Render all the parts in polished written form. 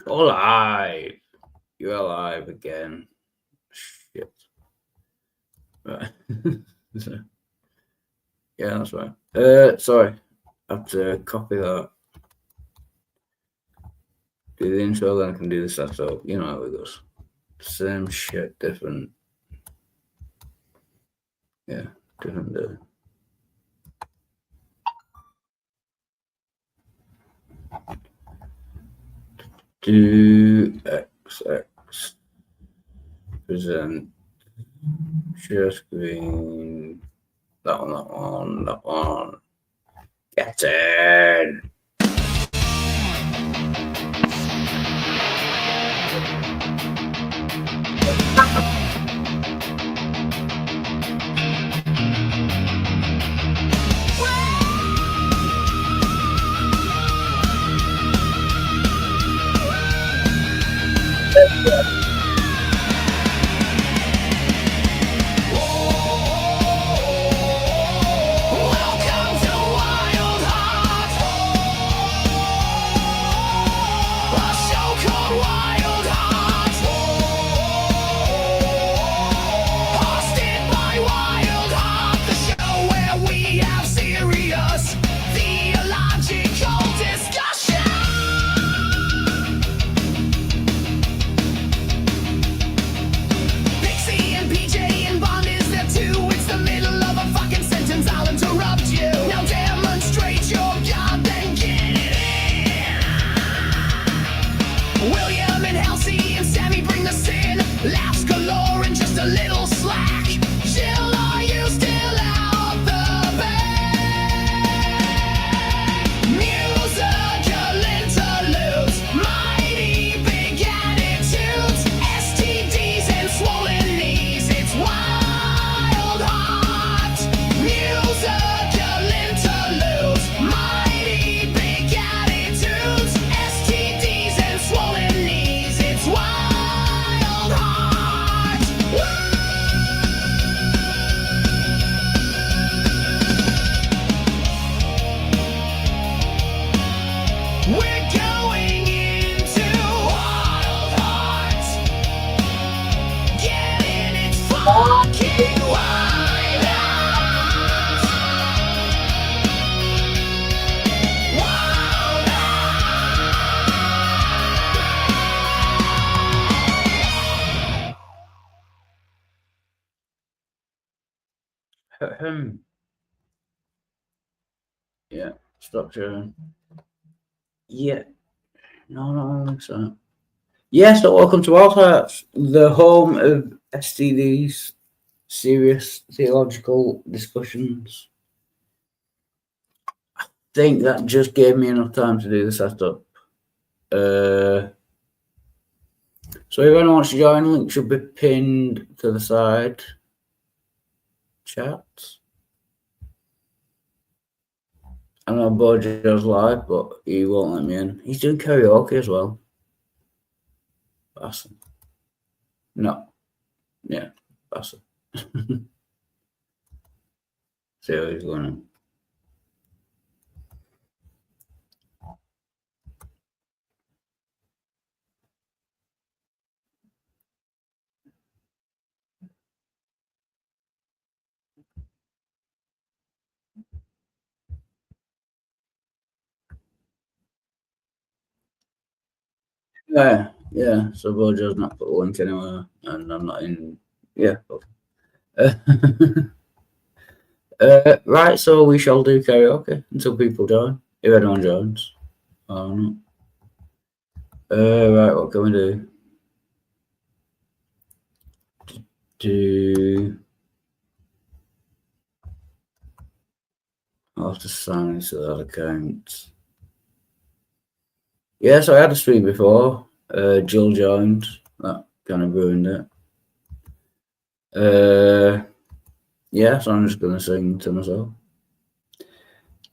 Alive. You're alive again. Shit. Right. Yeah, that's right. Sorry. I have to copy that. Do the intro, then I can do the setup. You know how it goes. Same shit, different. Yeah, different day. Do XX. Present. Share screen. That one. Get in. Yeah, structure. Yeah. No, I don't think so. Yeah, so welcome to Wild Hearts, the home of STDs, serious theological discussions. I think that just gave me enough time to do the setup. So if anyone wants to join, link should be pinned to the side. Chat. I know Bojo's live, but he won't let me in. He's doing karaoke as well. Awesome. No. Yeah, awesome. See how he's going on. Yeah. So Bojo's not put a link anywhere, and I'm not in. Yeah. Right, so we shall do karaoke until people join. If anyone joins. Right, what can we do? I'll have to sign into that account. Yeah, so I had a stream before. Jill joined. That kind of ruined it. Yeah, so I'm just gonna sing to myself.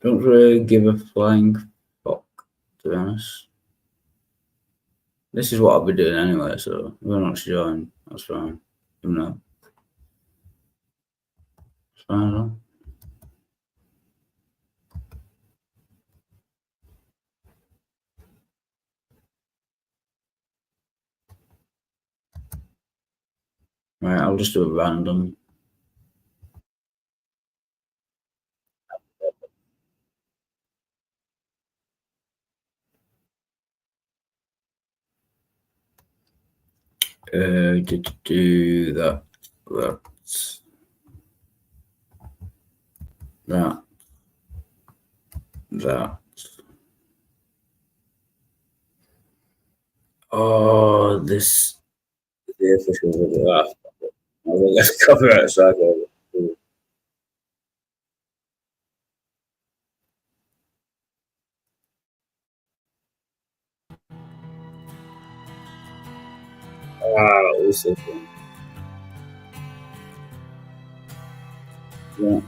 Don't really give a flying fuck, to be honest. This is what I'll be doing anyway, so if anyone wants to join, that's fine. You know. It's fine, though. Right, I'll just do a random. Do that. Oh, this the official video. Let's cover it. So this is yeah.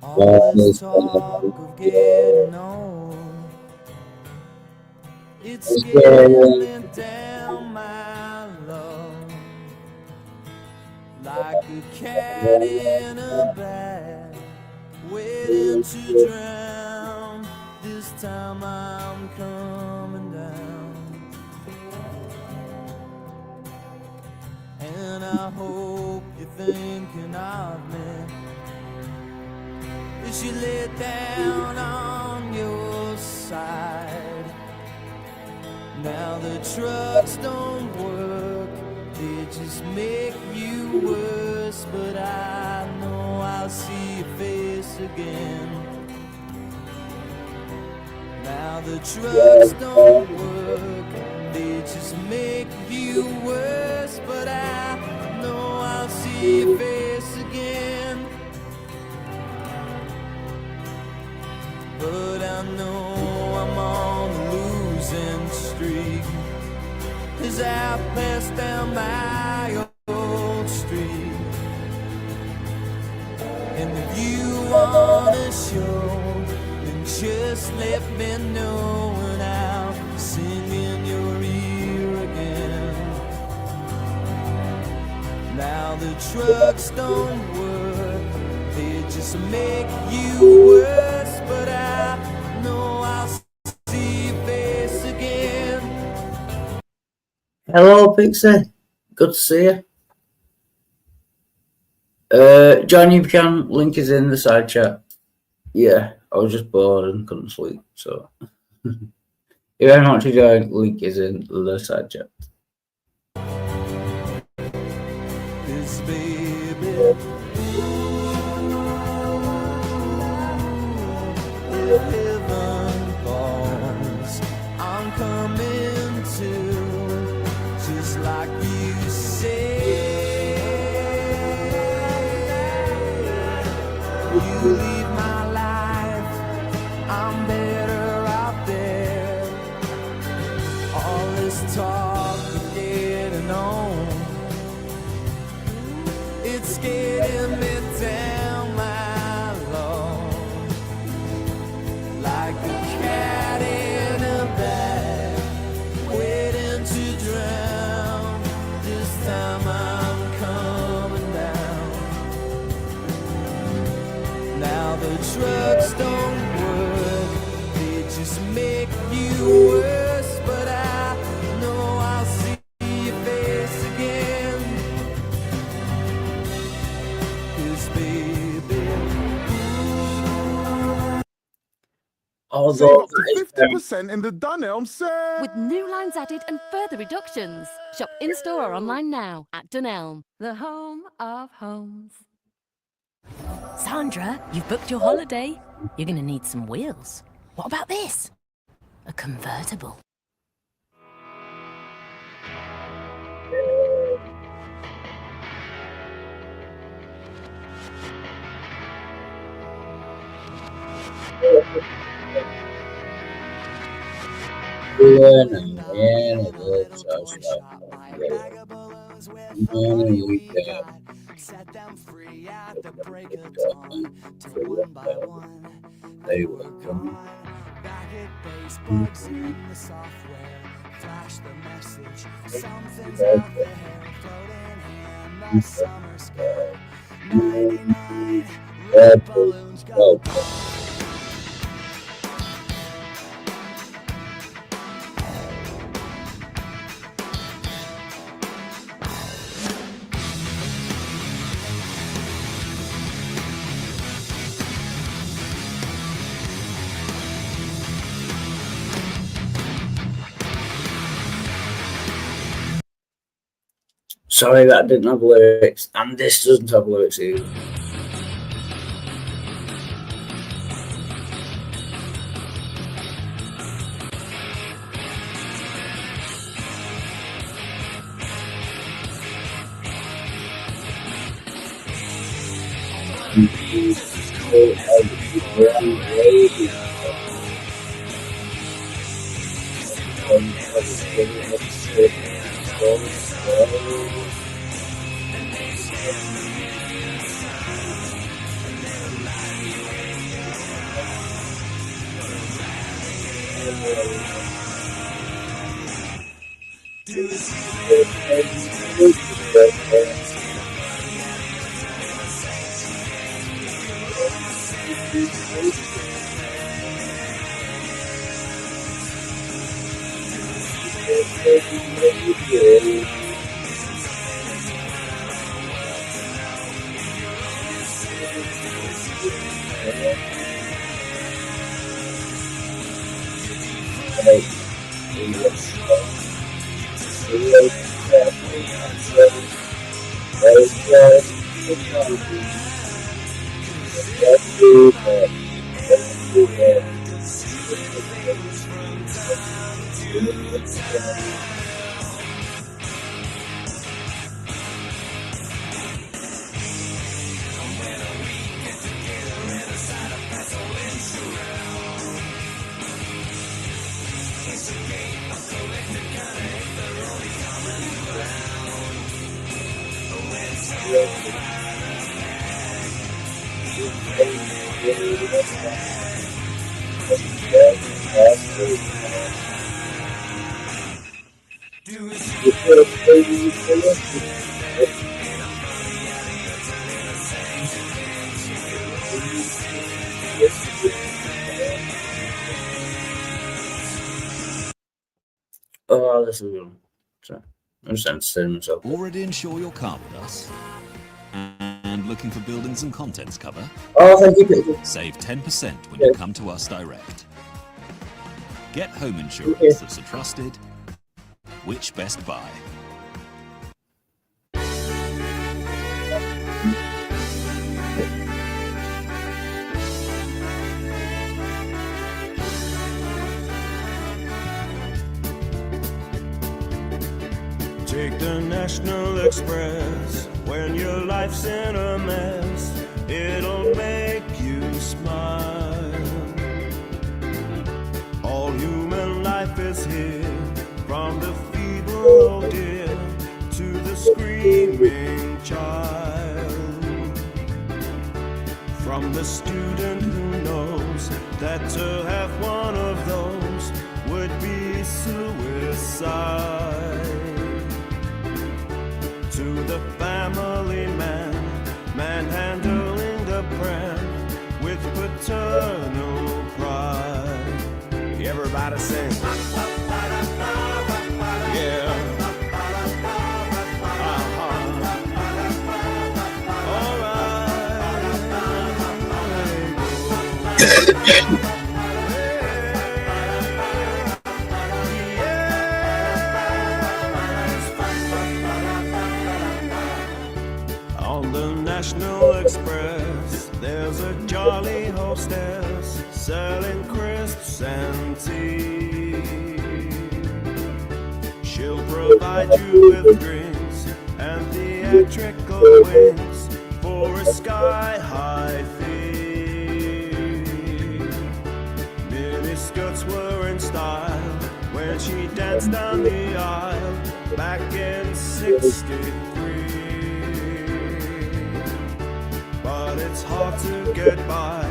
All this talk of getting old, it's scaling down my love like a cat in a bag, waiting to drown. This time I'm coming down, and I hope you're thinking of me. Is you lay down on your side? Now the trucks don't work, they just make you worse. But I know I'll see your face again. Now the trucks don't work, they just make you worse. But I know I'll see your face again. But I know I'm on a losing streak as I pass down my old street. And if you wanna show, then just let me know, and I'll sing in your ear again. Now the trucks don't work, they just make you worse. But I know I'll see your face again. Hello, Pixie. Good to see you. John, you can link is in the side chat. Yeah, I was just bored and couldn't sleep, so if you don't want to join, link is in the side chat. This baby, heaven falls, I'm coming to, just like you say. You leave my life, I'm better out there. All this talk of getting on, it's getting me down my lawn like a cat in a bag, waiting to drown. This time I'm coming down. Now the trucks don't work, they just make you worse. But I know I'll see your face again. 'Cause baby, Save up to 50% in the Dunelm sale. With new lines added and further reductions. Shop in-store or online now at Dunelm, the home of homes. Sandra, you've booked your holiday. You're going to need some wheels. What about this? A convertible. set them free at the break of dawn. Till one by one they will come. back at base, bugs in the software. Flash the message. Something's out there floating in the summer sky. 99 red balloons go. Sorry that didn't have lyrics, and this doesn't have lyrics either. Oh, this is good. Sorry. I'm just entertaining myself. Already insure your car with us? And looking for buildings and contents cover? Oh, thank you, Peter. Save 10% when you come to us direct. Get home insurance that's a trusted Which Best Buy. Take the National Express when your life's in a mess. It'll make you smile. All human life is here, from the feeble old deer to the screaming child. From the student who knows that to have one of those would be suicide. To the family man, manhandling the pram with paternal pride. Everybody sing. Yeah. All right. On the National Express, there's a jolly hostess selling crisps and tea. She'll provide you with drinks and theatrical winks for a sky-high fee. Miniskirts were in style when she danced down the aisle back in '63. But it's hard to get by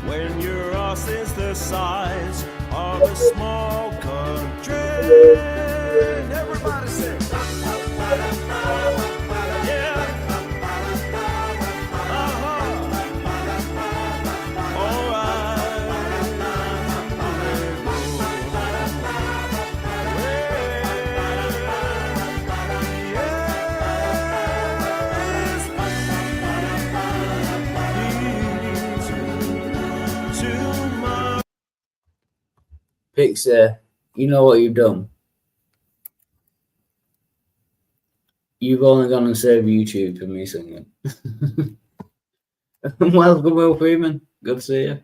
when your ass is the size of a small country. Everybody sing. Yeah. All Pixar, you know what you've done? You've only gone and saved YouTube for me singing. Welcome, Will Freeman. Good to see you.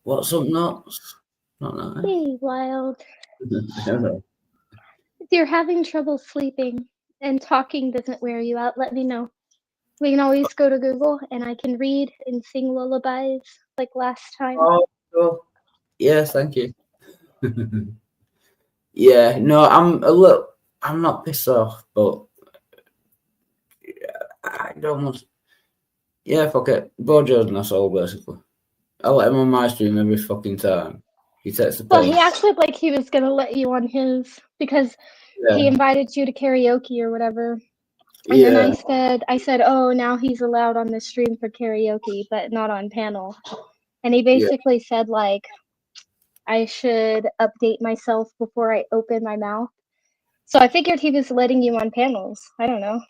What's up, Nuts? Not nice. Hey, Wild. If you're having trouble sleeping and talking doesn't wear you out, let me know. We can always go to Google and I can read and sing lullabies like last time. Oh, cool. Yes, thank you. Yeah, no, I'm not pissed off, but I don't want. Yeah, fuck it. Bojo's an asshole, basically. I let him on my stream every fucking time. He takes the Well, piss. he acted like he was gonna let you on his because he invited you to karaoke or whatever. And then I said, oh, now he's allowed on the stream for karaoke, but not on panel. And he basically said, like, I should update myself before I open my mouth. So I figured he was letting you on panels. I don't know.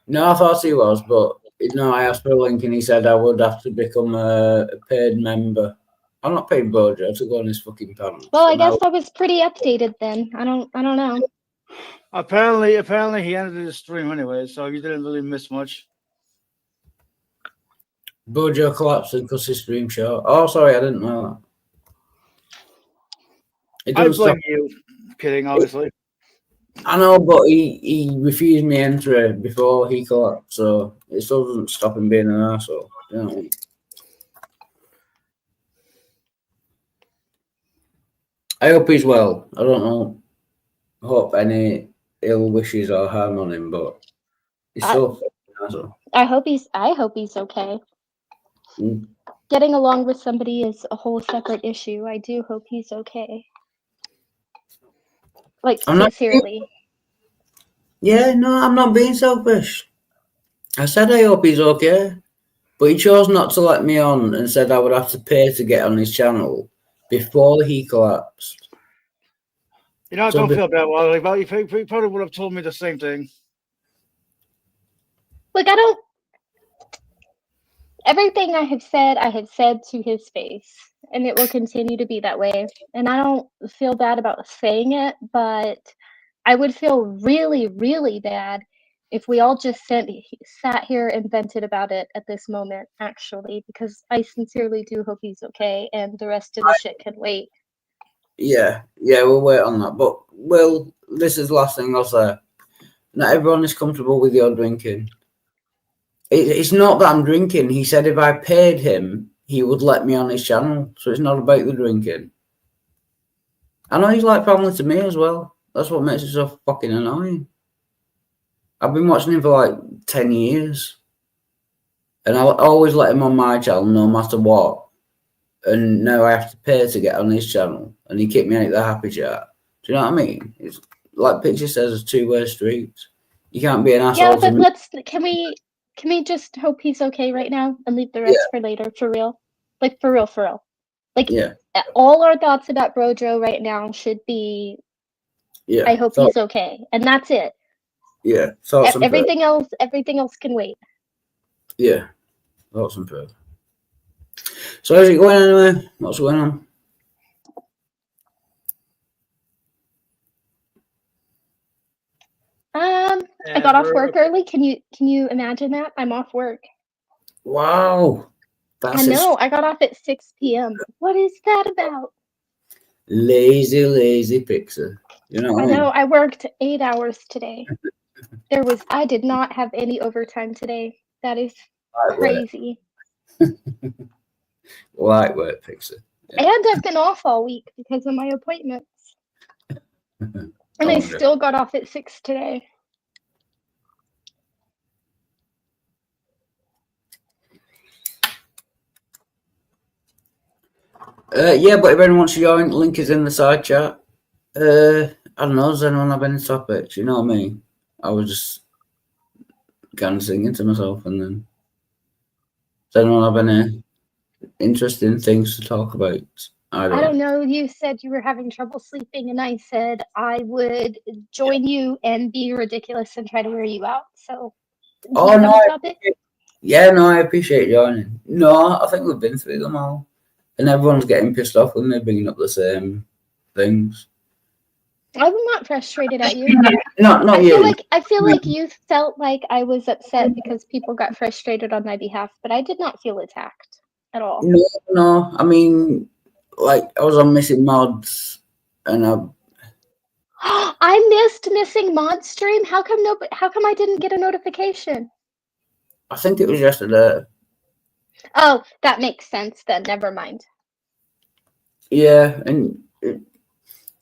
No, I thought he was, but no, I asked for a link and he said I would have to become a paid member. I'm not paying Bojo to go on his fucking panel. Well, I guess I was pretty updated then. I don't know. Apparently he ended the stream anyway, so you didn't really miss much. Bojo collapsed because his stream short. Oh, sorry, I didn't know that. I blame you. Kidding, obviously. I know, but he refused me entry before he collapsed, so it still doesn't stop him being an arsehole. You know what I mean? I hope he's well. I don't know. Hope any ill wishes or harm on him, but he's still an arsehole. I hope he's okay. Mm. Getting along with somebody is a whole separate issue. I do hope he's okay. Like, sincerely. Yeah, no, I'm not being selfish. I said I hope he's okay, but he chose not to let me on and said I would have to pay to get on his channel before he collapsed. You know, I don't feel bad, Wally, but he probably would have told me the same thing. Like, everything I have said to his face, and it will continue to be that way. And I don't feel bad about saying it, but I would feel really, really bad if we all just sat here and vented about it at this moment, actually, because I sincerely do hope he's okay, and the rest of the shit can wait. Yeah, we'll wait on that. But, well, this is the last thing I'll say. Not everyone is comfortable with your drinking. It's not that I'm drinking. He said if I paid him, he would let me on his channel. So it's not about the drinking. I know he's like family to me as well. That's what makes it so fucking annoying. I've been watching him for like 10 years. And I always let him on my channel no matter what. And now I have to pay to get on his channel. And he kicked me out of the happy chat. Do you know what I mean? It's like Picture says, it's two-way streets. You can't be an asshole. Yeah, but can we just hope he's okay right now and leave the rest for later, for real? Like, for real. Like, all our thoughts about Bojo right now should be, I hope he's okay. And that's it. Yeah. Everything else can wait. Yeah. Thoughts and prayers. So how's it going anyway? What's going on? I got off work early. Can you imagine that? I'm off work. Wow. I know. I got off at 6 p.m. What is that about? Lazy Pixar. You know what I mean? know. I worked 8 hours today. I did not have any overtime today. That is crazy. Lightweight Pixar. Yeah. And I've been off all week because of my appointments. And I still got off at 6 today. Yeah, but if anyone wants to join, link is in the side chat. I don't know, does anyone have any topics? You know what I mean? I was just kind of singing to myself, and then does anyone have any interesting things to talk about? I don't know. You said you were having trouble sleeping, and I said I would join you and be ridiculous and try to wear you out. So, oh no, I appreciate joining. No, I think we've been through them all, and everyone's getting pissed off when they're bringing up the same things. I'm not frustrated at you. Not you. I feel like you felt like I was upset because people got frustrated on my behalf, but I did not feel attacked at all. No. I mean, like I was on Missing Mods, and I missed Missing Mod stream. How come I didn't get a notification? I think it was yesterday. Oh, that makes sense then. Never mind. Yeah, and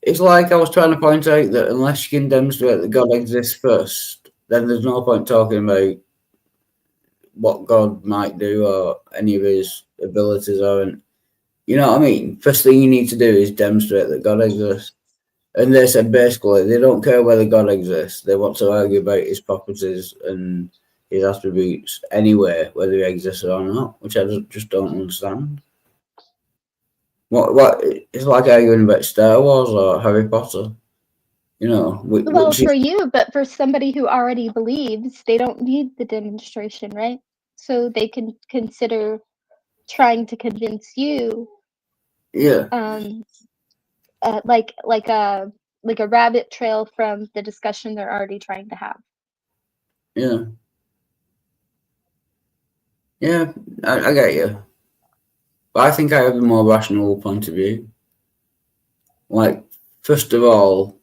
it's like I was trying to point out that unless you can demonstrate that God exists first, then there's no point talking about what God might do or any of his abilities aren't. You know what I mean? First thing you need to do is demonstrate that God exists. And they said basically they don't care whether God exists. They want to argue about his properties and his attributes anyway, whether he exists or not, which I just don't understand. What? It's like arguing about Star Wars or Harry Potter. You know. Well, for you, but for somebody who already believes, they don't need the demonstration, right? So they can consider trying to convince you. Yeah. Like a rabbit trail from the discussion they're already trying to have. Yeah. Yeah, I get you. But I think I have a more rational point of view. Like, first of all,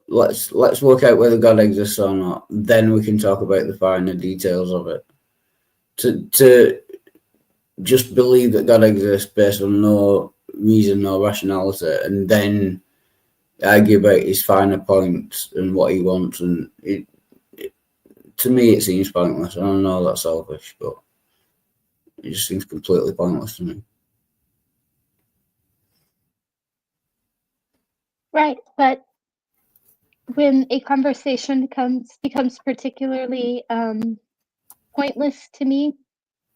let's work out whether God exists or not. Then we can talk about the finer details of it. To just believe that God exists based on no reason, no rationality, and then argue about his finer points and what he wants, and to me it seems pointless. I don't know that's selfish, but it just seems completely pointless to me. Right, but when a conversation becomes particularly pointless to me,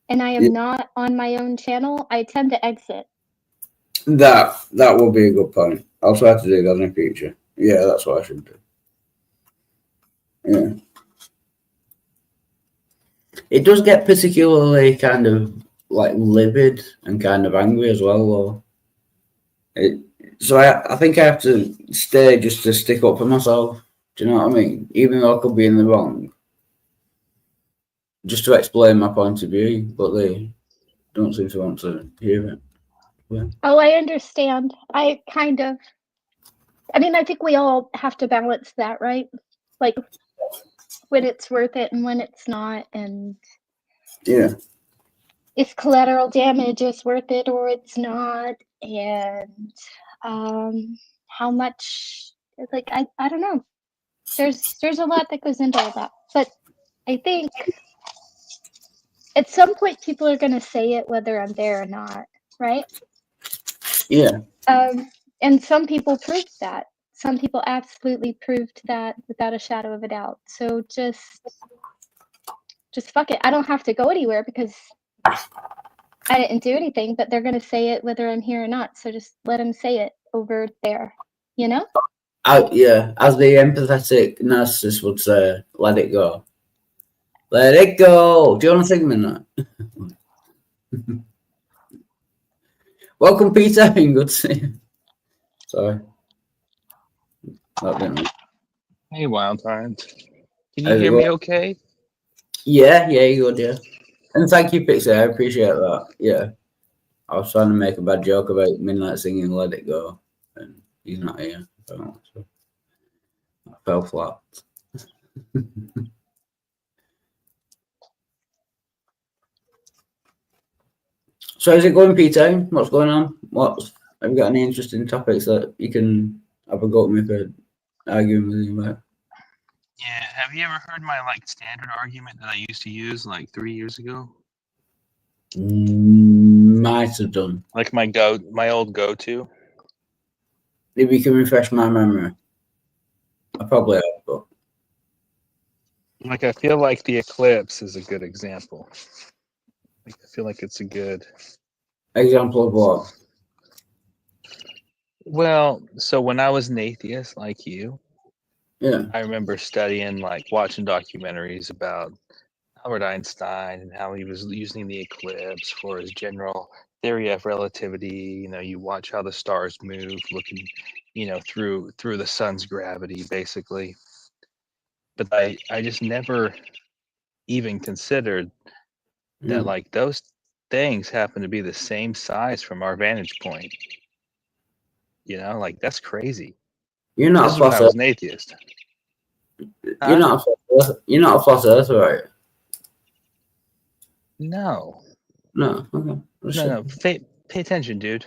and I am not on my own channel, I tend to exit. That will be a good point. I'll try to do that in the future. Yeah, that's what I should do. Yeah. It does get particularly kind of like livid and kind of angry as well, though. So I think I have to stay just to stick up for myself. Do you know what I mean? Even though I could be in the wrong. Just to explain my point of view, but they don't seem to want to hear it. Yeah. Oh, I understand. I mean, I think we all have to balance that, right? Like when it's worth it and when it's not, and yeah, if collateral damage is worth it or it's not, and how much, like I don't know. There's a lot that goes into all that, but I think at some point people are going to say it whether I'm there or not, right? Yeah. And some people proved that. Some people absolutely proved that without a shadow of a doubt. So just fuck it. I don't have to go anywhere because I didn't do anything, but they're going to say it whether I'm here or not. So just let them say it over there, you know? Yeah, as the empathetic narcissist would say, let it go. Let it go. Do you want to sing me that? Welcome, Peter. Good to see you. Sorry. Hey, Wild Times. Can you hear me okay? Yeah, you're good, yeah. And thank you, Pixie. I appreciate that. Yeah. I was trying to make a bad joke about Midnight singing Let It Go, and he's not here. So I fell flat. So is it going, Peter? What's going on? Have you got any interesting topics that you can have a go at me for arguing with you about? Yeah, have you ever heard my standard argument that I used to use 3 years ago? Might have done. Like my old go-to. If you can refresh my memory, I probably have, but I feel like the eclipse is a good example. I feel like it's a good example of what? Well, so when I was an atheist like you, yeah, I remember studying, watching documentaries about Albert Einstein and how he was using the eclipse for his general theory of relativity. You know, you watch how the stars move, looking, you know, through the sun's gravity, basically. But I just never even considered that like those things happen to be the same size from our vantage point. You know, like that's crazy. You're not This a is when flat I was earther. an atheist. You're not a flat earther, right? No, No. Okay. Let's no, see. no. Pay attention, dude.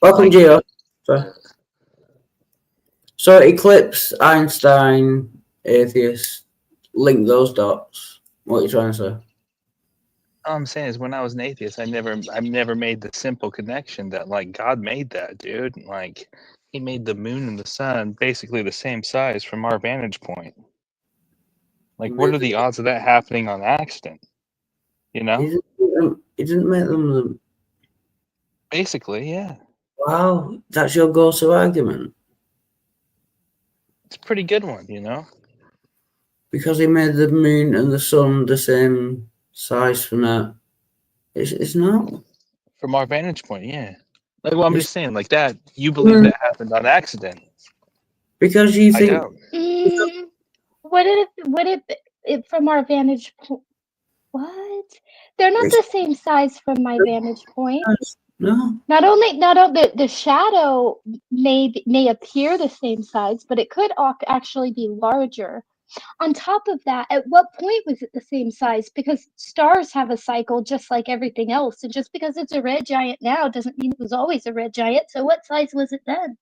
Welcome, Like- Gio. Sorry. So Eclipse, Einstein, atheist, link those dots. What are you trying to say? All I'm saying is, when I was an atheist, I've never made the simple connection that like God made that, dude. Like He made the moon and the sun basically the same size from our vantage point. Like, what are the odds of that happening on accident? You know? He didn't make them. Basically, yeah. Wow, that's your go-to argument. It's a pretty good one, you know? Because he made the moon and the sun the same size from that. It's not. From our vantage point, yeah. Like, well, I'm It's- just saying, like that, you believe that happened on accident. Because you I think don't. What if from our vantage point? What? They're not the same size from my vantage point. no. Not only the shadow may appear the same size, but it could actually be larger. On top of that, at what point was it the same size? Because stars have a cycle just like everything else, and just because it's a red giant now doesn't mean it was always a red giant. So what size was it then?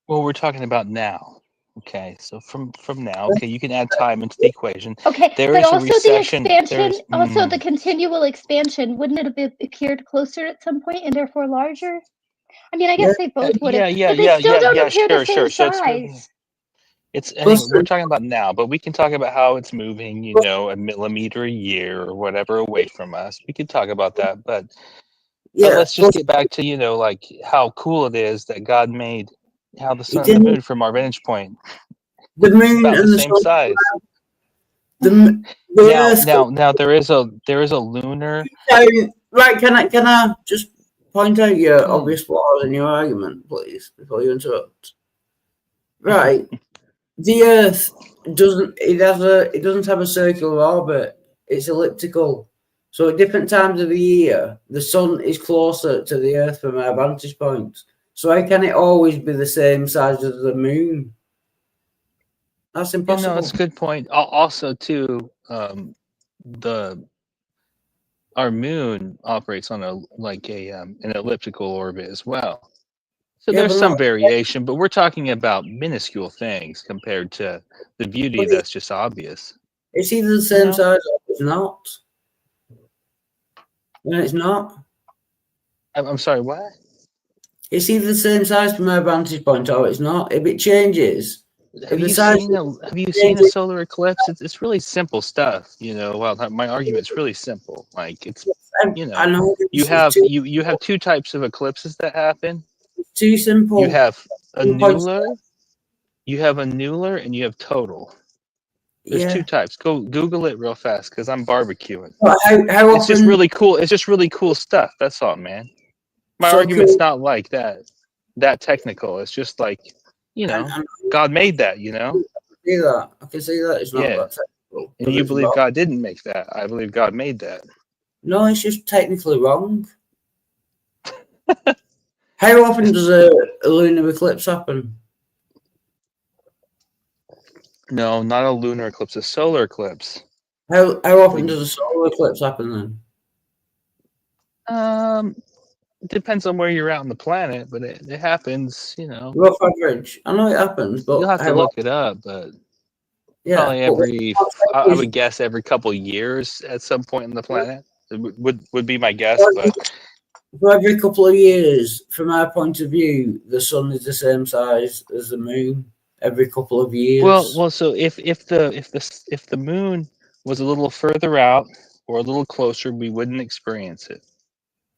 Well, we're talking about now. Okay, so from now, okay, you can add time into the equation. Okay, There but is a also the recession. expansion, also the continual expansion, wouldn't it have appeared closer at some point and therefore larger? I mean, I guess they both would have, but they still don't appear the same size. It's anyway, we're talking about now, but we can talk about how it's moving, you know, a millimeter a year or whatever away from us. We could talk about that, but let's just get back to, you know, like how cool it is that God made how the sun and the moon from our vantage point. The moon about and the same size. Now there is a lunar. Right? Can I just point out your obvious flaws in your argument, please, before you interrupt? Right. The Earth doesn't have a circular orbit. It's elliptical. So at different times of the year, the sun is closer to the Earth from our vantage point. So how can it always be the same size as the moon? That's impossible. No, that's a good point. Also, too, our moon operates on an elliptical orbit as well. So there's some variation, but we're talking about minuscule things compared to the beauty that's just obvious. It's either the same size or it's not. No, it's not. I'm sorry, what? It's either the same size from our vantage point or it's not. If it changes, have you seen a solar eclipse? It's really simple stuff, you know. Well, my argument's really simple. Like it's, you know, I know you have two types of eclipses that happen. Too simple. You have annular, and you have total. There's two types. Go Google it real fast because I'm barbecuing. How it's just really cool. It's just really cool stuff. That's all, man. My argument's not like that technical. It's just like, you know, God made that, you know? I can see that. It's not that technical. And you believe God didn't make that. I believe God made that. No, it's just technically wrong. How often does a lunar eclipse happen? No, not a lunar eclipse, a solar eclipse. How often does a solar eclipse happen then? It depends on where you're at on the planet, but it happens, you know. Rough average. I know it happens, but you'll have to look it up, but probably I would guess every couple years at some point on the planet. It would be my guess, but for every couple of years, from our point of view, the sun is the same size as the moon. Every couple of years. Well. So if the moon was a little further out or a little closer, we wouldn't experience it.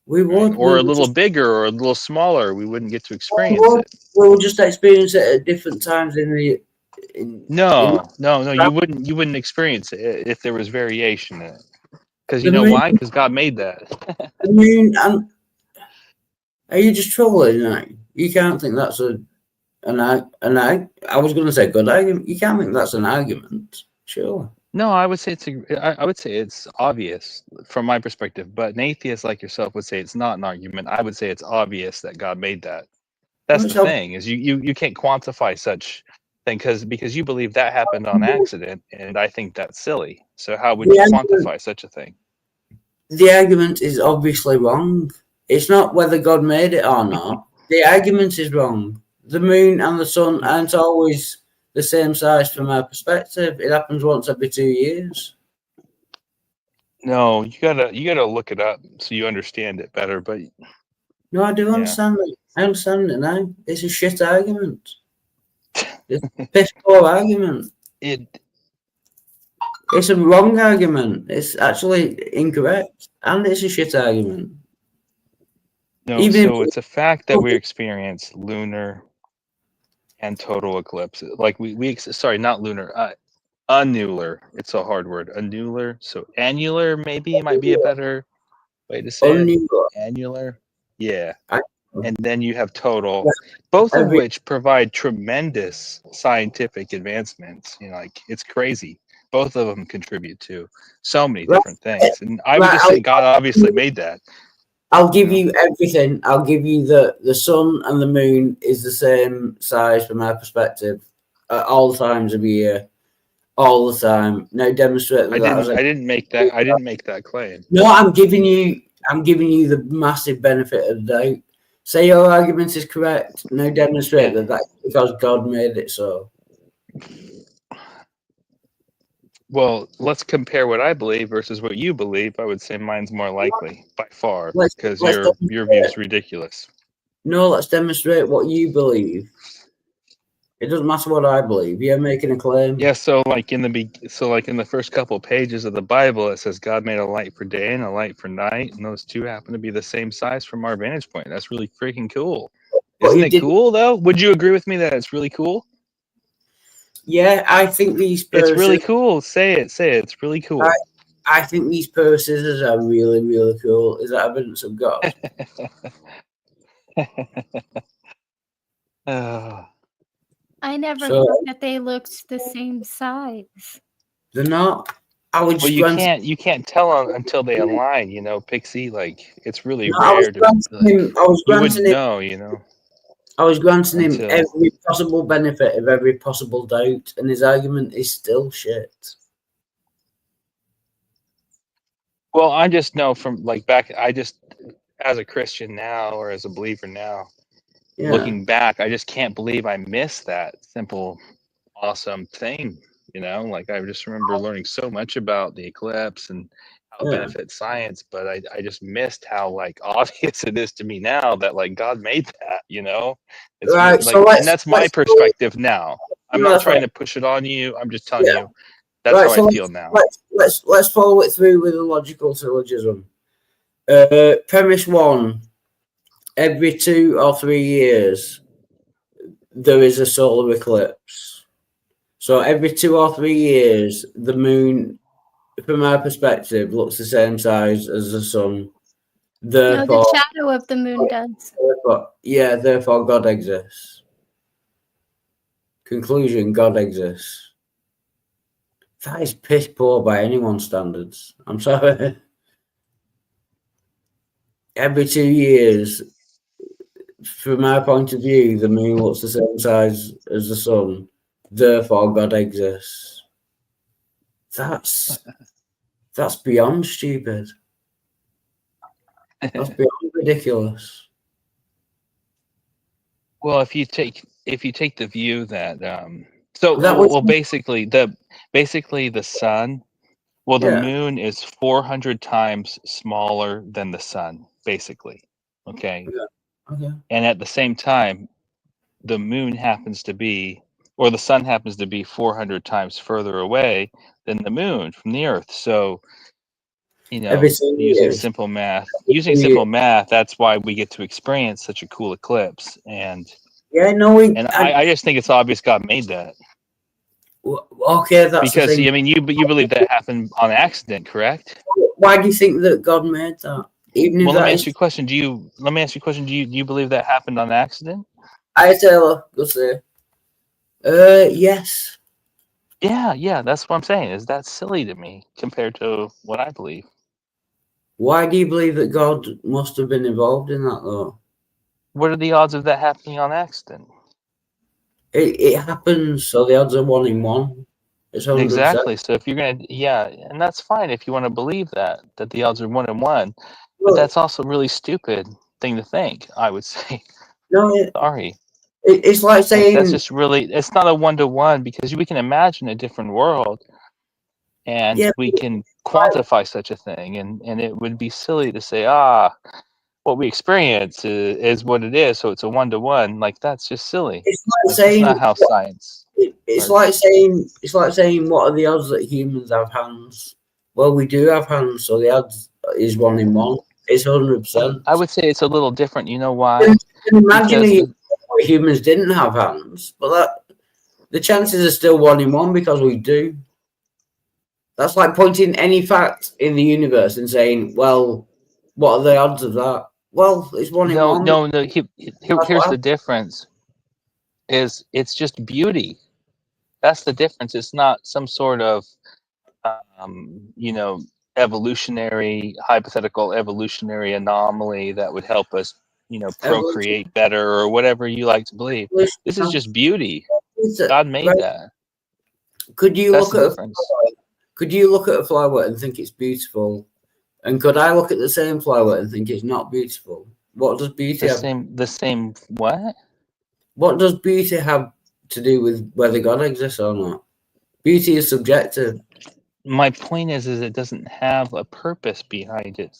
We would, or a little bigger or a little smaller, we wouldn't get to experience it. We would just experience it at different times in the. No, you wouldn't experience it if there was variation in it. Because you know why? Because God made that. The moon and Are you just trolling? Like, you can't think that's I was going to say good argument. You can't think that's an argument, sure. No, I would say I would say it's obvious from my perspective, but an atheist like yourself would say it's not an argument. I would say it's obvious that God made that. That's the thing, is you can't quantify such thing because you believe that happened on accident, and I think that's silly. So how would you quantify such a thing? The argument is obviously wrong. It's not whether God made it or not. The argument is wrong. The moon and the sun aren't always the same size from our perspective. It happens once every 2 years. No, you gotta look it up so you understand it better. But no, I do understand it. I understand it now. It's a shit argument. It's a piss poor argument. It's a wrong argument. It's actually incorrect, and it's a shit argument. No, so it's a fact that we experience lunar and total eclipse. Like sorry, not lunar, annular. It's a hard word. Annular. So annular maybe might be a better way to say it. Annular. Yeah. And then you have total, both of which provide tremendous scientific advancements. You know, like it's crazy. Both of them contribute to so many different things. And I would just say God obviously made that. I'll give you everything. I'll give you the sun and the moon is the same size from our perspective at all times of the year, all the time. Now demonstrate that. I didn't make that claim. No, I'm giving you the massive benefit of the doubt. Say your argument is correct. Now demonstrate that because God made it so. Well, let's compare what I believe versus what you believe. I would say mine's more likely by far because your view is ridiculous. No, let's demonstrate what you believe. It doesn't matter what I believe. You're making a claim. Yeah, so like in the first couple pages of the Bible, it says God made a light for day and a light for night, and those two happen to be the same size from our vantage point. That's really freaking cool. Isn't it cool though? Would you agree with me that it's really cool? Yeah, I think these It's really cool. Say it. It's really cool. I think these pair of scissors are really, really cool. Is that evidence of God? I never thought that they looked the same size. They're not. You can't tell until they align, you know, Pixie. Like it's really rare I was granting him, know, you know. I was granting him every possible benefit of every possible doubt, and his argument is still shit. Well, I just know from as a Christian now or as a believer now, looking back, I just can't believe I missed that simple, awesome thing. You know, like I just remember learning so much about the eclipse and how it benefits science, but I just missed how like obvious it is to me now that like God made that, you know? It's right. Like, and that's my perspective now. I'm not trying to push it on you. I'm just telling you that's how I feel now. Let's follow it through with a logical syllogism. Premise one: every 2 or 3 years there is a solar eclipse. So every 2 or 3 years, the moon, from our perspective, looks the same size as the sun. Therefore, no, the shadow of the moon does. Therefore God exists. Conclusion: God exists. That is piss poor by anyone's standards. I'm sorry. Every 2 years, from our point of view, the moon looks the same size as the sun. Therefore, God exists. That's beyond stupid. That's beyond ridiculous. Well, if you take the view that basically the sun, the moon is 400 times smaller than the sun, basically. Okay. Okay. And at the same time, the moon happens to be, or the sun happens to be 400 times further away than the moon from the Earth. So, you know, using simple math, that's why we get to experience such a cool eclipse. And I just think it's obvious God made that. Okay, that's because I mean, you believe that happened on accident, correct? Why do you think that God made that? Even if Well, let that me is, ask you a question. Do you believe that happened on accident? I Taylor, go say. Yes. Yeah, that's what I'm saying. Is that silly to me compared to what I believe? Why do you believe that God must have been involved in that though? What are the odds of that happening on accident? It happens, so the odds are 1 in 1. It's 100%. Exactly. So if you're gonna, yeah, and that's fine if you want to believe that the odds are 1 in 1, but Well, that's also a really stupid thing to think. I would say. no, Sorry. it's like Like, saying that's just really. It's not a 1-to-1 because we can imagine a different world, and yeah, we can quantify such a thing, and it would be silly to say, what we experience is what it is, so it's a 1-to-1. Like that's just silly. it's like That's just saying not how science it's works. like saying what are the odds that humans have hands? Well, we do have hands, so the odds is 1 in 1. It's 100%. I would say it's a little different. You know why? You can imagine Because if humans didn't have hands, but the chances are still 1 in 1 because we do. That's like pointing any fact in the universe and saying, well, what are the odds of that? Well, it's 1 in 1. no. Here's the difference. Is it's just beauty. That's the difference. It's not some sort of hypothetical evolutionary anomaly that would help us, procreate better or whatever you like to believe. This is just beauty. God made that. Could you That's look the at difference. Could you look at a flower and think it's beautiful? And could I look at the same flower and think it's not beautiful? What does beauty have? The same what? What does beauty have to do with whether God exists or not? Beauty is subjective. My point is it doesn't have a purpose behind it.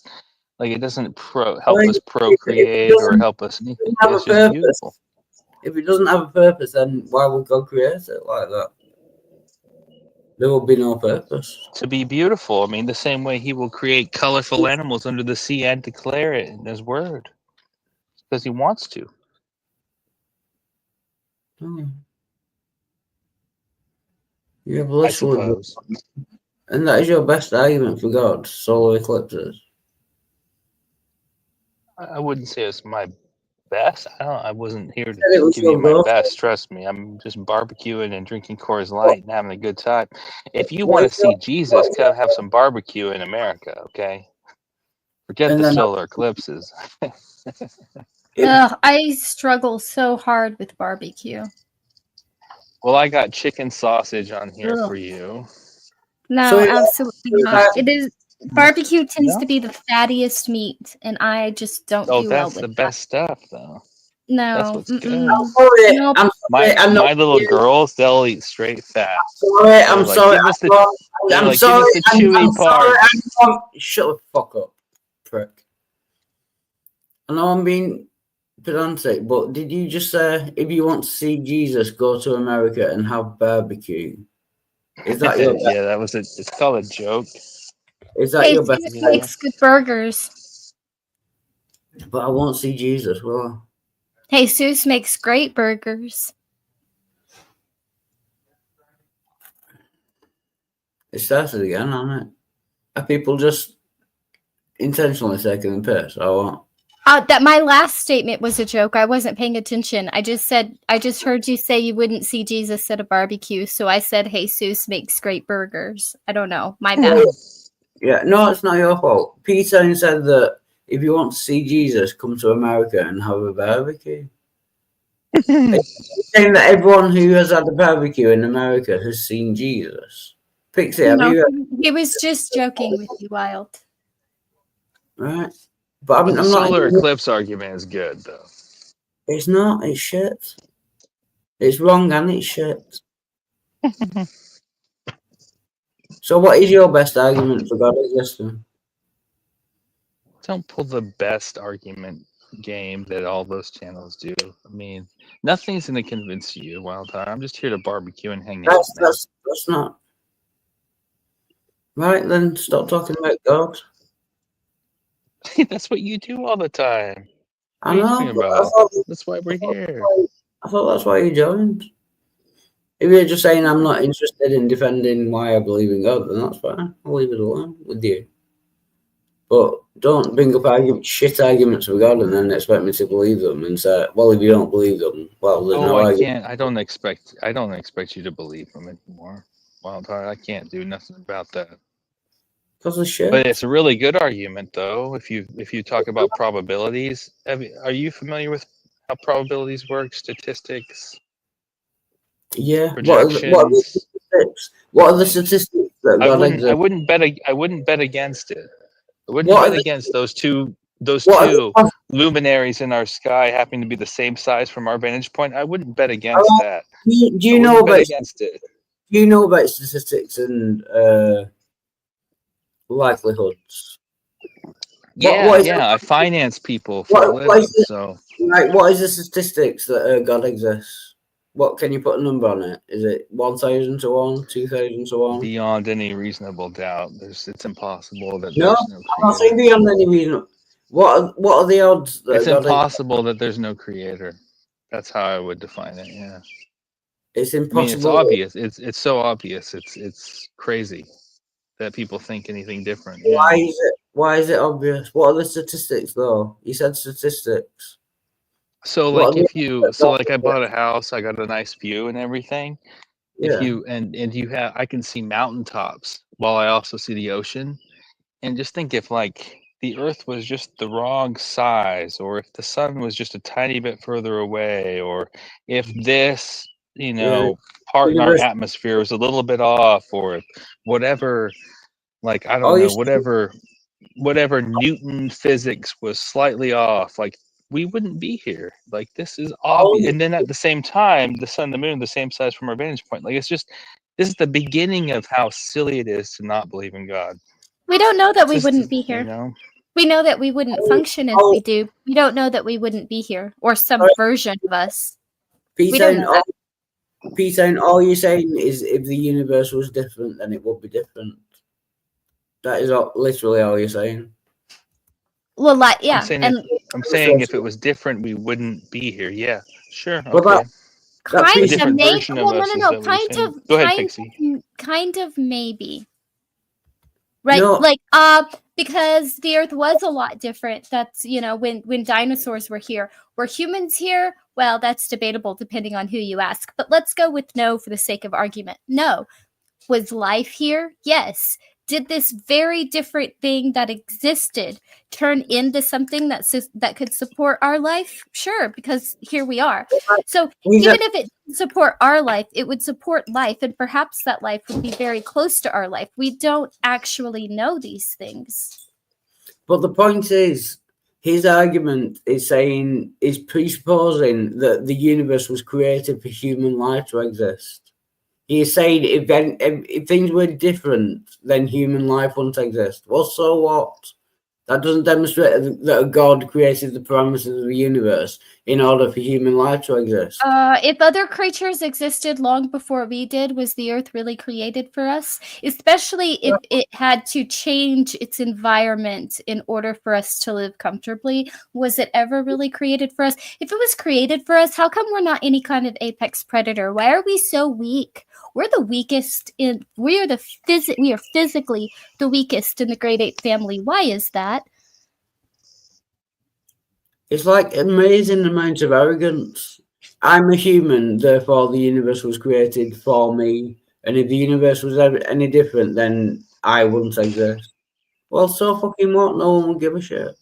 Like it doesn't help us procreate or help us. It's just beautiful. If it doesn't have a purpose, then why would God create it like that? There will be no purpose. To be beautiful. I mean, the same way he will create colorful animals under the sea and declare it in his word. Because he wants to. You have literal, suppose. and that is your best argument for God, solar eclipses. I wouldn't say it's my best. I wasn't here to give your you my girlfriend. best. Trust me. I'm just barbecuing and drinking Coors Light and having a good time. If you want to see Jesus, come have some barbecue in America, okay? Forget And the then- solar eclipses. Ugh, I struggle so hard with barbecue. Well, I got chicken sausage on here Ugh. for you. No, So, absolutely not. It is barbecue tends No? to be the fattiest meat, and I just don't Oh, do well that's with the that. best stuff, though. No, That's what's good. I'm sorry. Nope. I'm sorry. I know My little girls, they'll eat straight fat. Sorry, I'm like, sorry. give us the- I'm like, sorry. give us the chewy I'm sorry. part. Shut the fuck up, prick. I know I'm being pedantic, but did you just say if you want to see Jesus, go to America and have barbecue? Is that your? Yeah, that was it's called a joke. Is that Hey, your best? Zeus makes good burgers. But I won't see Jesus. Well, Hey, Zeus makes great burgers. it started again, hasn't it? Are people just intentionally taking the piss? I won't. That my last statement was a joke. I wasn't paying attention. I just heard you say you wouldn't see Jesus at a barbecue, so I said Jesus makes great burgers. I don't know. My bad. Yeah, no, it's not your fault. Peter said that if you want to see Jesus, come to America and have a barbecue. Saying that everyone who has had a barbecue in America has seen Jesus. Pixie, have No, you? he was just joking with you, Wild. Right. But The I'm not. solar eclipse argument is good, though. It's not. It's shit. It's wrong and it's shit. So, what is your best argument for God existing? Don't pull the best argument game that all those channels do. I mean, nothing's going to convince you, Wildfire. I'm just here to barbecue and hang out. That's not. Right, then stop talking about God. That's what you do all the time. I What are you know. talking But about? That's why we're here. I thought that's why you joined. If you're just saying I'm not interested in defending why I believe in God, then that's fine. I'll leave it alone with you. But don't bring up shit arguments for God and then expect me to believe them and say, well, if you don't believe them, well, there's no I argument. can't. I don't expect you to believe them anymore. Wildheart, I can't do nothing about that. Because of shit. But it's a really good argument, though. If you talk about probabilities, are you familiar with how probabilities work? Statistics. Yeah. Projections. What are the statistics that God exists? I wouldn't bet against it. I wouldn't bet against those two luminaries in our sky happening to be the same size from our vantage point. I wouldn't bet against that. Do you know about statistics and likelihoods? I finance people for a living. So, like, what is the statistics that God exists? What can you put a number on it? Is it 1,000 to 1, 2,000 to 1? Beyond any reasonable doubt, it's impossible that no. There's no I'm not saying beyond any reason. What are the odds? That it's impossible that there's no creator. That's how I would define it. Yeah. It's impossible. I mean, it's obvious. It's so obvious. It's crazy that people think anything different. Why is it obvious? What are the statistics though? You said statistics. So like I bought a house, I got a nice view and everything. Yeah. If you I can see mountaintops while I also see the ocean. And just think if like the earth was just the wrong size, or if the sun was just a tiny bit further away, or if this, part in our atmosphere was a little bit off, or whatever, like, I don't know, whatever Newton physics was slightly off, like, we wouldn't be here. Like, this is obvious. And then at the same time, the sun and the moon are the same size from our vantage point. Like, this is the beginning of how silly it is to not believe in God. We don't know that we wouldn't be here. We know that we wouldn't function as we do. We don't know that we wouldn't be here, or some version of us. Peter, all you're saying is if the universe was different, then it would be different. That is literally all you're saying. Well, like, yeah. I'm saying if it was different, we wouldn't be here. Yeah, sure. Okay. Well, kind of, maybe. Well, no. Go ahead, Pixie. Kind of, maybe. Right? No. Like, because the Earth was a lot different. That's, when dinosaurs were here. Were humans here? Well, that's debatable depending on who you ask. But let's go with no for the sake of argument. No. Was life here? Yes. Did this very different thing that existed turn into something that could support our life? Sure, because here we are. So even if it didn't support our life, it would support life, and perhaps that life would be very close to our life. We don't actually know these things. But the point is, his argument is presupposing that the universe was created for human life to exist. He is saying if things were different, then human life wouldn't exist. Well, so what? That doesn't demonstrate that a God created the parameters of the universe in order for human life to exist. If other creatures existed long before we did, was the Earth really created for us? Especially if it had to change its environment in order for us to live comfortably. Was it ever really created for us? If it was created for us, how come we're not any kind of apex predator? Why are we so weak? We're the weakest we are physically the weakest in the Great Ape family. Why is that? It's like amazing amount of arrogance. I'm a human, therefore the universe was created for me. And if the universe was any different, then I wouldn't exist. Well, so fucking what? No one would give a shit.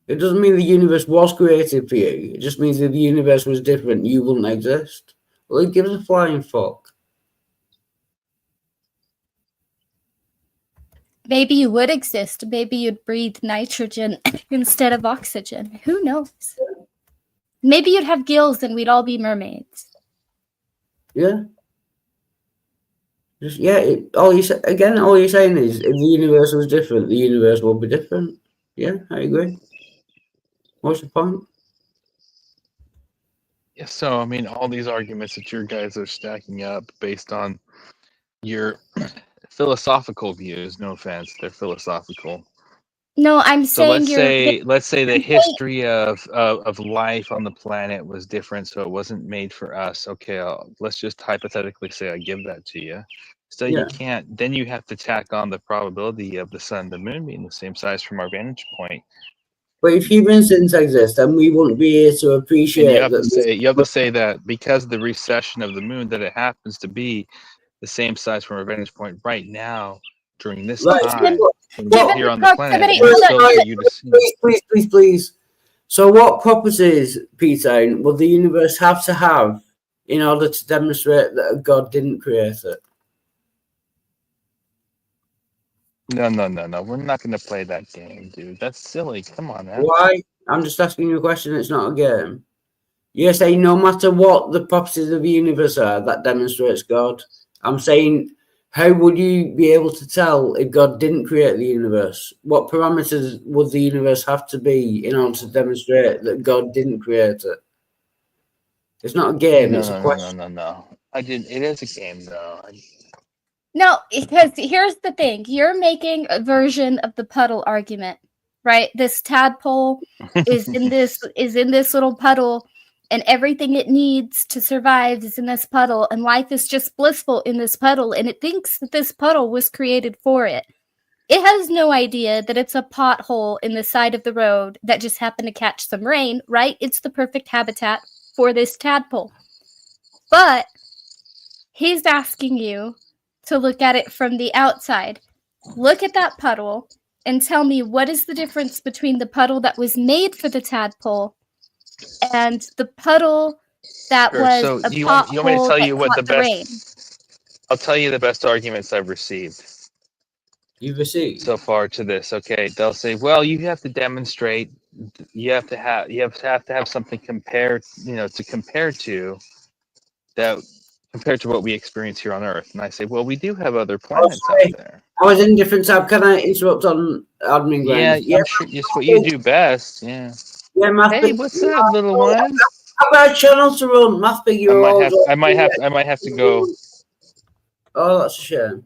It doesn't mean the universe was created for you. It just means if the universe was different, you wouldn't exist. Well, it gives a flying fuck. Maybe you would exist. Maybe you'd breathe nitrogen instead of oxygen. Who knows? Maybe you'd have gills and we'd all be mermaids. Yeah. All you're saying is if the universe was different, the universe would be different. Yeah, I agree. What's the point? Yeah, so I mean, all these arguments that your guys are stacking up based on your philosophical views. No offense, they're philosophical. No, I'm so saying let's say the history of life on the planet was different, so it wasn't made for us. Okay, let's just hypothetically say I give that to you. So Yeah. you can't. Then you have to tack on the probability of the sun and the moon being the same size from our vantage point. But if humans didn't exist, then we wouldn't be here to And appreciate you have that. to say that because of the recession of the moon, that it happens to be the same size from our vantage point right now during this Right. time when Given we're here the on the planet. proximity- And it's hold on, still for you to see. Please. So, what properties, Peter, would the universe have to have in order to demonstrate that God didn't create it? No. We're not going to play that game, dude. That's silly. Come on, man. Why? I'm just asking you a question. It's not a game. You're saying no matter what the properties of the universe are, that demonstrates God. I'm saying, how would you be able to tell if God didn't create the universe? What parameters would the universe have to be in order to demonstrate that God didn't create it? It's not a game. It's a question. No. It is a game, though. No, because here's the thing. You're making a version of the puddle argument, right? This tadpole is in this little puddle, and everything it needs to survive is in this puddle, and life is just blissful in this puddle, and it thinks that this puddle was created for it. It has no idea that it's a pothole in the side of the road that just happened to catch some rain, right? It's the perfect habitat for this tadpole. But he's asking you to look at it from the outside. Look at that puddle and tell me what is the difference between the puddle that was made for the tadpole and the puddle that was So a you want me to pothole tell that you what caught the rain. I'll tell you the best arguments I've received You've received. so far to this. Okay, they'll say, well, you have to demonstrate, you have to have something compared, to compare to that, compared to what we experience here on Earth. And I say, well, we do have other planets out there. I was in a different tab. Can I interrupt on admin Yeah, grounds? I'm sure it's what you do best. Yeah. Yeah, Math Hey, Big. what's up, little one? I've got a channel to run. Math Big, you're all. I might have to go. Oh, that's a shame.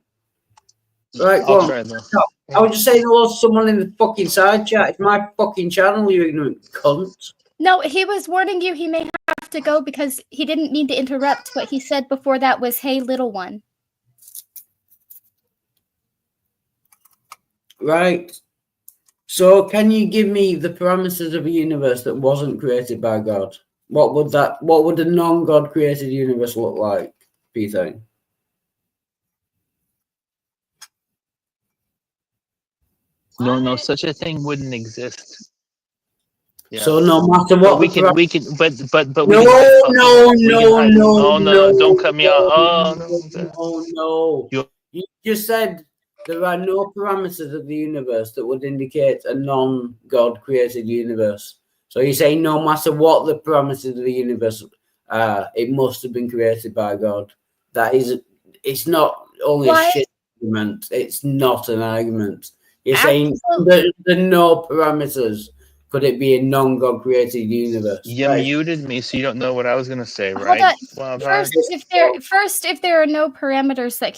Right, go I'll on. try though. I was just saying hello to someone in the fucking side chat. It's my fucking channel, you ignorant cunt. No, he was warning you he may have to go because he didn't mean to interrupt. What he said before that was, hey, little one. Right. So, can you give me the parameters of a universe that wasn't created by God? What would a non-God created universe look like, Peter? No, such a thing wouldn't exist. Yeah. So no matter what, we can, but we can. No, don't cut me out. No. You just said there are no parameters of the universe that would indicate a non-God created universe. So you're saying no matter what the parameters of the universe are, it must have been created by God. It's not only a shit argument. It's not an argument. You're saying there are no parameters. Could it be a non-God created universe? You muted me, so you don't know what I was going to say, right? Hold on. First, if there are no parameters that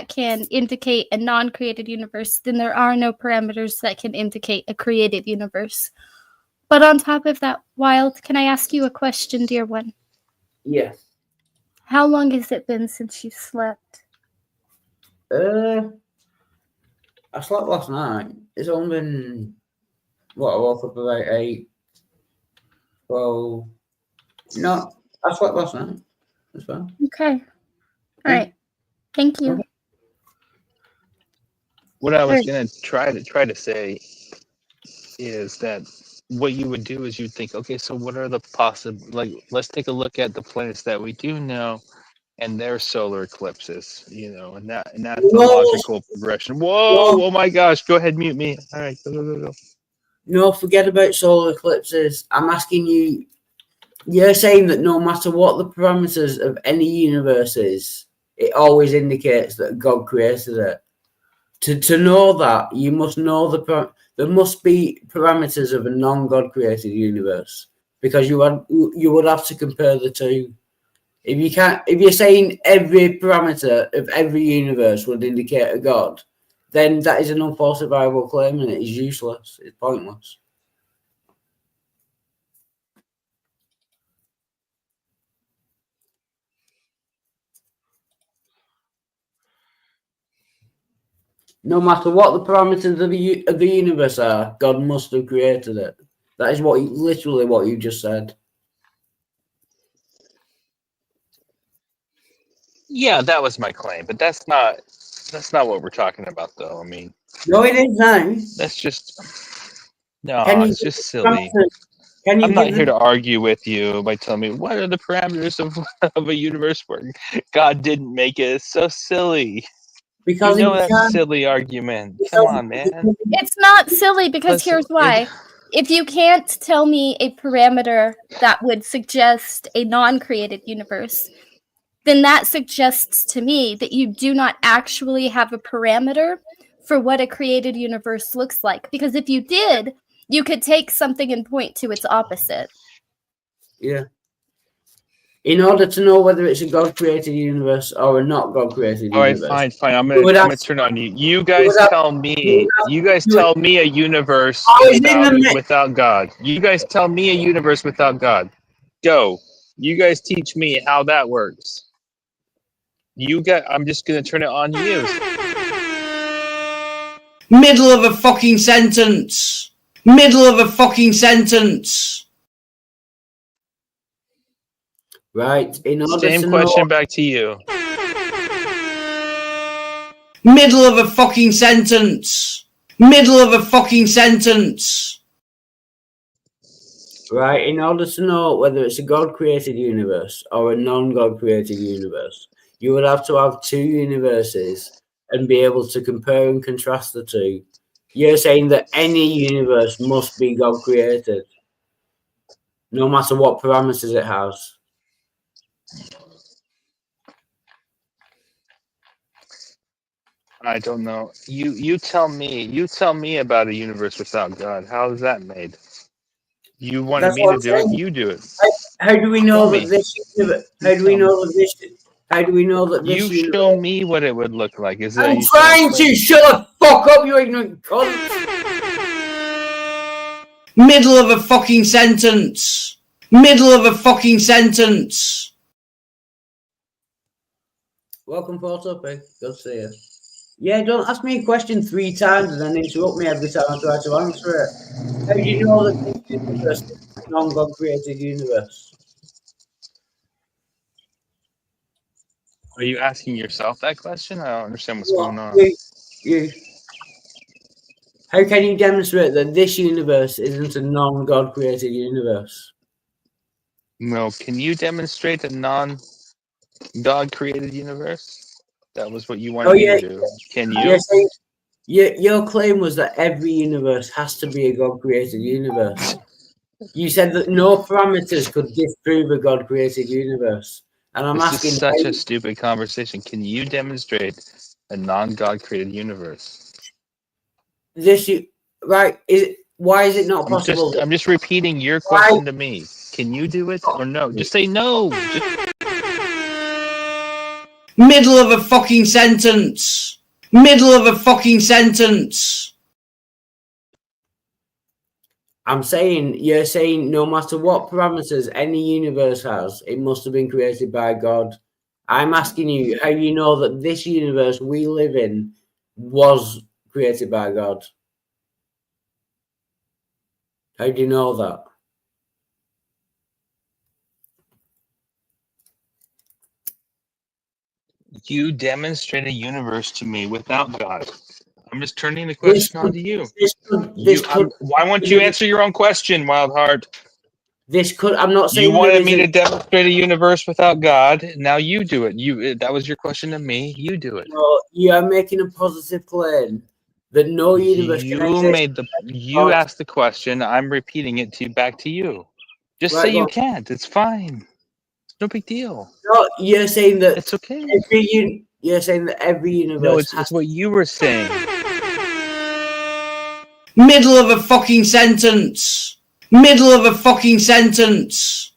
can indicate a non-created universe, then there are no parameters that can indicate a created universe. But on top of that, Wild, can I ask you a question, dear one? Yes. How long has it been since you slept? I slept last night. It's only been, I woke up about 8. Well, no, I slept last night. That's fine. Okay. All right. Thank you. What I was going to try to say is that what you would do is you'd think, okay, so what are the let's take a look at the planets that we do know and their solar eclipses, and that's the logical progression. Whoa, oh my gosh, go ahead, mute me. All right, go. No, forget about solar eclipses. I'm asking you, you're saying that no matter what the parameters of any universe is, it always indicates that God created it. To know that, you must know there must be parameters of a non-God created universe, because you would have to compare the two. If you're saying every parameter of every universe would indicate a God, then that is an unfalsifiable claim and it is useless. It's pointless. No matter what the parameters of the universe are, God must have created it. That is literally what you just said. Yeah, that was my claim, but that's not what we're talking about, though. I mean, No, it is now. that's just no, Can you it's just silly. Can you I'm not give here to argue with you by telling me what are the parameters of a universe where God didn't make it. It's so silly. because You know he that's a can. silly argument. Come on, man. It's not silly because Listen, here's why. If you can't tell me a parameter that would suggest a non-created universe, then that suggests to me that you do not actually have a parameter for what a created universe looks like. Because if you did, you could take something and point to its opposite. Yeah. In order to know whether it's a God-created universe or a not God-created All right, universe. fine. I'm gonna turn on you. You guys tell me a universe without God. You guys tell me a universe without God. Go. You guys teach me how that works. I'm just gonna turn it on you. Middle of a fucking sentence. Middle of a fucking sentence. Right. In order Same to question know, back to you. Middle of a fucking sentence. Middle of a fucking sentence. right, in order to know whether it's a God-created universe or a non-God-created universe, you would have to have two universes and be able to compare and contrast the two. You're saying that any universe must be God-created, no matter what parameters it has. I don't know. You tell me about a universe without God. How is that made? You wanted That's me what to I'm do it. saying. You do it. How do we know Show that me. this universe? You How do we tell know that this? How do we know that this You universe? show me what it would look like. Is I'm it? trying to. Shut the fuck up, you ignorant cunt. Middle of a fucking sentence. Middle of a fucking sentence. Welcome, Paul Tuppy. Good to see you. Yeah, don't ask me a question 3 times and then interrupt me every time I try to answer it. How do you know that this universe is a non-God created universe? Are you asking yourself that question? I don't understand what's going on. You. How can you demonstrate that this universe isn't a non-God created universe? No, can you demonstrate a non-God created universe? That was what you wanted me to do. Can you? Yes. Your claim was that every universe has to be a God created universe. You said that no parameters could disprove a God created universe. And I'm asking. This is such a stupid conversation. Can you demonstrate a non-God created universe? Why is it not possible? I'm just repeating your question to me. Can you do it or no? Just say no. Middle of a fucking sentence. Middle of a fucking sentence. You're saying no matter what parameters any universe has, it must have been created by God. I'm asking you how you know that this universe we live in was created by God. How do you know that? You demonstrate a universe to me without God. I'm just turning the question on to you. Why won't you answer your own question, Wildheart? I'm not saying you wanted me to demonstrate a universe without God. Now you do it. That was your question to me. You do it. No, you are making a positive claim that no universe can exist. You asked the question. I'm repeating it back to you. Just say you can't. It's fine. It's no big deal. No, you're saying that it's okay. You're saying that every universe. No, it's what you were saying. Middle of a fucking sentence. Middle of a fucking sentence.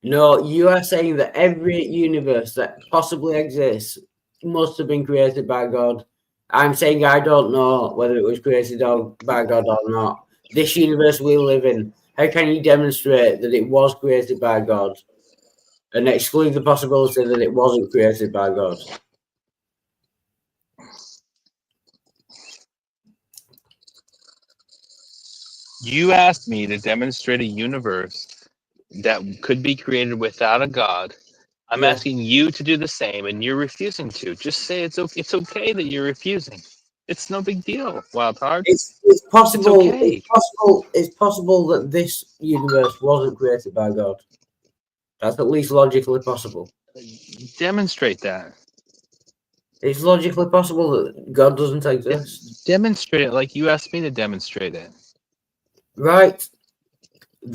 No, you are saying that every universe that possibly exists must have been created by God. I'm saying I don't know whether it was created by God or not. This universe we live in, how can you demonstrate that it was created by God and exclude the possibility that it wasn't created by God? You asked me to demonstrate a universe that could be created without a god. I'm Yeah. asking you to do the same, and you're refusing to. Just say it's okay. It's okay that you're refusing. It's no big deal, Wild Heart. It's possible. It's okay. It's possible that this universe wasn't created by God. That's at least logically possible. Demonstrate that. It's logically possible that God doesn't exist. Demonstrate it like you asked me to demonstrate it. Right.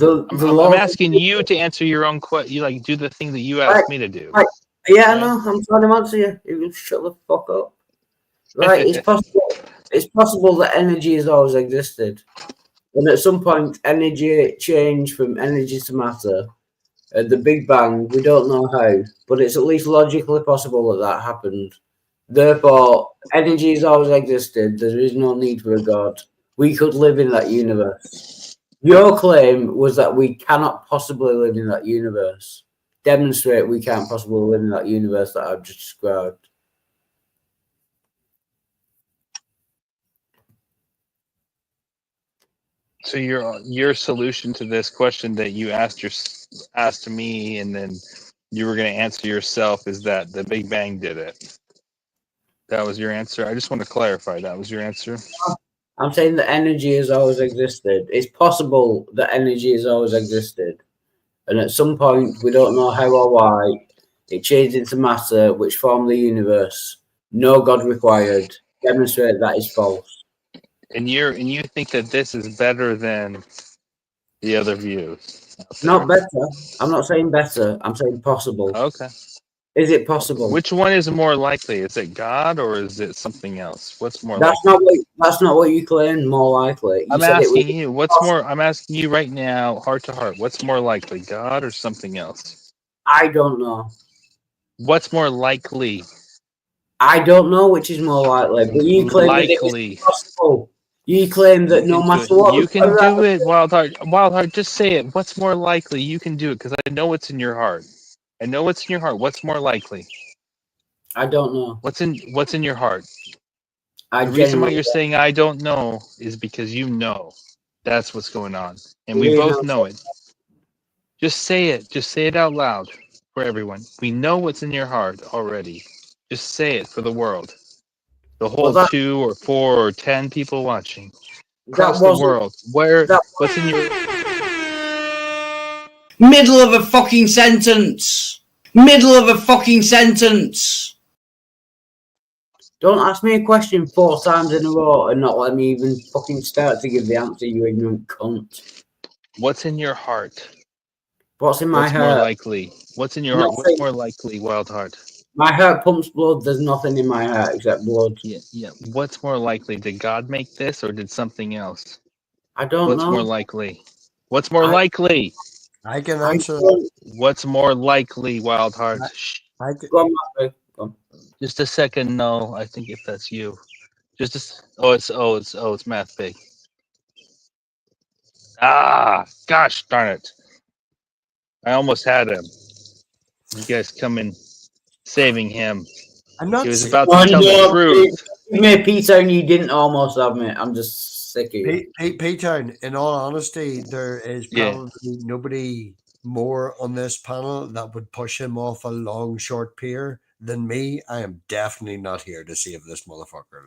I'm asking you to answer your own question. You like do the thing that you asked me to do. Right. Yeah, I know. I'm trying to answer you. You will shut the fuck up. Right. It's possible. It's possible that energy has always existed, and at some point, energy changed from energy to matter. At the Big Bang, we don't know how, but it's at least logically possible that happened. Therefore, energy has always existed. There is no need for a god. We could live in that universe. Your claim was that we cannot possibly live in that universe. Demonstrate we can't possibly live in that universe that I've just described. So your solution to this question that you asked me, and then you were going to answer yourself, is that the Big Bang did it. That was your answer. I just want to clarify. That was your answer. I'm saying that energy has always existed. It's possible that energy has always existed, and at some point, we don't know how or why, it changed into matter, which formed the universe. No God required. Demonstrate that is false. And you think that this is better than the other views? Not better. I'm not saying better. I'm saying possible. Okay. Is it possible? Which one is more likely? Is it God or is it something else? What's more That's likely? That's not what you claim. More likely. You I'm said asking you. What's more? I'm asking you right now, heart to heart. What's more likely, God or something else? I don't know. What's more likely? I don't know which is more likely. But you claim that it is possible. You claim that no matter what, you can do it, Wild Heart. Wild Heart, just say it. What's more likely? You can do it because I know what's in your heart. I know what's in your heart. What's more likely? I don't know. What's in your heart? The reason why you're saying I don't know is because you know. That's what's going on, and we both know it. Just say it. Just say it out loud for everyone. We know what's in your heart already. Just say it for the world. The whole 2 or 4 or 10 people watching across the world. What's in your middle of a fucking sentence? Middle of a fucking sentence. Don't ask me a question 4 times in a row and not let me even fucking start to give the answer, you ignorant cunt. What's in your heart? What's in my heart? What's more likely? What's in your heart? What's more likely, Wild Heart? My heart pumps blood. There's nothing in my heart except blood. Yeah. What's more likely? Did God make this or did something else? I don't know. What's more likely? What's more likely? I can answer. What's more likely, Wild Heart? Go on, Matthew. Go on. Just a second. No, I think if that's you. It's Math Big. Ah, gosh darn it! I almost had him. You guys come in, saving him. I'm not. He was about to tell the truth. You made Peter and you didn't almost have me. I'm just sick of you. P-Town, in all honesty, there is probably nobody more on this panel that would push him off a long, short pier than me. I am definitely not here to save this motherfucker.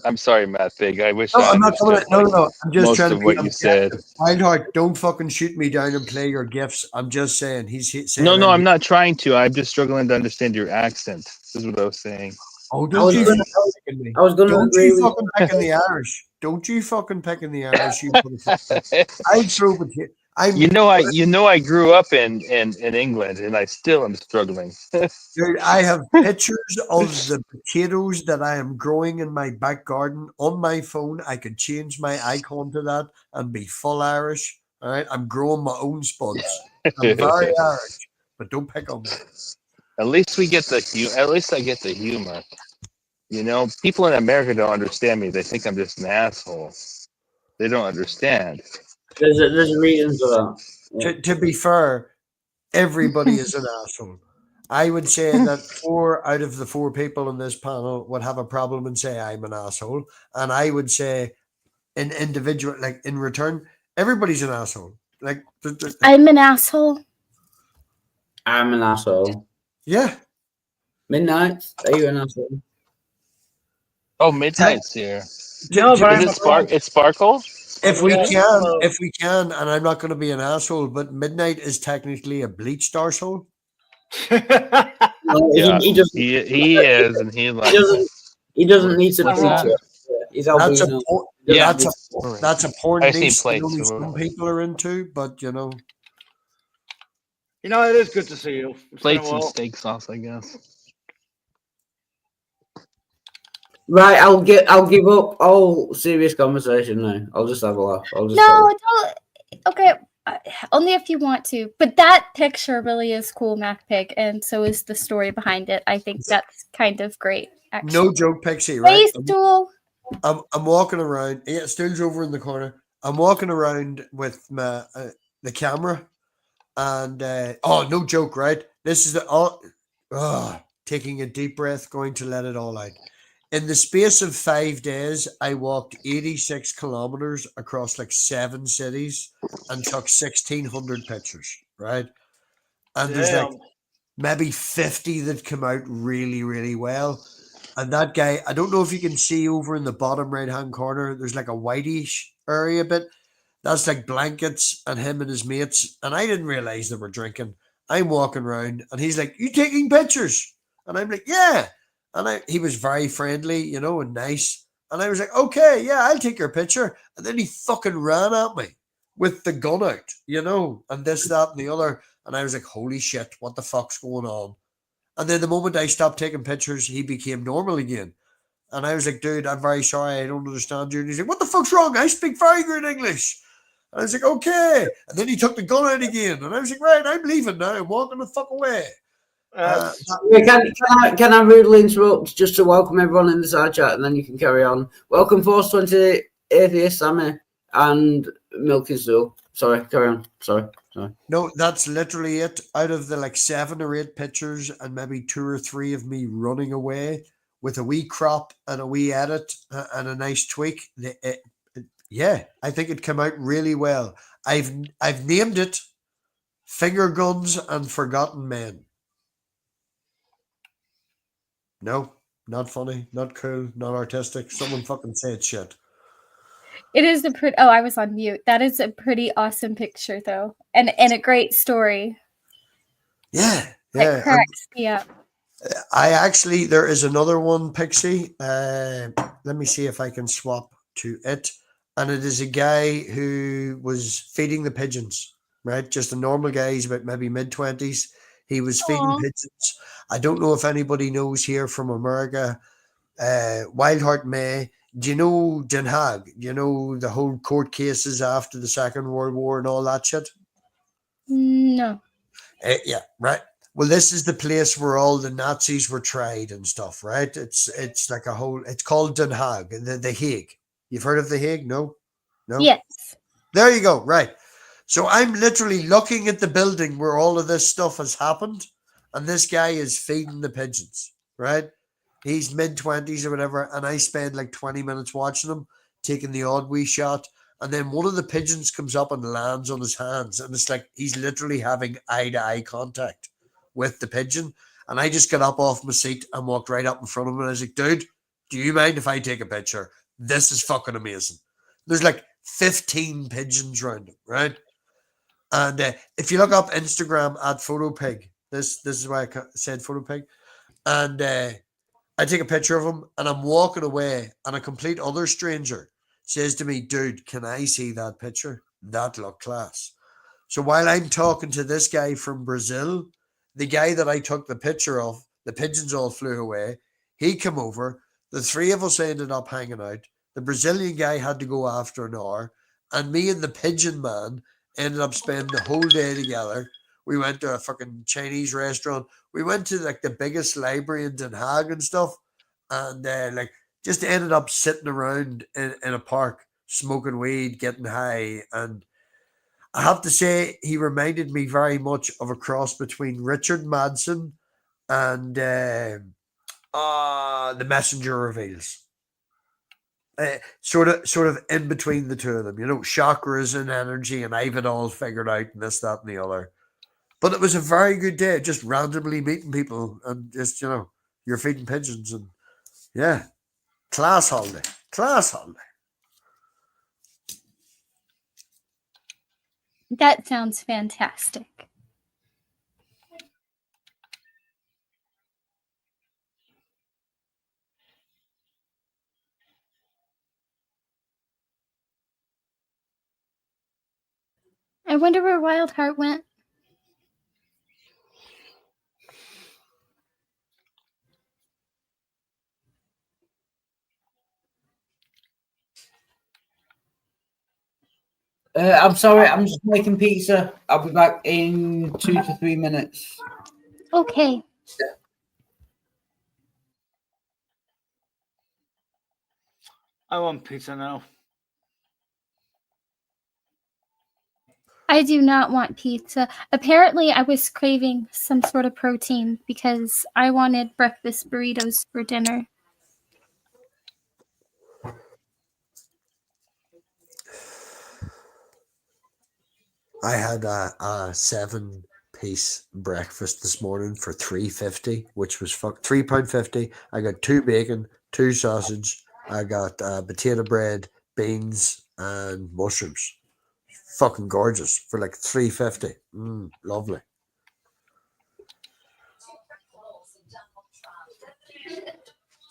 I'm sorry, Matt Big. I wish. I'm not doing it. No. I'm just most trying of to what you said. Wildheart, don't fucking shoot me down and play your gifts. I'm just saying he's saying. No, I'm not trying to. I'm just struggling to understand your accent. This is what I was saying. Oh, don't you fucking pick in the Irish. Don't you fucking pick in the Irish. You I'd throw with you. You know I grew up in England and I still am struggling. Dude, I have pictures of the potatoes that I am growing in my back garden on my phone. I could change my icon to that and be full Irish. All right, I'm growing my own spuds. I'm very Irish, but don't pick on me. At least I get the humor. You know, people in America don't understand me. They think I'm just an asshole. They don't understand. There's a reason for that. Yeah. To be fair, everybody is an asshole. I would say that 4 out of the 4 people on this panel would have a problem and say I'm an asshole. And I would say in individual, like in return, everybody's an asshole. Like, I'm an asshole. I'm an asshole. Yeah. Midnight, are you an asshole? Oh, Midnight's here. No, but Is it Sparkle? If we Yeah. can, and I'm not going to be an asshole, but Midnight is technically a bleached arsehole. No, Yeah, he doesn't. he is, and he like. He doesn't need to What's bleach that? it. He's That's a albino. Yeah. that's a porn I've seen niche that plates only or some whatever. people are into, but you know. You know, it is good to see you. It's been a Plates and while. steak sauce, I guess. Right, I'll give up all serious conversation now. I'll just have a laugh. I'll just No, don't. Okay, only if you want to. But that picture really is cool, MacPig, and so is the story behind it. I think that's kind of great. Actually. No joke, Pixie, right? Hey, Stool. I'm walking around. Yeah, Stool's over in the corner. I'm walking around with my the camera, and oh, no joke, right? This is taking a deep breath, going to let it all out. In the space of 5 days, I walked 86 kilometers across like 7 cities and took 1,600 pictures, right? And there's like maybe 50 that come out really, really well. And that guy, I don't know if you can see over in the bottom right-hand corner, there's like a whitish area bit. That's like blankets and him and his mates. And I didn't realize they were drinking. I'm walking around and he's like, "You taking pictures?" And I'm like, "Yeah." And he was very friendly, you know, and nice. And I was like, "Okay, yeah, I'll take your picture." And then he fucking ran at me with the gun out, you know, and this, that, and the other. And I was like, "Holy shit, what the fuck's going on?" And then the moment I stopped taking pictures, he became normal again. And I was like, "Dude, I'm very sorry. I don't understand you." And he's like, "What the fuck's wrong? I speak very good English." And I was like, "Okay." And then he took the gun out again. And I was like, "Right, I'm leaving now. I'm walking the fuck away." Can I rudely interrupt just to welcome everyone in the side chat and then you can carry on? Welcome, Force 20 Atheist, Sammy, and Milky Stool. Sorry, carry on. Sorry. No, that's literally it. Out of the like 7 or 8 pictures and maybe 2 or 3 of me running away with a wee crop and a wee edit and a nice tweak. Yeah, I think it came out really well. I've named it Finger Guns and Forgotten Men. No, not funny, not cool, not artistic. Someone fucking said shit. It is a pretty. Oh, I was on mute. That is a pretty awesome picture, though, and a great story. Yeah. It cracks me up. I actually, there is another one, Pixie. Let me see if I can swap to it. And it is a guy who was feeding the pigeons, right? Just a normal guy. He's about maybe mid-20s. He was feeding pigeons. I don't know if anybody knows here from America. Wildheart May. Do you know Den Haag? Do you know the whole court cases after the Second World War and all that shit? No. Yeah, right. Well, this is the place where all the Nazis were tried and stuff, right? It's like a whole. It's called Den Haag, the Hague. You've heard of the Hague? No. Yes. There you go. Right. So I'm literally looking at the building where all of this stuff has happened, and this guy is feeding the pigeons, right? He's mid-20s or whatever, and I spend like 20 minutes watching him, taking the odd wee shot, and then one of the pigeons comes up and lands on his hands, and it's like he's literally having eye-to-eye contact with the pigeon, and I just got up off my seat and walked right up in front of him, and I was like, "Dude, do you mind if I take a picture? This is fucking amazing." There's like 15 pigeons around him, right? And if you look up Instagram at PhotoPig, this is why I said PhotoPig, and I take a picture of him, and I'm walking away, and a complete other stranger says to me, "Dude, can I see that picture? That looked class." So while I'm talking to this guy from Brazil, the guy that I took the picture of, the pigeons all flew away. He came over. The 3 of us ended up hanging out. The Brazilian guy had to go after an hour, and me and the pigeon man ended up spending the whole day together. We went to a fucking Chinese restaurant. We went to like the biggest library in Den Haag and stuff, and like just ended up sitting around in a park, smoking weed, getting high. And I have to say, he reminded me very much of a cross between Richard Madsen and The Messenger Reveals. sort of in between the two of them, chakras and energy, and I've it all figured out, and this, that, and the other. But it was a very good day, just randomly meeting people, and just you're feeding pigeons, and yeah, class holiday. That sounds fantastic. I wonder where Wildheart went. I'm sorry, I'm just making pizza. I'll be back in 2 to 3 minutes. Okay. I want pizza now. I do not want pizza. Apparently, I was craving some sort of protein because I wanted breakfast burritos for dinner. I had a 7-piece breakfast this morning for £3.50, which was £3.50. I got 2 bacon, 2 sausage. I got potato bread, beans, and mushrooms. Fucking gorgeous for like £3.50. Lovely.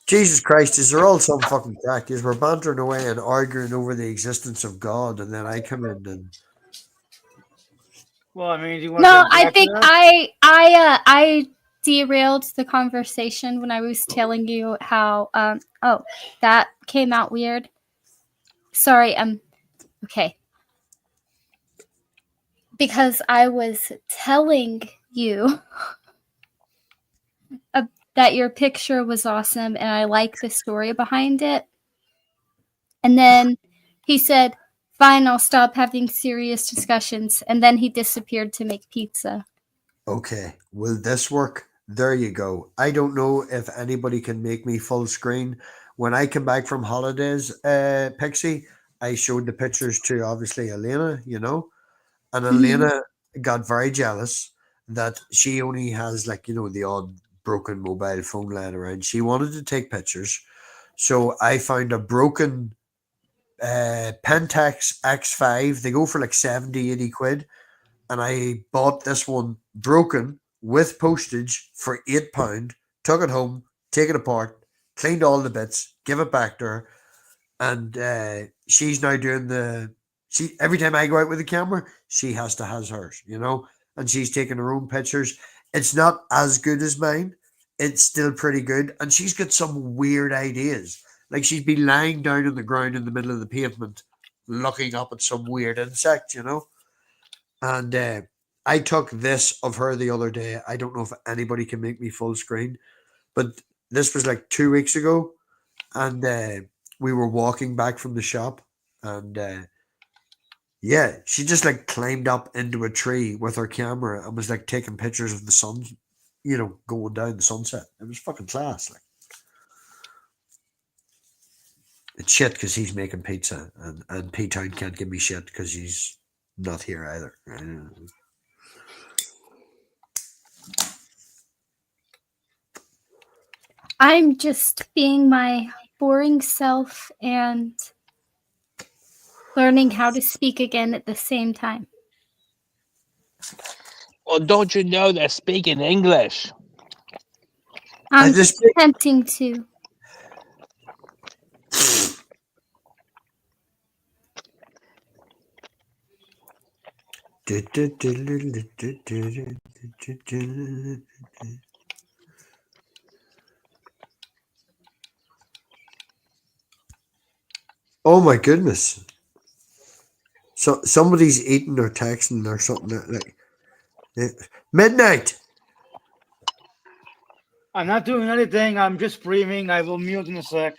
Jesus Christ, is there all some fucking crack? Is we're bantering away and arguing over the existence of God, and then I come in and. Well, I mean, do you want No, to I think I derailed the conversation when I was telling you how that came out weird. Sorry, okay. Because I was telling you that your picture was awesome and I like the story behind it. And then he said, "Fine, I'll stop having serious discussions." And then he disappeared to make pizza. Okay, will this work? There you go. I don't know if anybody can make me full screen. When I came back from holidays, Pixie, I showed the pictures to obviously Elena, and Elena got very jealous that she only has the odd broken mobile phone lying around. She wanted to take pictures. So I found a broken Pentax X5. They go for like 70, 80 quid. And I bought this one broken with postage for £8, took it home, take it apart, cleaned all the bits, give it back to her. And she's now doing every time I go out with the camera, she has hers, and she's taking her own pictures. It's not as good as mine. It's still pretty good. And she's got some weird ideas. Like she'd be lying down on the ground in the middle of the pavement, looking up at some weird insect, And I took this of her the other day. I don't know if anybody can make me full screen, but this was like 2 weeks ago. And we were walking back from the shop, and yeah, she just like climbed up into a tree with her camera and was like taking pictures of the sun, going down the sunset. It was fucking class. Like, it's shit because he's making pizza, and P-Town can't give me shit because he's not here either. I'm just being my boring self and learning how to speak again at the same time. Well, don't you know they're speaking English? I'm just attempting to. Oh my goodness. So somebody's eating or texting or something like midnight. I'm not doing anything. I'm just breathing. I will mute in a sec.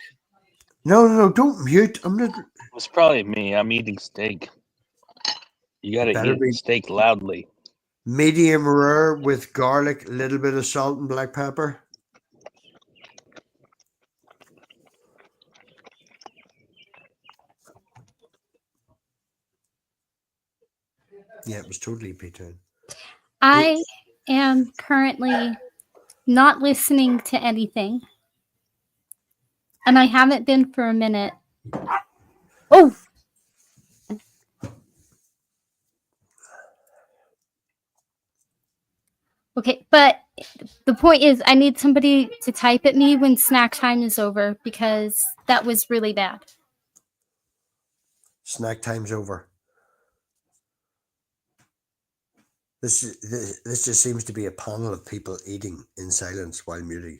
No, don't mute. I'm not. It's probably me. I'm eating steak. You gotta eat the steak loudly. Medium rare with garlic, a little bit of salt and black pepper. Yeah, it was totally P-Town. I am currently not listening to anything. And I haven't been for a minute. Oh! Okay, but the point is I need somebody to type at me when snack time is over because that was really bad. Snack time's over. This just seems to be a panel of people eating in silence while muting.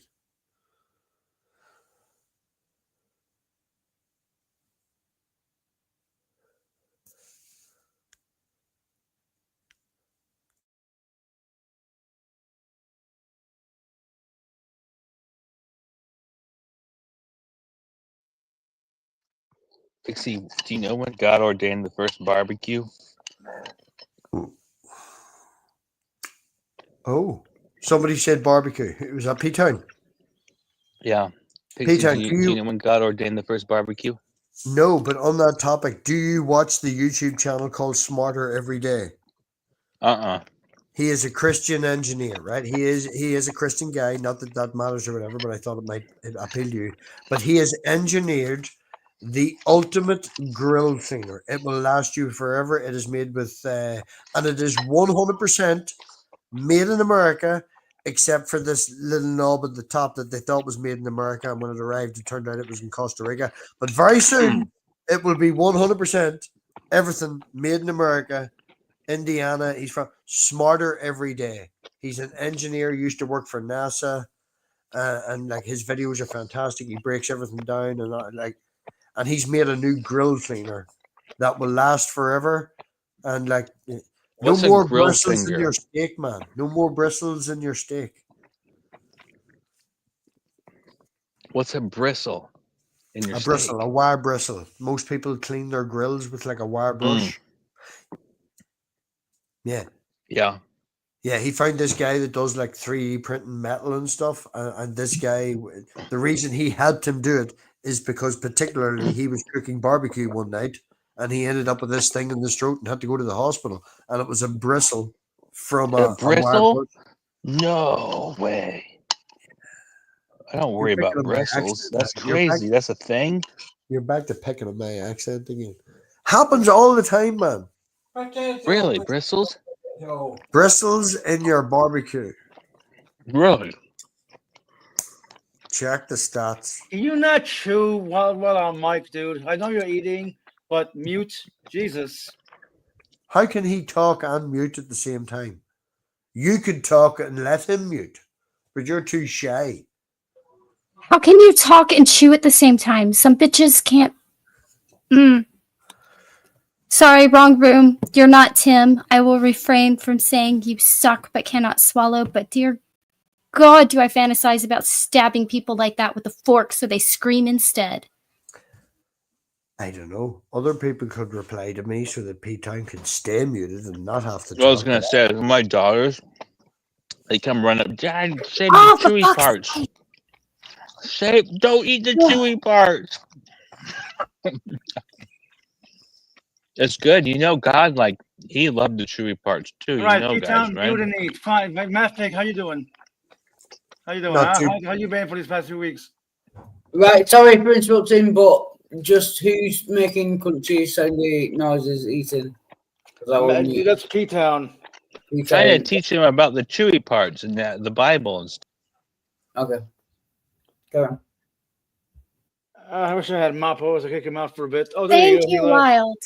Pixie, do you know when God ordained the first barbecue? Oh, somebody said barbecue. It was at P-Town. Yeah. Pixie, P-Town, do you know when God ordained the first barbecue? No, but on that topic, do you watch the YouTube channel called Smarter Every Day? He is a Christian engineer, right? He is a Christian guy. Not that that matters or whatever, but I thought it might appeal to you. But he has engineered the ultimate grill cleaner. It will last you forever. It is made with, and it is 100% made in America, except for this little knob at the top that they thought was made in America. And when it arrived, it turned out it was in Costa Rica. But very soon, it will be 100% everything made in America. Indiana. He's from Smarter Every Day. He's an engineer, used to work for NASA, and like his videos are fantastic. He breaks everything down and he's made a new grill cleaner that will last forever. And like, no more bristles in your steak, man. No more bristles in your steak. What's a bristle in your steak? Bristle, a wire bristle. Most people clean their grills with like a wire brush. Yeah. Yeah. Yeah, he found this guy that does like 3D printing metal and stuff. And this guy, the reason he helped him do it is because particularly he was cooking barbecue one night and he ended up with this thing in his throat and had to go to the hospital. And it was a bristle from a bristle? No way. I don't worry about bristles. That's crazy. That's a thing. You're back to picking on my accent again. Happens all the time, man. Really? Bristles? Bristles in your barbecue. Really? Check the stats. Can you not chew while on mic, dude? I know you're eating, but mute. Jesus. How can he talk and mute at the same time? You could talk and let him mute, but you're too shy. How can you talk and chew at the same time? Some bitches can't. Sorry, wrong room. You're not Tim. I will refrain from saying you suck but cannot swallow, but dear God, do I fantasize about stabbing people like that with a fork so they scream instead. I don't know. Other people could reply to me so that P-Town could stay muted and not have to talk. I was going to say, my daughters, they come run up, Dad, save the chewy parts. Don't eat the chewy parts. It's good. You know, God, like, he loved the chewy parts, too. You know, guys, right? Mute and eat. Fine. Mathnick, how you doing? How you doing? How you been for these past few weeks? Right, sorry for interrupting, but just who's making crunchy, soundy noises eating? That's P-Town. Trying to teach him about the chewy parts and the Bible and stuff. Okay. Go on. I wish I had Mappo to kick him out for a bit. Oh, Thank you, Wild.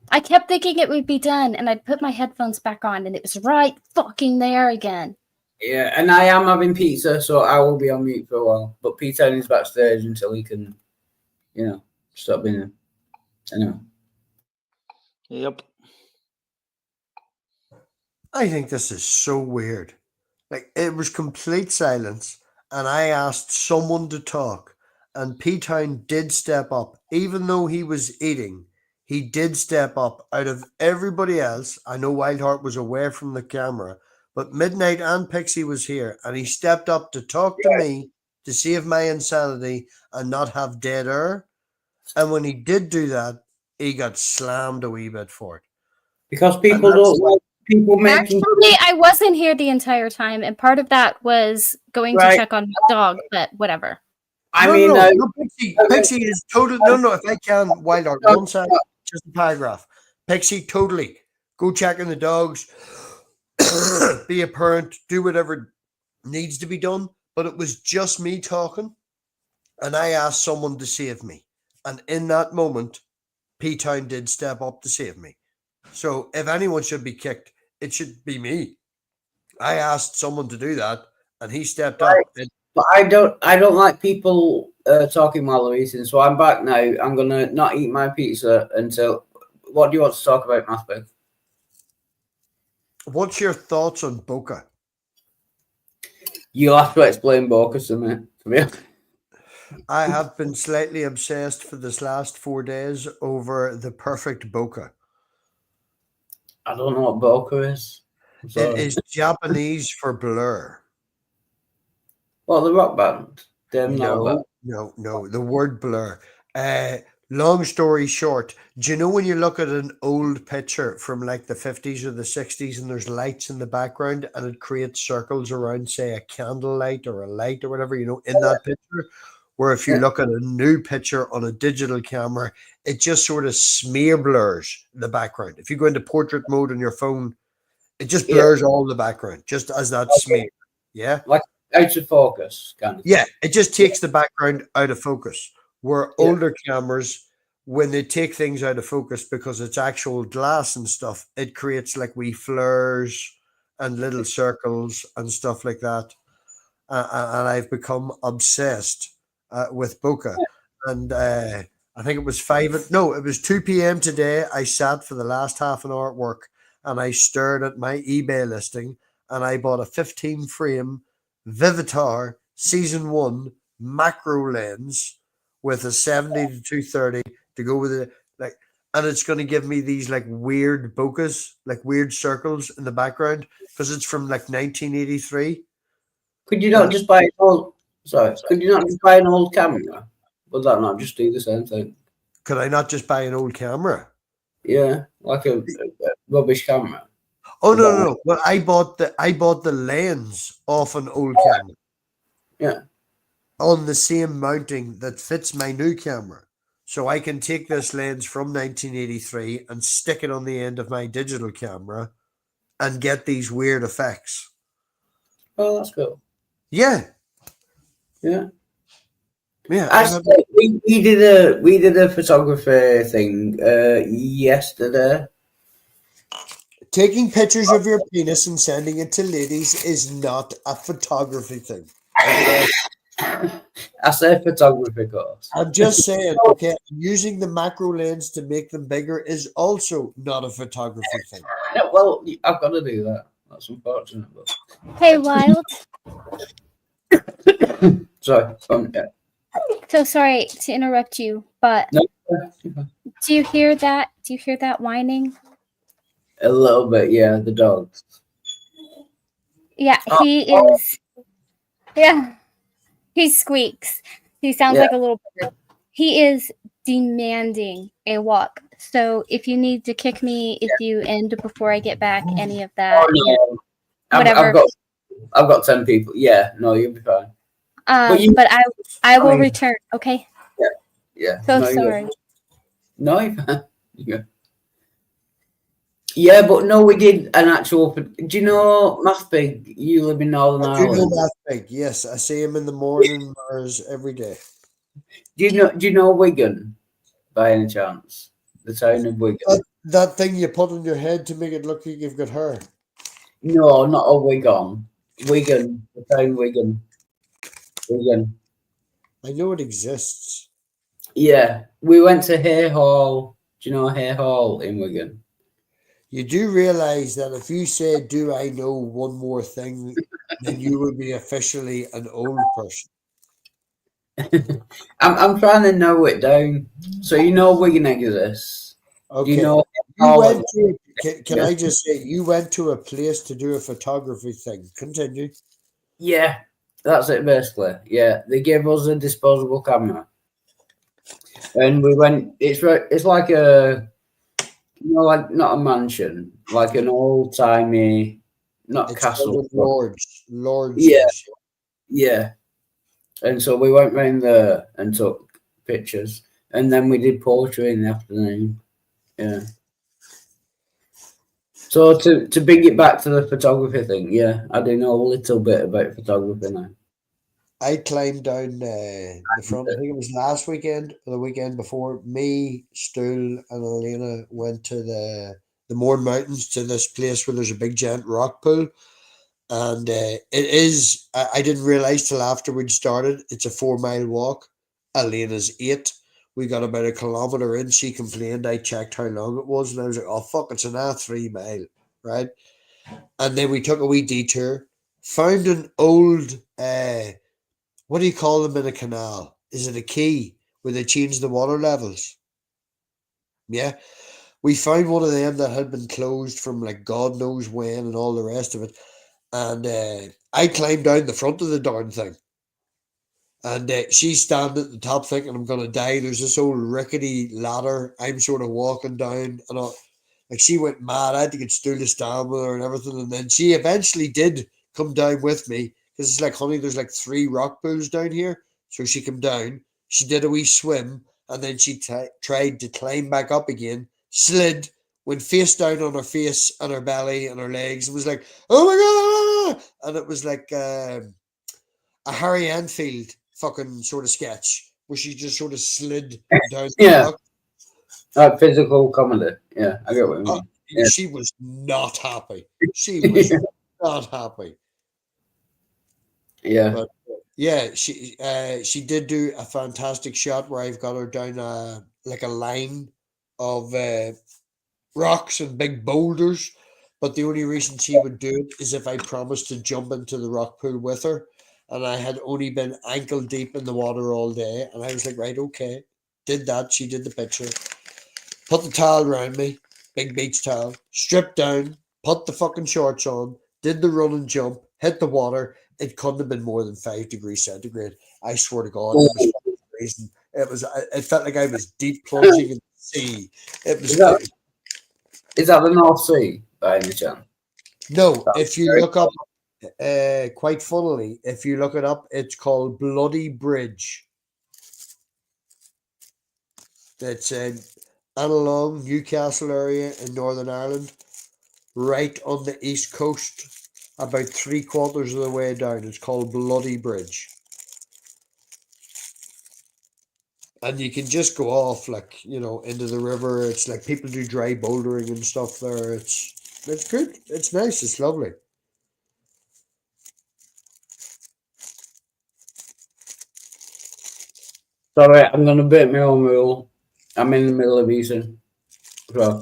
I kept thinking it would be done, and I'd put my headphones back on, and it was right fucking there again. Yeah, and I am having pizza, so I will be on mute for a while. But P-Town is backstage until he can, stop being there. Anyway. Yep. I think this is so weird. Like, it was complete silence, and I asked someone to talk, and P-Town did step up. Even though he was eating, he did step up out of everybody else. I know Wildheart was away from the camera, but Midnight and Pixie was here, and he stepped up to talk to me to save my insanity and not have dead air. And when he did do that, he got slammed a wee bit for it. Because people don't like people making. Actually, I wasn't here the entire time, and part of that was going to check on my dog, but whatever. Pixie is totally no. If I can, Wildart, one second, just a paragraph. Pixie, totally go check on the dogs, be a parent, do whatever needs to be done. But it was just me talking, and I asked someone to save me, and in that moment, P-Town did step up to save me. So if anyone should be kicked, it should be me. I asked someone to do that, and he stepped up. But I don't like people talking while they're eating. So I'm back now. I'm gonna not eat my pizza until. What do you want to talk about, Mathbig? What's your thoughts on Boca? You'll have to explain Boca to me. I have been slightly obsessed for this last 4 days over the perfect Boca. I don't know what Boca is. It is Japanese for blur. Well, the rock band. No. The word blur. Long story short, do you know when you look at an old picture from like the 50s or the 60s and there's lights in the background and it creates circles around, say, a candle light or a light or whatever, in that picture? Where if you look at a new picture on a digital camera, it just sort of smear blurs the background. If you go into portrait mode on your phone, it just blurs all the background, just as that smear. Yeah? Like out of focus, kind of. Yeah, it just takes the background out of focus. Where older cameras, when they take things out of focus because it's actual glass and stuff, it creates like wee flares and little circles and stuff like that. And I've become obsessed with Boca. And I think it was 2 p.m. today. I sat for the last half an hour at work and I stared at my eBay listing and I bought a 15 frame Vivitar Season 1 macro lens with a 70 to 230 to go with it, and it's going to give me these like weird bokehs, like weird circles in the background because it's from like 1983. Could you not just buy an old? Could you not just buy an old camera? Would that not just do the same thing? Could I not just buy an old camera? Yeah, like a rubbish camera. Oh no! Well, I bought the lens off an old camera. Yeah. On the same mounting that fits my new camera. So I can take this lens from 1983 and stick it on the end of my digital camera and get these weird effects. Oh, that's cool. Yeah. Yeah. Yeah. Actually, we did a photography thing yesterday. Taking pictures of your penis and sending it to ladies is not a photography thing. I say photography course. I'm just saying, okay, using the macro lens to make them bigger is also not a photography thing. Well, I've got to do that. That's unfortunate. But... Hey, Wild. Sorry. So sorry to interrupt you, but do you hear that? Do you hear that whining? A little bit, yeah. The dogs. Yeah, he is. Yeah. He squeaks. He sounds like a little bird. He is demanding a walk. So if you need to kick me, if you end before I get back, any of that, whatever. I've got 10 people. Yeah, no, you'll be fine. But I will return. Okay. Yeah. So sorry. No, you're fine. Yeah. Yeah, but no, we did an actual. Do you know Mathbig? You live in Northern Ireland. I do know Mathbig. Yes, I see him in the morning hours every day. Do you know Wigan by any chance? The town of Wigan. That thing you put on your head to make it look like you've got hair. No, not a wig on. Wigan, the town Wigan. Wigan. I know it exists. Yeah, we went to Hay Hall. Do you know Hay Hall in Wigan? You do realize that if you say, "Do I know one more thing?" then you would be officially an old person. I'm trying to narrow it down. So you know Wigan exists. Okay. You know, can I just say you went to a place to do a photography thing? Continue. Yeah, that's it basically. Yeah, they gave us a disposable camera, and we went. It's like a like not a mansion, like an old timey, not It's castle. called Lords. Yeah. House. Yeah. And so we went round there and took pictures, and then we did poetry in the afternoon. Yeah. So to bring it back to the photography thing, yeah, I do know a little bit about photography now. I climbed down the front. I think it was last weekend or the weekend before. Me, Stool, and Elena went to the Mourne Mountains to this place where there's a big giant rock pool, and it is. I didn't realize till after we'd started. It's a 4 mile walk. Elena's 8. We got about a kilometer in. She complained. I checked how long it was, and I was like, "Oh fuck, it's an 3 mile, right?" And then we took a wee detour, found an old. What do you call them in a canal? Is it a key where they change the water levels? Yeah. We found one of them that had been closed from like God knows when and all the rest of it. And I climbed down the front of the darn thing. And she's standing at the top thinking I'm going to die. There's this old rickety ladder. I'm sort of walking down. And like she went mad. I had to get Stool to stand with her and everything. And then she eventually did come down with me. Because it's like, honey, there's like 3 rock pools down here. So she came down, she did a wee swim, and then she tried to climb back up again, slid, went face down on her face and her belly and her legs, and was like, oh my God! And it was like a Harry Enfield fucking sort of sketch where she just sort of slid down the rock. Physical comedy. Yeah, I get what you mean. Yeah. She was not happy. She was not happy. Yeah. But yeah, she did do a fantastic shot where I've got her down like a line of rocks and big boulders. But the only reason she would do it is if I promised to jump into the rock pool with her. And I had only been ankle deep in the water all day. And I was like, right, okay. Did that. She did the picture. Put the towel around me, big beach towel, stripped down, put the fucking shorts on, did the run and jump, hit the water. It couldn't have been more than 5 degrees centigrade. I swear to God, it was freezing. It felt like I was deep plunging in the sea. It was. Is that the North Sea by any chance? No, if you look up, quite funnily, if you look it up, it's called Bloody Bridge. It's in Annalong, Newcastle area in Northern Ireland, right on the east coast. About 3/4 of the way down. It's called Bloody Bridge. And you can just go off like, into the river. It's like people do dry bouldering and stuff there. It's good. It's nice. It's lovely. Sorry, I'm gonna break my own rule. I'm in the middle of eating. So,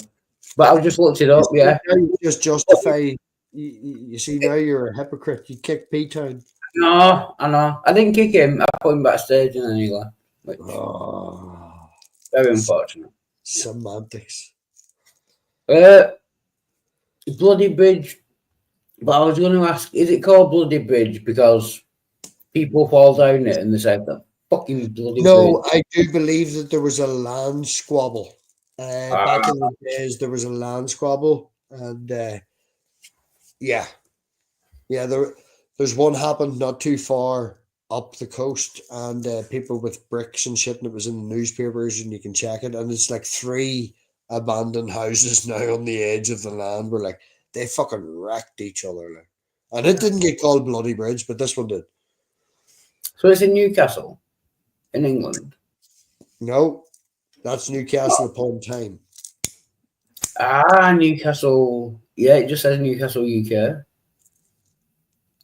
but I've just looked it up, yeah. Just justify. You see, now you're a hypocrite. You kicked P-Town. No, I know. I didn't kick him. I put him backstage and then he left. Very unfortunate. Semantics. Bloody Bridge. But I was going to ask, is it called Bloody Bridge because people fall down it and they say the fucking bloody No, bridge? I do believe that there was a land squabble. Back in the days, there was a land squabble. And there's one happened not too far up the coast, and people with bricks and shit, and it was in the newspapers, and you can check it, and it's like 3 abandoned houses now on the edge of the land where like they fucking wrecked each other, like. And it didn't get called Bloody Bridge, but this one did. So it's in Newcastle, in England? No, that's Newcastle upon Tyne. Newcastle. Yeah, it just says Newcastle, UK.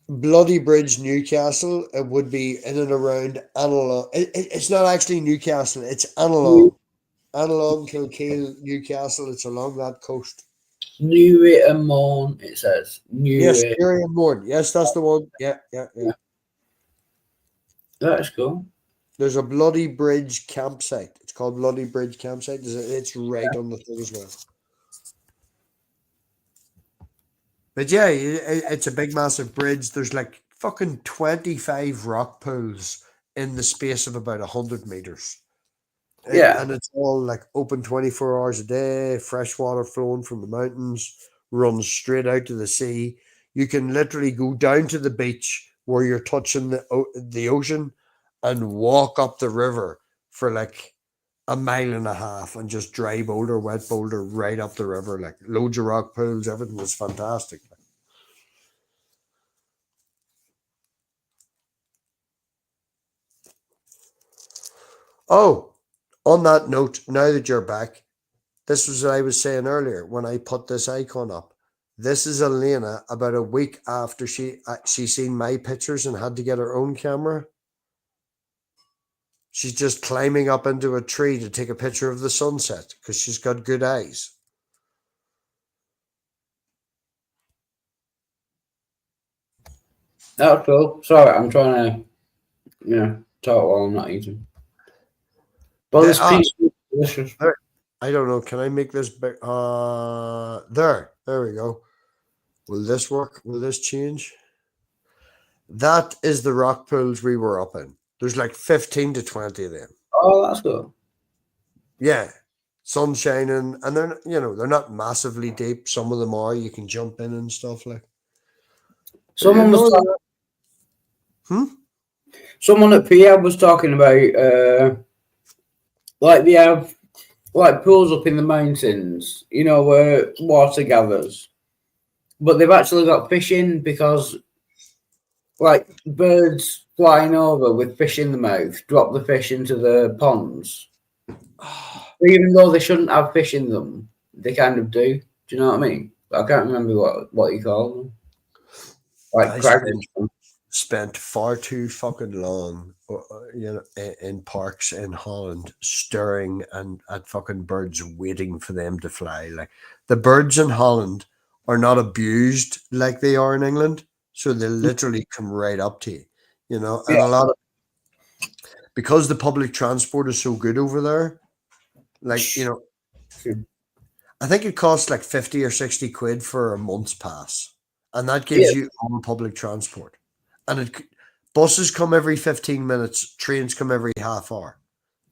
Bloody Bridge, Newcastle. It would be in and around Annalong. It's not actually Newcastle. It's Annalong. Annalong, Kilkeel, Newcastle. It's along that coast. Newry and Mourne, it says. Yes, Newry and Mourne. Yes, that's the one. Yeah. That's cool. There's a Bloody Bridge campsite. It's called Bloody Bridge Campsite. It's right on the thing as well. But yeah, it's a big, massive bridge. There's like fucking 25 rock pools in the space of about 100 meters. Yeah. And it's all like open 24 hours a day, fresh water flowing from the mountains, runs straight out to the sea. You can literally go down to the beach where you're touching the ocean and walk up the river for like a mile and a half and just dry boulder, wet boulder right up the river, like loads of rock pools. Everything was fantastic. Oh, on that note, now that you're back, this was what I was saying earlier when I put this icon up. This is Elena about a week after she seen my pictures and had to get her own camera. She's just climbing up into a tree to take a picture of the sunset because she's got good eyes. That's cool. Sorry, I'm trying to, talk while I'm not eating. But this pizza is delicious. I don't know. Can I make this big? There we go. Will this work? Will this change? That is the rock pools we were up in. There's like 15 to 20 of them. Oh, that's cool. Yeah. Sun shining, and they're not massively deep. Some of them are. You can jump in and stuff like. Someone at PIA was talking about like they have like pools up in the mountains, where water gathers. But they've actually got fish in because like birds flying over with fish in the mouth drop the fish into the ponds. Even though they shouldn't have fish in them, they kind of do. Do you know what I mean? I can't remember what you call them. Like spent far too fucking long, in parks in Holland, staring at fucking birds, waiting for them to fly. Like the birds in Holland are not abused like they are in England, so they literally come right up to you, and a lot of because the public transport is so good over there. Like I think it costs like 50 or 60 quid for a month's pass, and that gives you all public transport. And buses come every 15 minutes, trains come every half hour.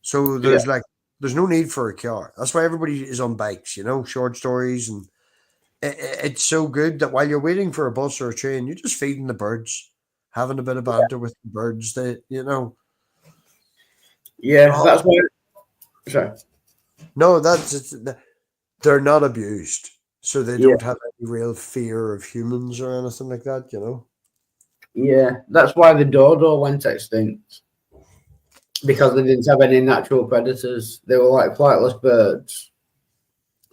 So there's no need for a car. That's why everybody is on bikes, short stories. And it's so good that while you're waiting for a bus or a train, you're just feeding the birds, having a bit of banter with the birds. Yeah, that's why. Sorry. No, they're not abused. So they don't have any real fear of humans or anything like that, Yeah, that's why the dodo went extinct. Because they didn't have any natural predators. They were like flightless birds.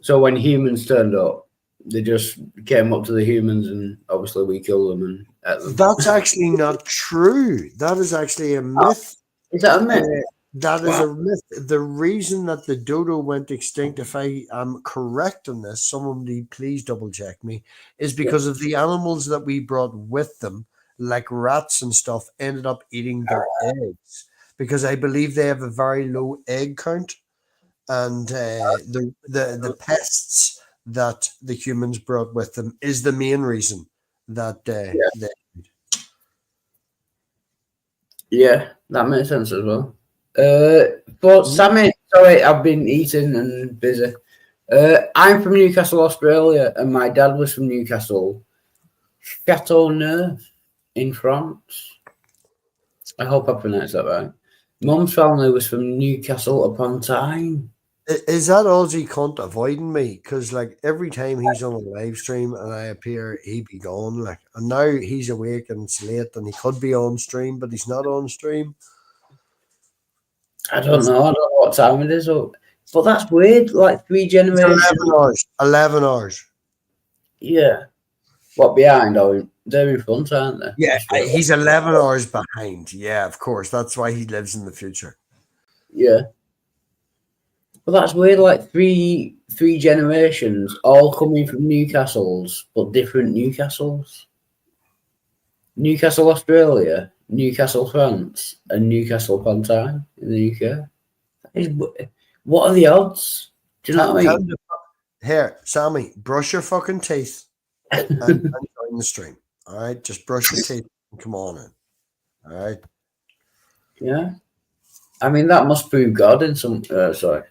So when humans turned up, they just came up to the humans and obviously we killed them and ate them. That's actually not true. That is actually a myth. Is that a myth? That is a myth. The reason that the dodo went extinct, if I am correct on this, somebody please double check me, is because of the animals that we brought with them, like rats and stuff, ended up eating their eggs. Because I believe they have a very low egg count, and the pests that the humans brought with them is the main reason that Yeah, that makes sense as well. But Sammy, sorry, I've been eating and busy. I'm from Newcastle, Australia, and my dad was from Newcastle, Châteauneuf in France. I hope I pronounced that right. Mum's family was from Newcastle upon Tyne. Is that Aussie cunt avoiding me? Because like every time he's on a live stream and I appear, he be gone. Like, and now he's awake and it's late and he could be on stream, but he's not on stream. I don't know. I don't know what time it is. But that's weird. Like 3 generations. 11 hours. 11 hours. Yeah. What, behind? Oh, they're in front, aren't they? Yeah, he's 11 hours behind. Yeah, of course. That's why he lives in the future. Yeah. Well, that's weird. Like three generations all coming from Newcastles, but different Newcastles. Newcastle, Australia, Newcastle, France, and Newcastle upon Tyne in the UK. What are the odds? Do you know what I mean? Here, Sammy, brush your fucking teeth and join the stream. All right, just brush your teeth and come on in. All right. Yeah. I mean, that must prove God in some. Sorry,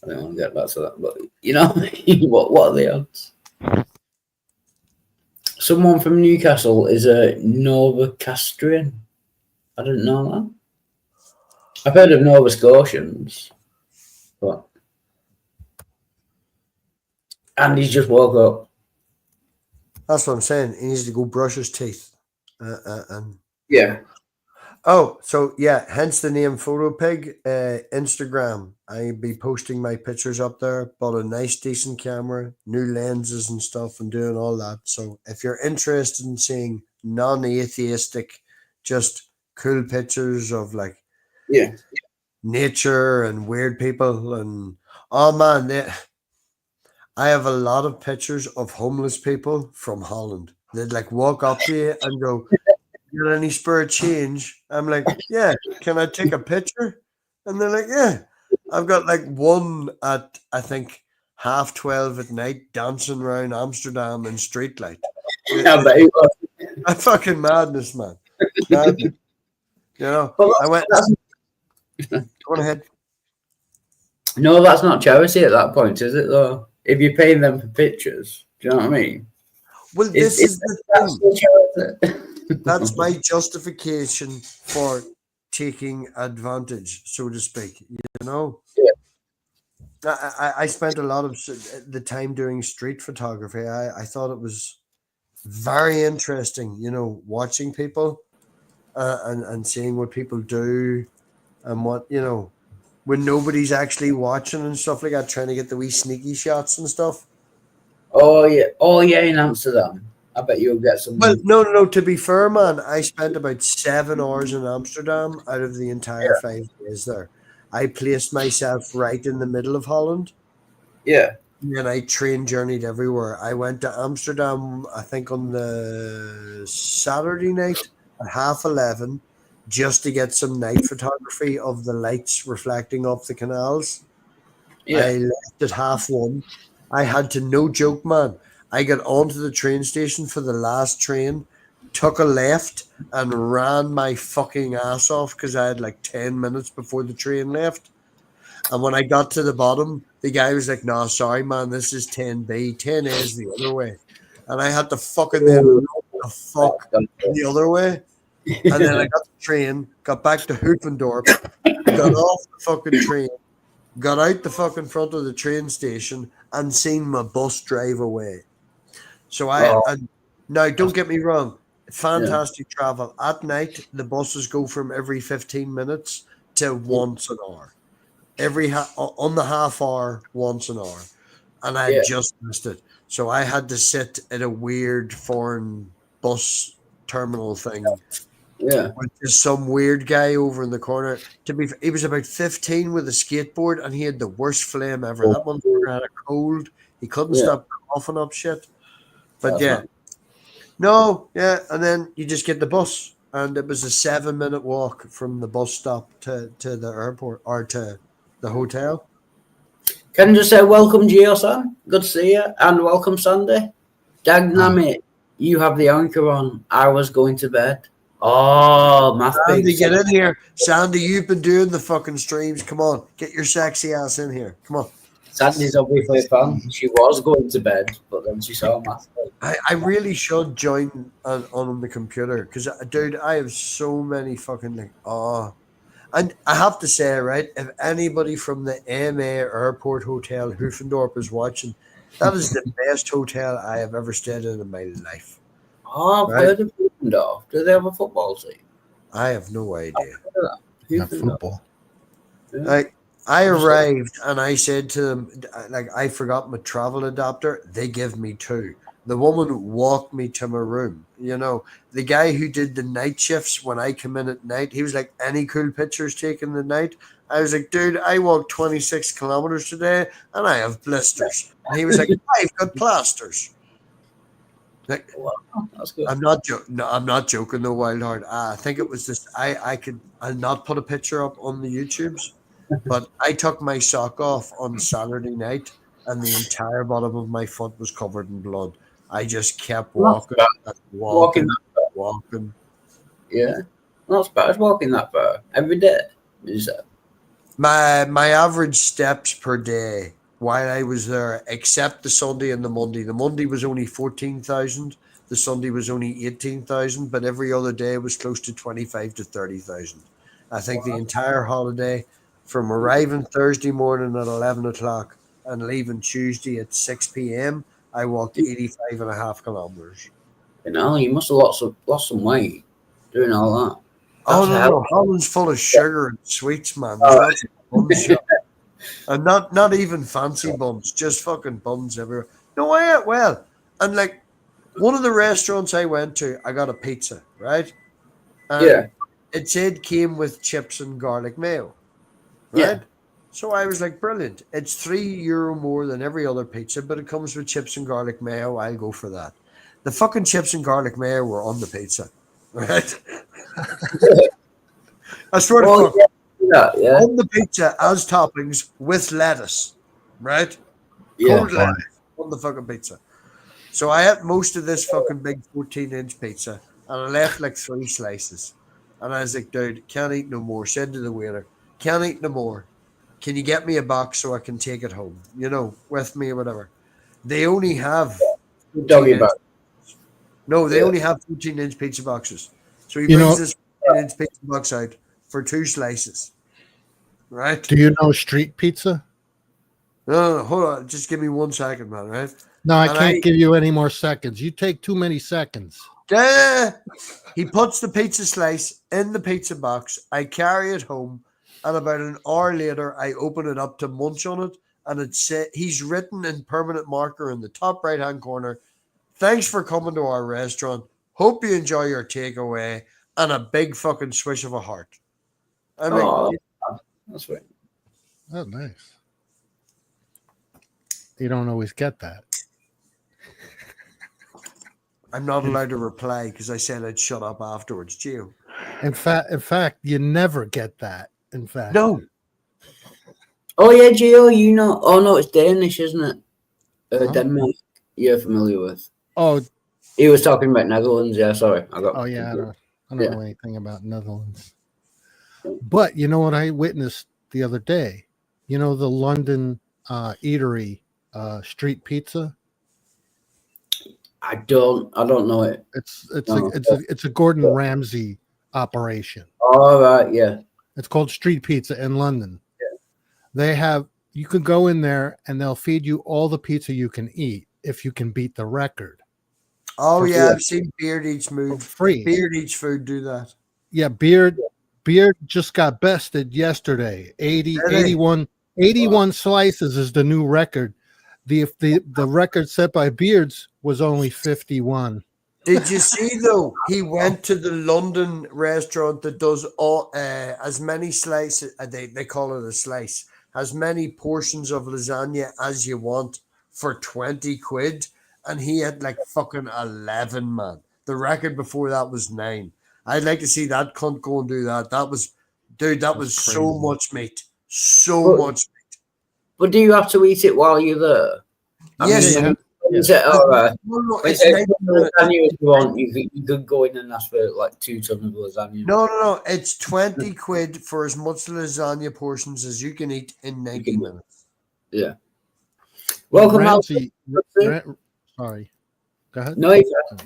I don't want to get back to that, but you know, what are the odds? Someone from Newcastle is a Novocastrian. I didn't know that. I've heard of Nova Scotians, but Andy's just woke up. That's what I'm saying. He needs to go brush his teeth. And Yeah. Oh, so yeah, hence the name PhotoPig. Instagram. I'll be posting my pictures up there. Bought a nice, decent camera, new lenses and stuff, and doing all that. So if you're interested in seeing non-atheistic, just cool pictures of like nature and weird people, and oh man, I have a lot of pictures of homeless people from Holland. They'd like walk up to you and go, "Got any spare change?" I'm like, "Yeah, can I take a picture?" And they're like, "Yeah." I've got like one at I think 12:30 at night dancing around Amsterdam in street light. A fucking madness, man. Madness. You know, I went. Go ahead. No, that's not charity at that point, is it? Though, if you're paying them for pictures, do you know what I mean? Well, this is the thing. That's my justification for taking advantage, so to speak. You know, I spent a lot of the time doing street photography. I thought it was very interesting, you know, watching people and seeing what people do and what, you know, when nobody's actually watching and stuff like that, trying to get the wee sneaky shots and stuff. Oh yeah, in Amsterdam. I bet you'll get some. Well, no. To be fair, man, I spent about 7 hours in Amsterdam out of the entire 5 days there. I placed myself right in the middle of Holland. Yeah. And I train journeyed everywhere. I went to Amsterdam, I think, on the Saturday night at 11:30, just to get some night photography of the lights reflecting off the canals. Yeah. I left at 1:30. I had to, no joke, man. I got onto the train station for the last train, took a left, and ran my fucking ass off because I had like 10 minutes before the train left. And when I got to the bottom, the guy was like, "No, sorry, man, this is 10B. 10A is the other way." And I had to fucking then run the fuck the other way. And then I got the train, got back to Hoofendorp, got off the fucking train, got out the fucking front of the train station, and seen my bus drive away. So now don't get me wrong, fantastic travel. At night, the buses go from every 15 minutes to once an hour. On the half hour, once an hour. And I just missed it. So I had to sit at a weird foreign bus terminal thing. Yeah. With just some weird guy over in the corner. He was about 15 with a skateboard, and he had the worst flame ever. That motherfucker had a cold. He couldn't stop coughing up shit. But and then you just get the bus, and it was a 7-minute walk from the bus stop to the airport or to the hotel. Can I just say welcome, Gio-san? Good to see you, and welcome, Sandy. Dagnamit, you have the anchor on. I was going to bed. Oh, math. Sandy, get in here. Sandy, you've been doing the fucking streams. Come on, get your sexy ass in here. Come on. Sandy's obviously a fan. She was going to bed, but then she saw math. I really should join on the computer because, dude, I have so many fucking and I have to say, right, if anybody from the MA Airport Hotel Hoofendorp is watching, that is the best hotel I have ever stayed in my life. Oh, I've heard of Hoofendorp. Do they have a football team? I have no idea. Not football. Like, I arrived and I said to them, like, I forgot my travel adapter. They give me 2. The woman walked me to my room. You know, the guy who did the night shifts when I come in at night, he was like, "Any cool pictures taken the night?" I was like, "Dude, I walked 26 kilometers today and I have blisters." And he was like, "I've got plasters." Like, that's good. I'm not joking though, Wild Heart. I think it was this. I'll not put a picture up on the YouTubes, but I took my sock off on Saturday night and the entire bottom of my foot was covered in blood. I just kept walking. Yeah, not bad. Walking that far every day. Is that? My average steps per day while I was there, except the Sunday and the Monday. The Monday was only 14,000. The Sunday was only 18,000, but every other day was close to 25 to 30,000. I think the entire holiday, from arriving Thursday morning at 11 o'clock and leaving Tuesday at 6 p.m., I walked 85 and a half kilometers. You know, you must have lost some weight doing all that. Oh, no. Holland's full of sugar and sweets, man. There's lots of buns. And not even fancy buns, just fucking buns everywhere. No, I ate well. And like, one of the restaurants I went to, I got a pizza, right? And it said came with chips and garlic mayo, right? Yeah. So I was like, brilliant. It's €3 more than every other pizza, but it comes with chips and garlic mayo. I'll go for that. The fucking chips and garlic mayo were on the pizza, right? I swear to God. Yeah. On the pizza as toppings with lettuce, right? Yeah. Cold lettuce on the fucking pizza. So I ate most of this fucking big 14-inch pizza, and I left like 3 slices. And I was like, dude, can't eat no more. Said to the waiter, can't eat no more. Can you get me a box so I can take it home? You know, with me or whatever. They only have doggy box. No, they only have 14-inch pizza boxes. So he brings this 14-inch pizza box out for 2 slices. Right? Do you know street pizza? No, hold on. Just give me 1 second, man, right? No, I can't give you any more seconds. You take too many seconds. He puts the pizza slice in the pizza box. I carry it home, and about an hour later, I open it up to munch on it, and he's written in permanent marker in the top right-hand corner, "Thanks for coming to our restaurant. Hope you enjoy your takeaway," and a big fucking swish of a heart. I mean, that's right. Oh, nice. You don't always get that. I'm not allowed to reply because I said I'd shut up afterwards, Gio. In fact, you never get that. In fact, no. Oh yeah, Gio, you know. Oh no, it's Danish, isn't it? Denmark. You're familiar with? Oh, he was talking about Netherlands. Yeah, sorry, I got. Oh yeah, I don't know anything about Netherlands. But you know what I witnessed the other day? You know the London eatery street pizza. I don't know it. It's a Gordon Ramsay operation. All right, yeah. It's called street pizza in London. Yeah. You can go in there and they'll feed you all the pizza you can eat if you can beat the record. Oh yeah, I've seen Beard Eats Move. Free. Beard Eats Food do that. Yeah, Beard just got bested yesterday. 81 slices is the new record. The record set by Beards was only 51. Did you see though? He went to the London restaurant that does all as many slices. They call it a slice. As many portions of lasagna as you want for 20 quid, and he had like fucking 11, man. The record before that was 9. I'd like to see that cunt go and do that. That was so much meat, much meat. But do you have to eat it while you're there? Yes. Is it all right? No, if you want, you could go in and ask for like 2 tons of lasagna. No. It's 20 quid for as much lasagna portions as you can eat in 90 minutes. Yeah. Welcome, Ramsey. Sorry. Go ahead. No,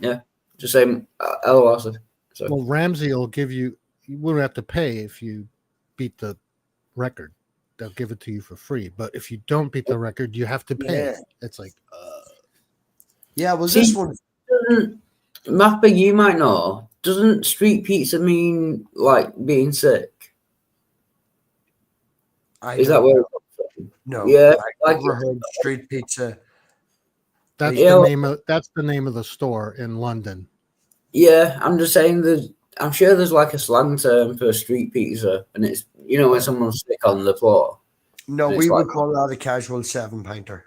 yeah. Just saying, LOL. Well, Ramsey will give you wouldn't have to pay if you beat the record. They'll give it to you for free. But if you don't beat the record, you have to pay. Yeah. It's like, yeah, well, this one. Mathbig, you might know. Doesn't street pizza mean like being sick? Is that where? No. Yeah, I never heard street pizza. That's the name of the store in London. Yeah, I'm just saying I'm sure there's like a slang term for street pizza, and it's when someone's sick on the floor. No, we would call that a casual 7-pinter.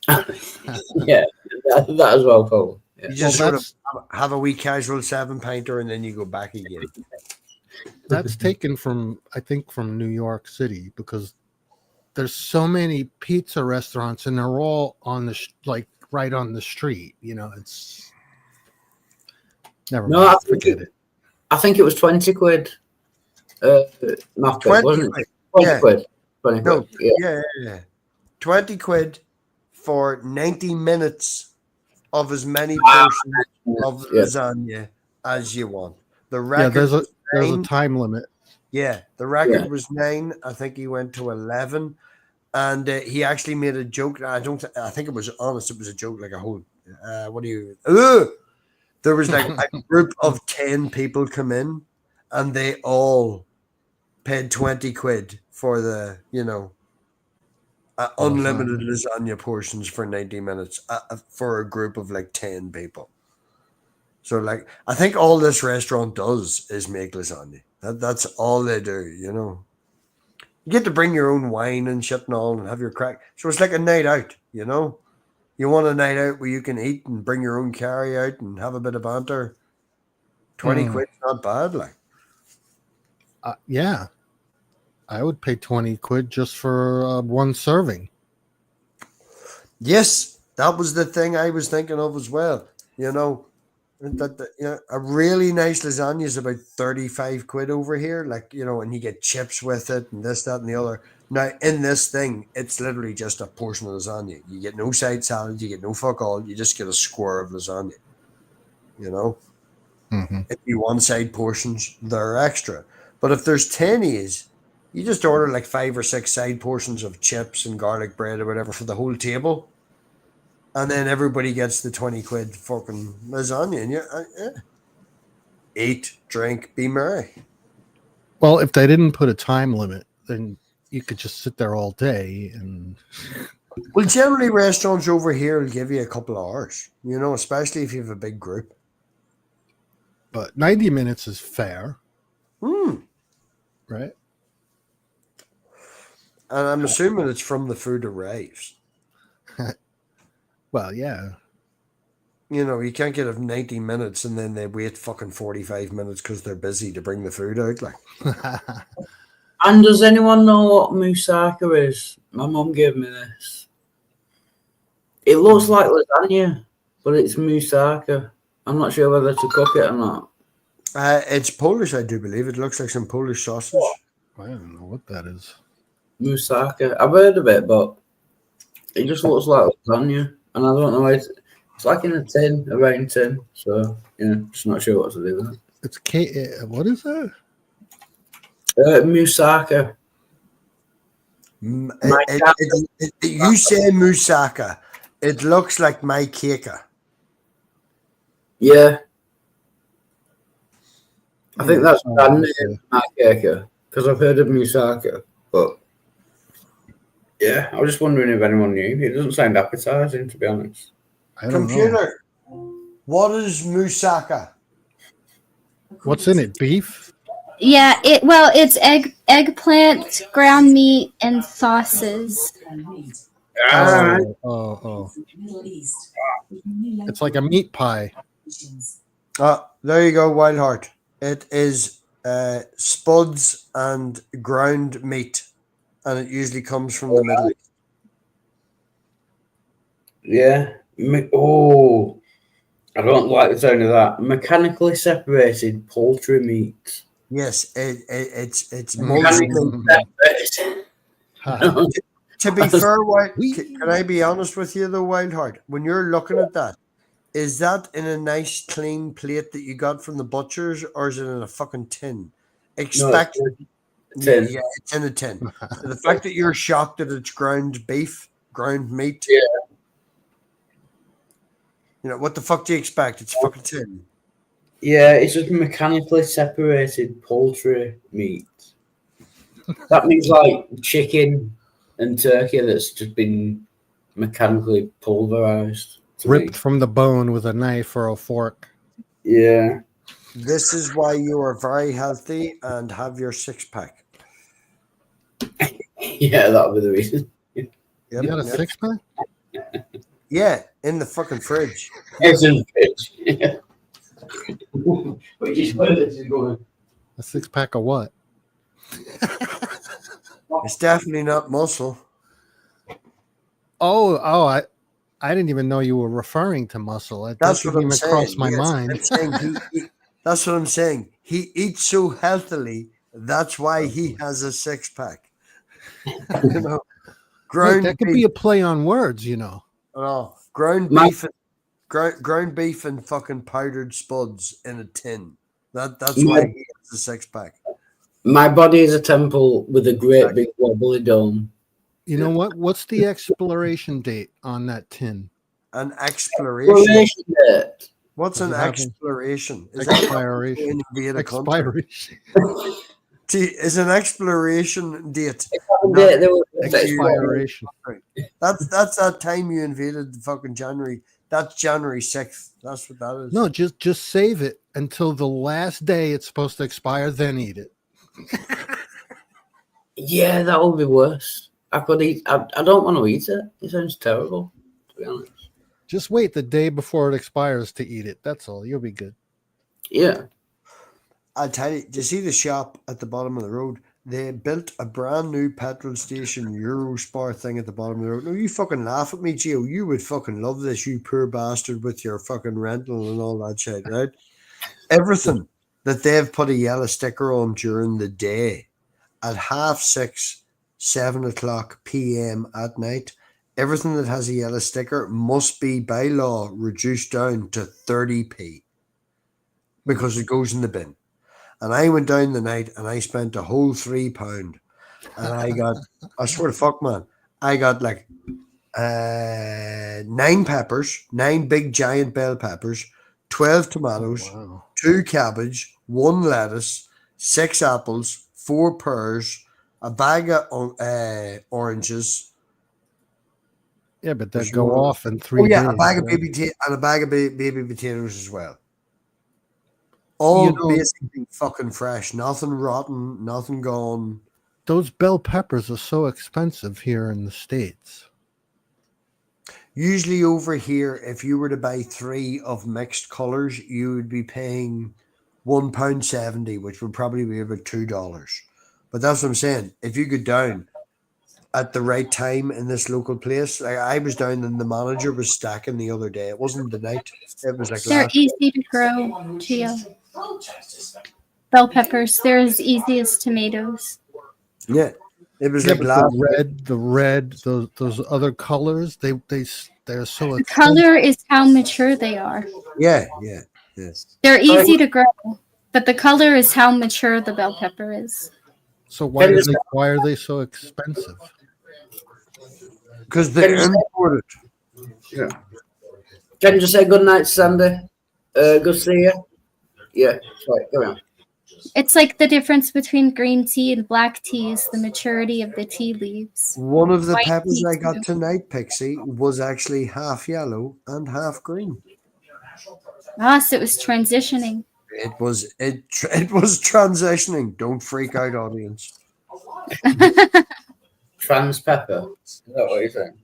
Yeah, that as well, Paul. Yeah. You just sort of have a wee casual 7-pinter, and then you go back again. That's taken from New York City, because there's so many pizza restaurants, and they're all on the right on the street. It's never mind. No, I think it was 20 quid. 20 wasn't quid. it? Yeah. quid. 20 No, quid. Yeah. yeah. 20 quid for 90 minutes of as many Ah, portions of yeah. lasagna as you want. The Yeah, record there's a was there's a 9. time limit. Yeah, the record Yeah. was 9. I think he went to 11, and he actually made a joke. I think it was honest. It was a joke, like a whole. What do you? There was like a group of 10 people come in, and they all paid 20 quid for the unlimited lasagna portions for 90 minutes for a group of like 10 people. So like, I think all this restaurant does is make lasagna. That's all they do, You get to bring your own wine and shit and all and have your crack. So it's like a night out, You want a night out where you can eat and bring your own carry out and have a bit of banter. 20 quid's not bad, like. Yeah. I would pay 20 quid just for one serving. Yes, that was the thing I was thinking of as well. A really nice lasagna is about 35 quid over here, and you get chips with it and this, that, and the other. Now, in this thing, it's literally just a portion of lasagna. You get no side salad, you get no fuck all, you just get a square of lasagna. If you want side portions, they're extra. But if there's 10 is, you just order like 5 or 6 side portions of chips and garlic bread or whatever for the whole table. And then everybody gets the 20 quid fucking lasagna. And you eat, drink, be merry. Well, if they didn't put a time limit, then you could just sit there all day. And well, generally restaurants over here will give you a couple of hours, especially if you have a big group. But 90 minutes is fair. Right? And I'm assuming it's from the food arrives. Well, yeah. You can't get it 90 minutes and then they wait fucking 45 minutes because they're busy to bring the food out. Like. And does anyone know what moussaka is? My mum gave me this. It looks like lasagna, but it's moussaka. I'm not sure whether to cook it or not. It's Polish, I do believe. It looks like some Polish sausage. I don't know what that is. Moussaka. I've heard of it, but it just looks like lasagna. And I don't know why it's like in a round tin. So, just not sure what to do with it. It's what is that? Moussaka. You say moussaka. It looks like my keka. Yeah. I think that's brand name, my keka, because I've heard of moussaka, but yeah, I was just wondering if anyone knew. It doesn't sound appetizing, to be honest. Computer, what is moussaka? What's in it? Beef? Yeah, it's eggplant, ground meat, and sauces. Oh. It's like a meat pie. There you go, Wild Heart. It is spuds and ground meat, and it usually comes from the Middle East. Yeah. I don't like the sound of that. Mechanically separated poultry meat. Yes, it's mechanically separated. To be fair, can I be honest with you, though, Wild Heart? When you're looking at that, is that in a nice clean plate that you got from the butcher's, or is it in a fucking tin? Tin. Yeah, it's in a tin. So the fact that you're shocked that it's ground beef, ground meat. Yeah. What the fuck do you expect? It's fucking tin. Yeah, it's just mechanically separated poultry meat. That means like chicken and turkey that's just been mechanically pulverized. Ripped from the bone with a knife or a fork. Yeah. This is why you are very healthy and have your 6-pack. Yeah, that'll be the reason. Yep, you got a 6-pack? Yeah, in the fucking fridge. It's in the fridge. Yeah. Which is where this is going. A 6-pack of what? It's definitely not muscle. I didn't even know you were referring to muscle. That's what I'm saying. Crossed my mind. That's what I'm saying. He eats so healthily. That's why he has a 6-pack. You know, Wait, ground that could beef. be a play on words, you know. Oh, ground My- beef, ground beef and fucking powdered spuds in a tin. That's My- why he has a 6-pack. My body is a temple with a great big wobbly dome. You know what? What's the expiration date on that tin? An exploration. Exploration date. What's Does an it have an exploration? Is that expiration? invade a country? Expiration. Is an exploration date? Date, there was- Expiration. That's that time you invaded the fucking January. That's January 6th. That's what that is. No, just save it until the last day it's supposed to expire, then eat it. Yeah, that would be worse. I could eat. I don't want to eat it. It sounds terrible, to be honest. Just wait the day before it expires to eat it. That's all. You'll be good. Yeah. I'll tell you, do you see the shop at the bottom of the road? They built a brand new petrol station Eurospar thing at the bottom of the road. No, you fucking laugh at me, Gio. You would fucking love this, you poor bastard, with your fucking rental and all that shit, right? Everything that they've put a yellow sticker on during the day at 6:30, 7:00 p.m. at night, everything that has a yellow sticker must be by law reduced down to 30p because it goes in the bin. And I went down the night and I spent a whole £3. And I got, I swear to fuck, man, I got like 9 peppers, 9 big giant bell peppers, 12 tomatoes, 2 cabbage, 1 lettuce, 6 apples, 4 pears, a bag of oranges. Yeah, but There's that go more. off in 3 Oh yeah, days. a bag of right? baby potatoes as well. All You know- basically fucking fresh, nothing rotten, nothing gone. Those bell peppers are so expensive here in the States. Usually over here, if you were to buy 3 of mixed colors, you would be paying £1.70, which would probably be about $2. But that's what I'm saying. If you go down at the right time in this local place, like I was down and the manager was stacking the other day. It wasn't the night. It was like They're last. easy to grow, Gio. Bell peppers, they're as easy as tomatoes. Yeah, it was Yeah, like but last. the red, those other colors, they're so The color is how mature they are. Yeah. They're easy to grow, but the color is how mature the bell pepper is. So why are they so expensive? Because they're imported. Yeah. Can you just say good night, Sandy? Good to see you. Yeah, sorry, go on. It's like the difference between green tea and black tea is the maturity of the tea leaves. One of the White peppers tea I got too. tonight, Pixie, was actually half yellow and half green. Ah, so it was transitioning. It was transitioning. Don't freak out, audience. Trans pepper. Is that what you're saying?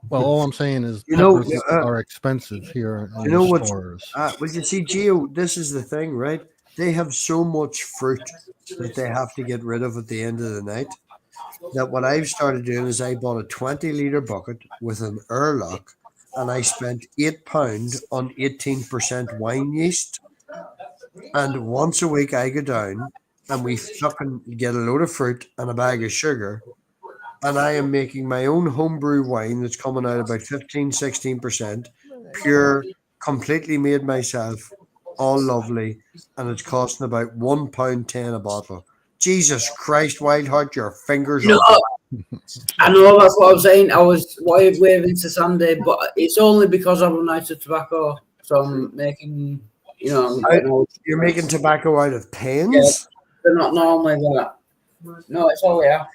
Well, all I'm saying is You know, peppers are expensive here in You know the what? stores. Well, you see, Gio, this is the thing, right? They have so much fruit that they have to get rid of at the end of the night. That what I've started doing is I bought a 20-litre bucket with an airlock, and I spent £8 on 18% wine yeast. And once a week, I go down and we fucking get a load of fruit and a bag of sugar. And I am making my own homebrew wine that's coming out about 15-16%, pure, completely made myself, all lovely, and it's costing about £1.10 a bottle. Jesus Christ, Wildheart, your fingers No, are. I know that's what I'm saying. I was waving to Sandy, but it's only because I'm running out of tobacco. So I'm making, You're making tobacco out of pens? Yeah, they're not normally that. No, it's all ash.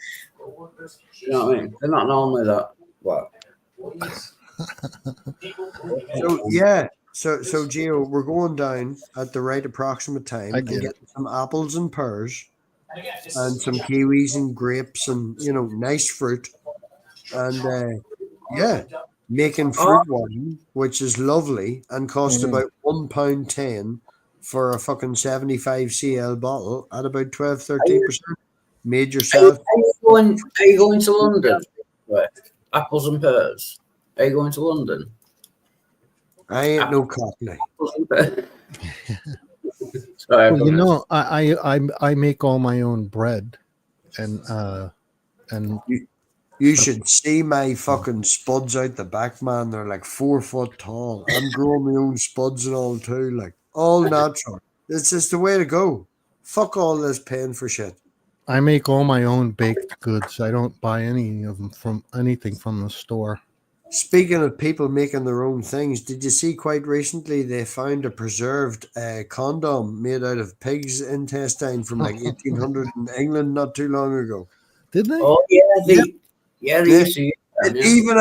You know what I mean? They're not normally that. What? So yeah, so Gio, we're going down at the right approximate time and getting some apples and pears and some kiwis and grapes and nice fruit and making fruit wine, which is lovely and costs about £1.10 for a fucking 75 cl bottle at about 12-13%. Made yourself. Are you going to London? Right. Apples and pears. Are you going to London? I ain't no cockney. Sorry, Well, I make all my own bread. and You should see my fucking spuds out the back, man. They're like 4 foot tall. I'm growing my own spuds and all too, like all natural. It's just the way to go. Fuck all this paying for shit. I make all my own baked goods. I don't buy any of them from anything from the store. Speaking of people making their own things, did you see quite recently they found a preserved condom made out of pig's intestine from like 1800 in England not too long ago? Did they? Oh yeah, they used to use that, yeah. Even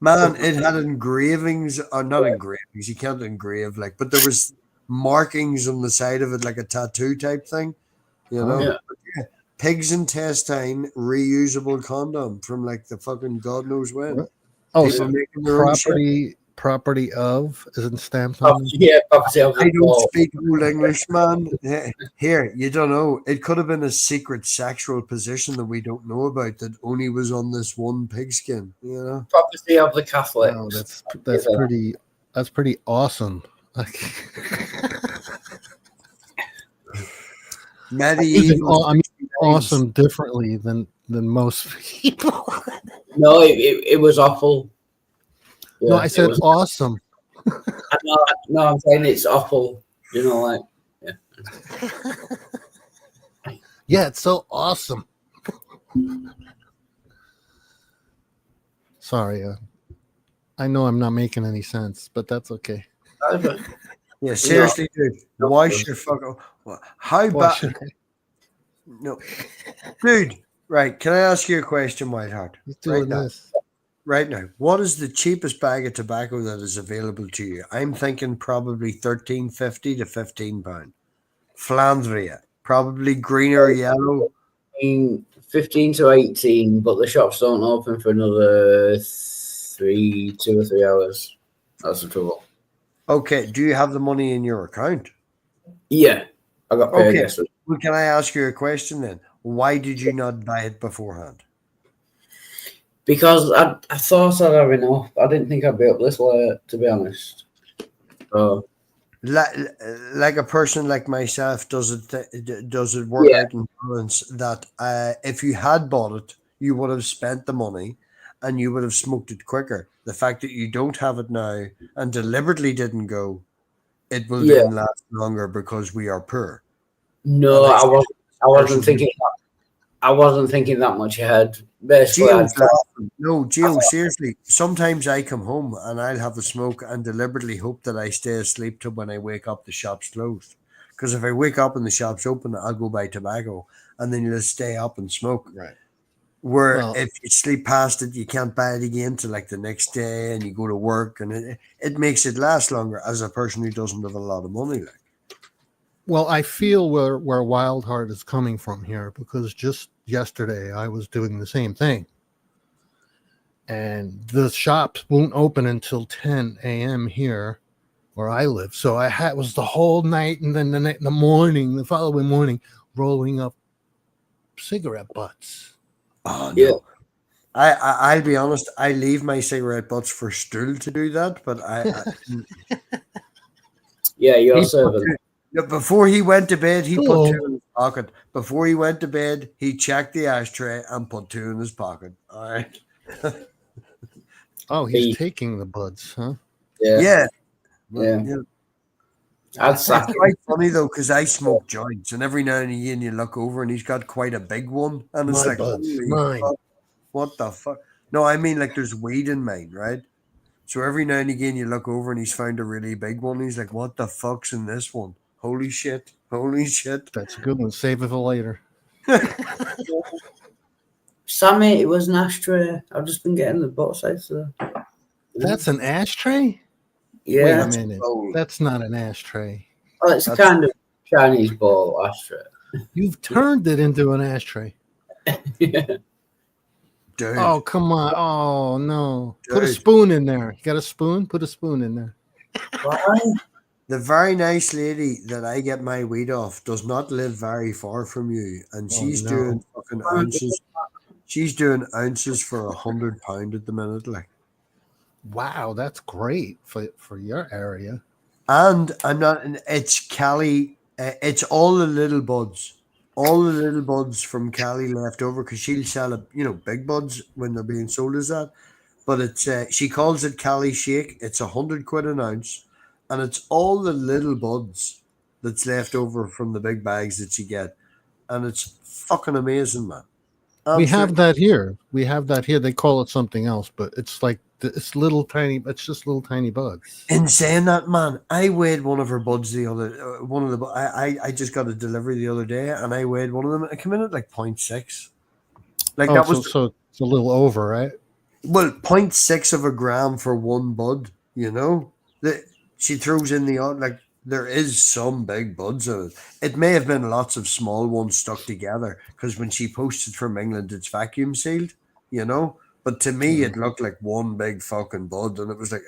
man, it had engravings, or not engravings. You can't engrave like, but there was markings on the side of it, like a tattoo type thing. You know, Yeah. pig's intestine reusable condom from like the fucking God knows when. Oh, People so making their own shit. property of isn't stamped Oh, on it? yeah, property of I the don't ball. speak old English, man. Here, you don't know. It could have been a secret sexual position that we don't know about that only was on this one pigskin. You know, Property of the Catholics. Wow, that's pretty awesome. medieval. I mean, awesome differently than most people. No, it was awful. No, Yeah, I said it was- awesome. No, I'm saying it's awful. You know, like Yeah, it's so awesome. Sorry, I know I'm not making any sense, but that's okay. Yeah, seriously, dude. Wash your fucking. How Wash bad? No, dude. Right? Can I ask you a question, Whiteheart? He's doing now. this. Right now, what is the cheapest bag of tobacco that is available to you? I'm thinking probably £13.50 to £15. Flandria, probably green or yellow. 15 to 18, but the shops don't open for another 2 or 3 hours. That's the trouble. Okay, do you have the money in your account? Yeah, I got paid Okay. yesterday. Well, can I ask you a question then? Why did you not buy it beforehand? Because I thought I'd have enough. I didn't think I'd be up this late, to be honest. So, Like a person like myself, does it work Yeah. out in balance that if you had bought it, you would have spent the money and you would have smoked it quicker. The fact that you don't have it now and deliberately didn't go, it will Yeah. then last longer because we are poor. no, Well, I wasn't person- thinking. I wasn't thinking that much ahead. Basically, Gio's I'd laughing. No, Gio, seriously. Sometimes I come home and I'll have a smoke and deliberately hope that I stay asleep till when I wake up the shop's closed. Because if I wake up and the shop's open, I'll go buy tobacco and then you'll stay up and smoke. Right. Where Well- if you sleep past it, you can't buy it again till like the next day and you go to work and it makes it last longer as a person who doesn't have a lot of money. Like. Well, I feel where Wildheart is coming from here, because just yesterday I was doing the same thing. And the shops won't open until 10 a.m. here where I live. So was the whole night and then the following morning, rolling up cigarette butts. Oh, no. Yeah. I'll be honest, I leave my cigarette butts for Stool to do that, but Yeah, you're He serving. Yeah, before he went to bed, he Hello. put 2 in his pocket. Before he went to bed, he checked the ashtray and put 2 in his pocket. All right. Oh, he's He- taking the buds, huh? Yeah. Yeah. Yeah. I'd It's sack quite funny though, because I smoke joints, and every now and again you look over and he's got quite a big one, and it's My like, buds, holy mine. fuck, what the fuck? No, I mean like there's weed in mine, right? So every now and again you look over and he's found a really big one. He's like, what the fuck's in this one? Holy shit! Holy shit! That's a good one. Save it for later. Sammy, it was an ashtray. I've just been getting the box out there. That's an ashtray? Yeah. Wait a minute. That's not an ashtray. Well, it's a kind of Chinese bowl ashtray. You've turned it into an ashtray. Yeah. Dude. Oh, come on. Oh, no. Put a Dude. spoon in there. You got a spoon? Put a spoon in there. The very nice lady that I get my weed off does not live very far from you, and she's no. doing fucking ounces. She's doing ounces for £100 at the minute, like. Wow, that's great for your area. And I'm not. It's Cali. It's all the little buds. all the little buds from Cali left over because she'll sell it, big buds when they're being sold as that. But it's she calls it Cali Shake. It's 100 quid an ounce, and it's all the little buds that's left over from the big bags that you get, and it's fucking amazing, man. We have that here. We have that here. They call it something else, but it's like it's little tiny. It's just little tiny bugs. In saying that, man, I weighed one of her buds the other. I just got a delivery the other day, and I weighed one of them. It came in at like 0.6. Like that was so it's a little over, right? Well, 0.6 of a gram for one bud. That she throws in like there is some big buds of it. It may have been lots of small ones stuck together because when she posted from England, it's vacuum sealed. But to me, it looked like one big fucking bud, and it was like,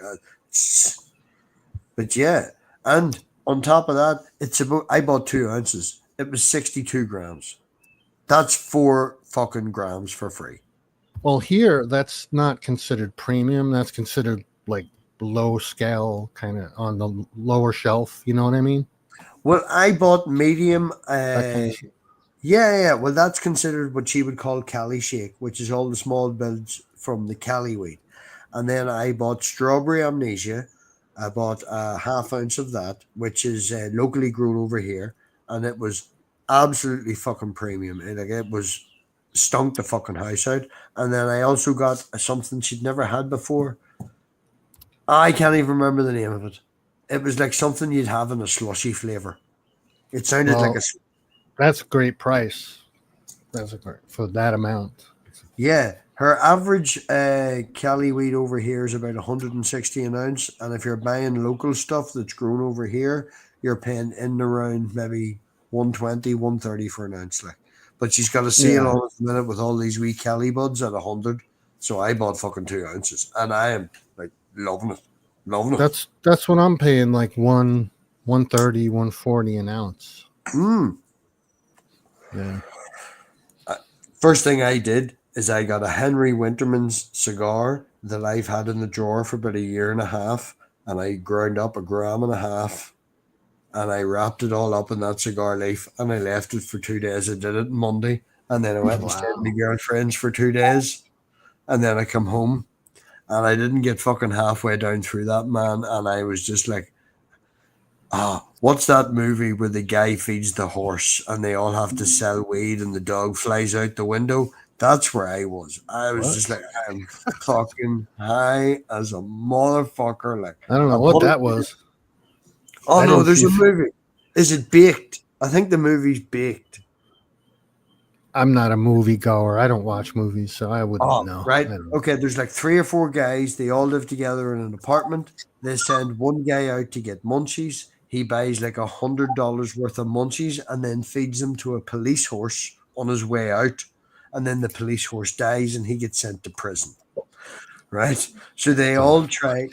but yeah. And on top of that, I bought 2 ounces. It was 62 grams. That's 4 fucking grams for free. Well, here that's not considered premium. That's considered like low scale, kind of on the lower shelf. You know what I mean? Well, I bought medium. Yeah. Well, that's considered what she would call Cali Shake, which is all the small buds from the Cali wheat. And then I bought Strawberry Amnesia. I bought a half ounce of that, which is locally grown over here, and it was absolutely fucking premium. It was stunk the fucking house out. And then I also got something she'd never had before. I can't even remember the name of it. It was like something you'd have in a slushy flavor. It sounded like a. That's a great price. That's for that amount. Yeah, her average Cali wheat over here is about 160 an ounce, and if you're buying local stuff that's grown over here, you're paying in around maybe 120, 130 for an ounce. But she's got a sale on at the minute with all these wee Cali buds at 100. So I bought fucking 2 ounces, and I am like loving it. That's what I'm paying, like 130, 140 an ounce. Yeah. First thing I did is I got a Henry Winterman's cigar that I've had in the drawer for about 1.5 years, and I ground up 1.5 grams, and I wrapped it all up in that cigar leaf, and I left it for 2 days. I did it Monday, and then I went and stayed with my girlfriend's for 2 days, and then I come home, and I didn't get fucking halfway down through that, man, and I was just like, what's that movie where the guy feeds the horse and they all have to sell weed and the dog flies out the window? That's where I was. I was just like, I'm fucking high as a motherfucker. Like, I don't know what that was. Oh no, there's a movie. Is it Baked? I think the movie's Baked. I'm not a movie goer. I don't watch movies, so I wouldn't know. Right. Okay, there's like 3 or 4 guys. They all live together in an apartment. They send one guy out to get munchies. He buys like $100 worth of munchies and then feeds them to a police horse on his way out. And then the police horse dies and he gets sent to prison. Right? So they all try.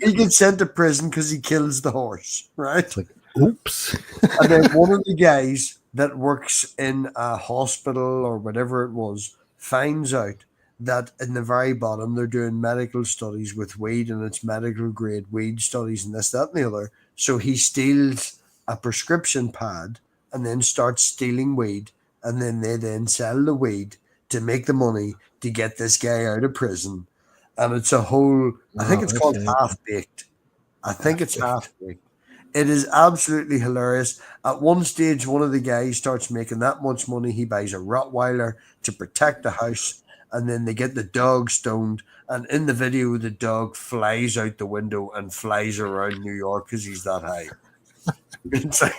He gets sent to prison because he kills the horse. Right? Like, oops. And then one of the guys that works in a hospital or whatever it was finds out that in the very bottom they're doing medical studies with weed, and it's medical grade weed studies and this, that, and the other. So he steals a prescription pad and then starts stealing weed, and then they then sell the weed to make the money to get this guy out of prison. And it's a whole, I think it's called Half Baked. I think it's Half Baked. It is absolutely hilarious. At one stage, one of the guys starts making that much money. He buys a Rottweiler to protect the house, and then they get the dog stoned. And in the video, the dog flies out the window and flies around New York because he's that high. It's like,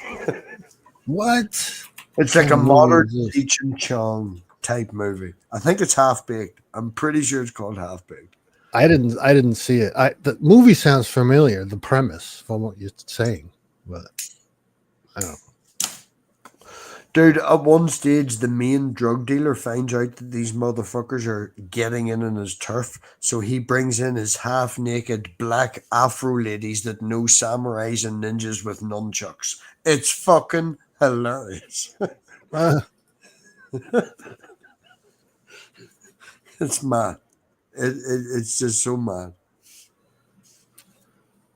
what? It's like a modern Cheech and Chong type movie. I think it's Half Baked. I'm pretty sure it's called Half Baked. I didn't see it. The movie sounds familiar, the premise from what you're saying, but I don't know. Dude, at one stage, the main drug dealer finds out that these motherfuckers are getting in on his turf, so he brings in his half-naked black Afro ladies that know samurais and ninjas with nunchucks. It's fucking hilarious. It's mad. It's just so mad.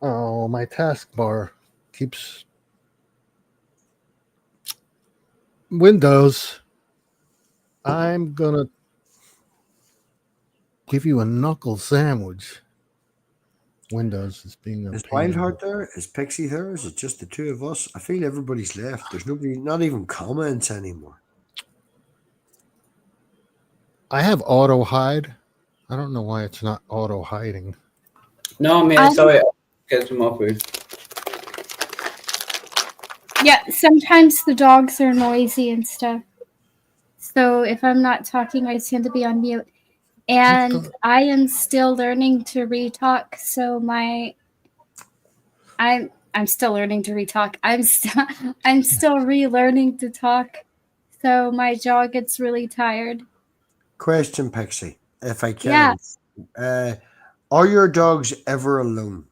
Oh, my taskbar keeps Windows, I'm gonna give you a knuckle sandwich. Windows is being a Is pain. Wildheart there? Is Pixie there? Is it just the two of us? I feel everybody's left. There's nobody, not even comments anymore. I have auto hide. I don't know why it's not auto hiding. No, man, sorry. Get some more food. Yeah, sometimes the dogs are noisy and stuff. So if I'm not talking, I tend to be on mute. And I am still learning to retalk, so I'm still learning to retalk. I'm still relearning to talk. So my jaw gets really tired. Question, Pixie, if I can. Yeah. Are your dogs ever alone?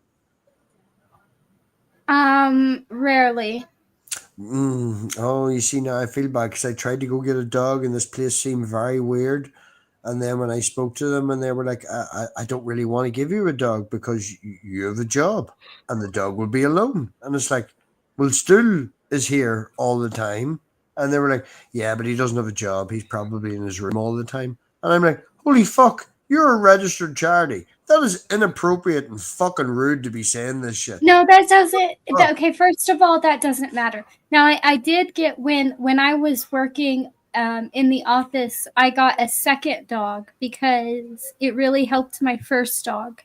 Rarely. Oh, you see, now I feel bad because I tried to go get a dog and this place seemed very weird. And then when I spoke to them and they were like, I don't really want to give you a dog because you have a job and the dog will be alone. And it's like, well, Stool is here all the time. And they were like, yeah, but he doesn't have a job. He's probably in his room all the time. And I'm like, holy fuck, you're a registered charity. That is inappropriate and fucking rude to be saying this shit. No, that doesn't. Okay, first of all, that doesn't matter. Now, I did get when I was working in the office, I got a second dog because it really helped my first dog.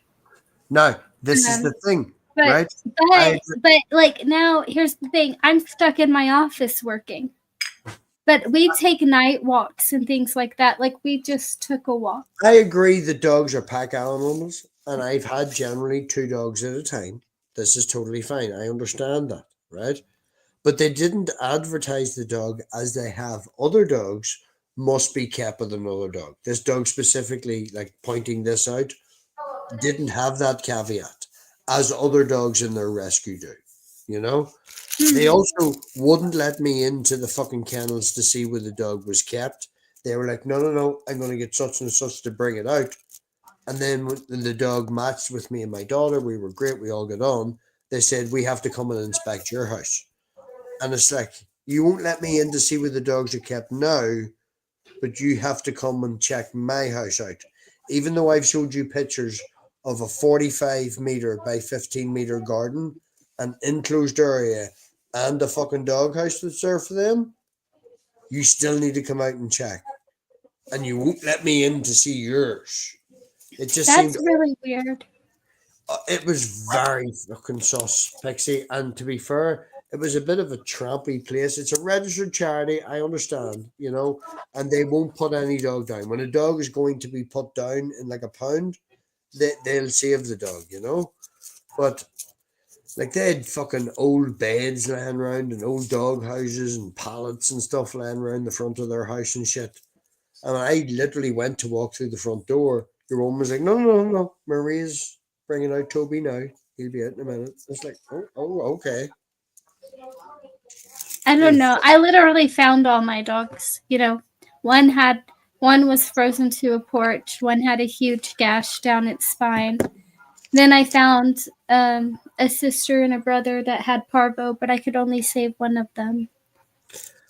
No, this is the thing, but, right? But like now, here's the thing: I'm stuck in my office working. But we take night walks and things like that. Like we just took a walk. I agree that dogs are pack animals, and I've had generally 2 dogs at a time. This is totally fine. I understand that, right? But they didn't advertise the dog as they have other dogs must be kept with another dog. This dog specifically, like pointing this out, didn't have that caveat as other dogs in their rescue do, you know? They also wouldn't let me into the fucking kennels to see where the dog was kept. They were like, no, I'm going to get such and such to bring it out. And then when the dog matched with me and my daughter, we were great, we all got on. They said, we have to come and inspect your house. And it's like, you won't let me in to see where the dogs are kept now, but you have to come and check my house out. Even though I've showed you pictures of a 45 meter by 15 meter garden, an enclosed area, and a fucking doghouse that's there for them, you still need to come out and check. And you won't let me in to see yours. It just That's seemed really weird. It was very fucking sus, Pixie. And to be fair, it was a bit of a trampy place. It's a registered charity, I understand, you know, and they won't put any dog down. When a dog is going to be put down in like a pound, they'll save the dog, you know. But like they had fucking old beds laying around and old dog houses and pallets and stuff laying around the front of their house and shit. And I literally went to walk through the front door. Your woman was like, no. Maria's bringing out Toby now. He'll be out in a minute. It's like, oh, okay. I don't know. I literally found all my dogs. You know, one was frozen to a porch. One had a huge gash down its spine. Then I found a sister and a brother that had parvo, but I could only save one of them.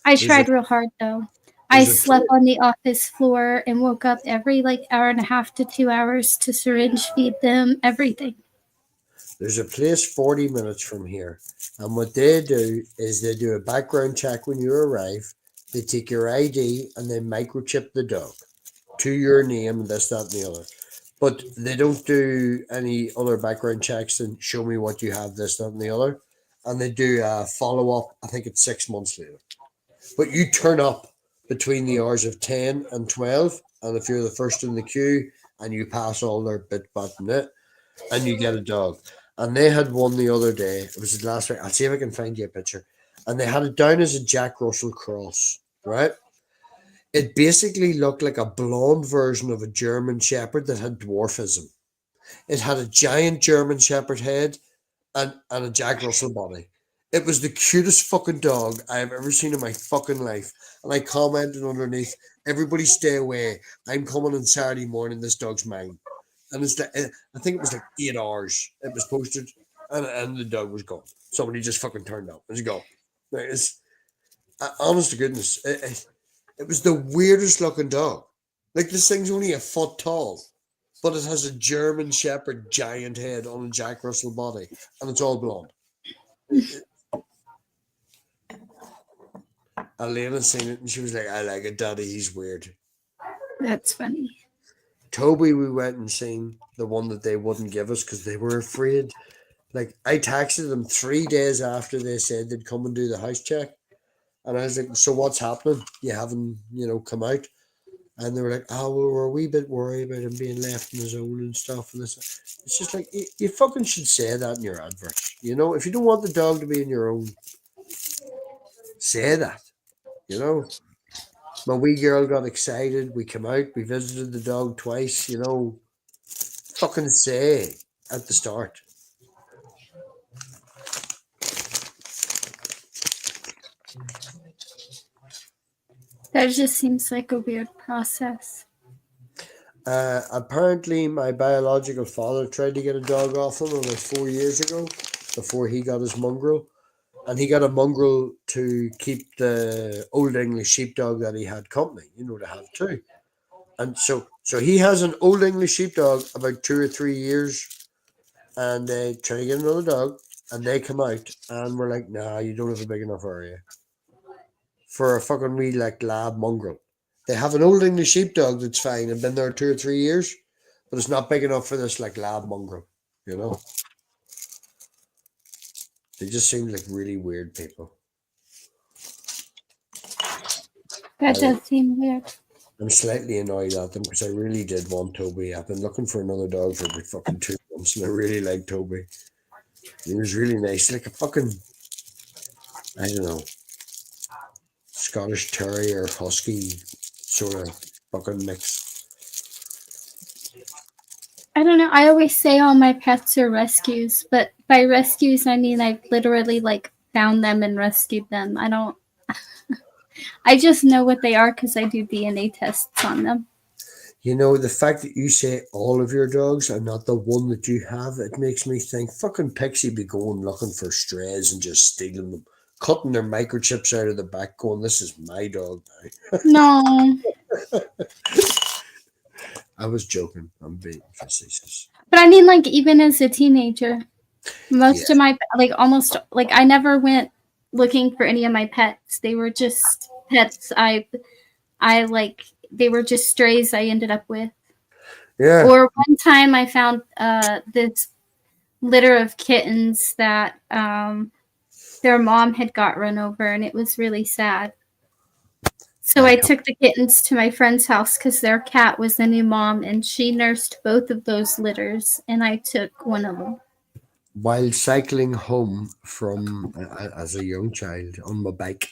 I tried real hard though. I slept on the office floor and woke up every like hour and a half to 2 hours to syringe feed them, everything. There's a place 40 minutes from here. And what they do is they do a background check when you arrive. They take your ID and they microchip the dog to your name, this, that, and the other. But they don't do any other background checks and show me what you have, this, that, and the other. And they do a follow-up, I think it's 6 months later. But you turn up between the hours of 10 and 12. And if you're the first in the queue and you pass all their bit, and it, and you get a dog. And they had one the other day. It was the last week. I'll see if I can find you a picture. And they had it down as a Jack Russell cross, right? It basically looked like a blonde version of a German Shepherd that had dwarfism. It had a giant German Shepherd head and a Jack Russell body. It was the cutest fucking dog I have ever seen in my fucking life. And I commented underneath, everybody stay away. I'm coming on Saturday morning. This dog's mine. And it's like, I think it was like 8 hours it was posted, and the dog was gone. Somebody just fucking turned up. It's gone. honest to goodness, it was the weirdest looking dog. Like, this thing's only a foot tall, but it has a German Shepherd giant head on a Jack Russell body, and it's all blonde. Elena seen it, and she was like, I like it, Daddy, he's weird. That's funny. Toby, we went and seen the one that they wouldn't give us because they were afraid. Like, I texted them 3 days after they said they'd come and do the house check. And I was like, so what's happening? You haven't, come out? And they were like, oh, well, we're a wee bit worried about him being left on his own and stuff. And it's just like, you fucking should say that in your advert. If you don't want the dog to be in your own, say that. My wee girl got excited. We came out. We visited the dog twice. Fucking say at the start. That just seems like a weird process. Apparently, my biological father tried to get a dog off him about 4 years ago before he got his mongrel. And he got a mongrel to keep the Old English sheepdog that he had company, to have too. And so he has an Old English sheepdog about 2 or 3 years, and they try to get another dog, and they come out, and we're like, nah, you don't have a big enough area for a fucking wee lab mongrel. They have an Old English sheepdog that's fine and been there 2 or 3 years, but it's not big enough for this lab mongrel, They just seem like really weird people. That does seem weird. I'm slightly annoyed at them because I really did want Toby. I've been looking for another dog for about fucking 2 months, and I really like Toby. He was really nice, like a fucking, I don't know, Scottish Terrier, Husky sort of fucking mix. I don't know. I always say all my pets are rescues, but by rescues, I mean I've literally found them and rescued them. I don't. I just know what they are because I do DNA tests on them. The fact that you say all of your dogs and not the one that you have, it makes me think fucking Pixie be going looking for strays and just stealing them, cutting their microchips out of the back, going, this is my dog now. No. I was joking. I'm being facetious. But I mean, even as a teenager, most of my, I never went looking for any of my pets. They were just pets they were just strays I ended up with. Yeah. Or one time I found this litter of kittens that their mom had got run over, and it was really sad. So I took the kittens to my friend's house because their cat was the new mom, and she nursed both of those litters, and I took one of them. While cycling home from, as a young child, on my bike,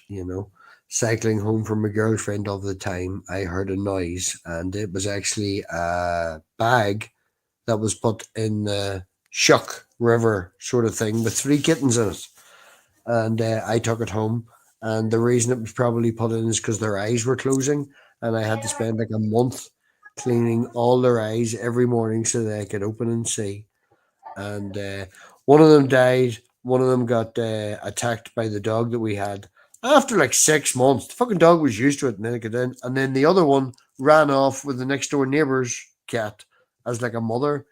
cycling home from a girlfriend of the time, I heard a noise, and it was actually a bag that was put in the Shuck River sort of thing with 3 kittens in it. And I took it home. And the reason it was probably put in is because their eyes were closing, and I had to spend a month cleaning all their eyes every morning so they could open and see. And one of them died. One of them got attacked by the dog that we had. After 6 months, the fucking dog was used to it, and then it got in. And then the other one ran off with the next door neighbor's cat as a mother.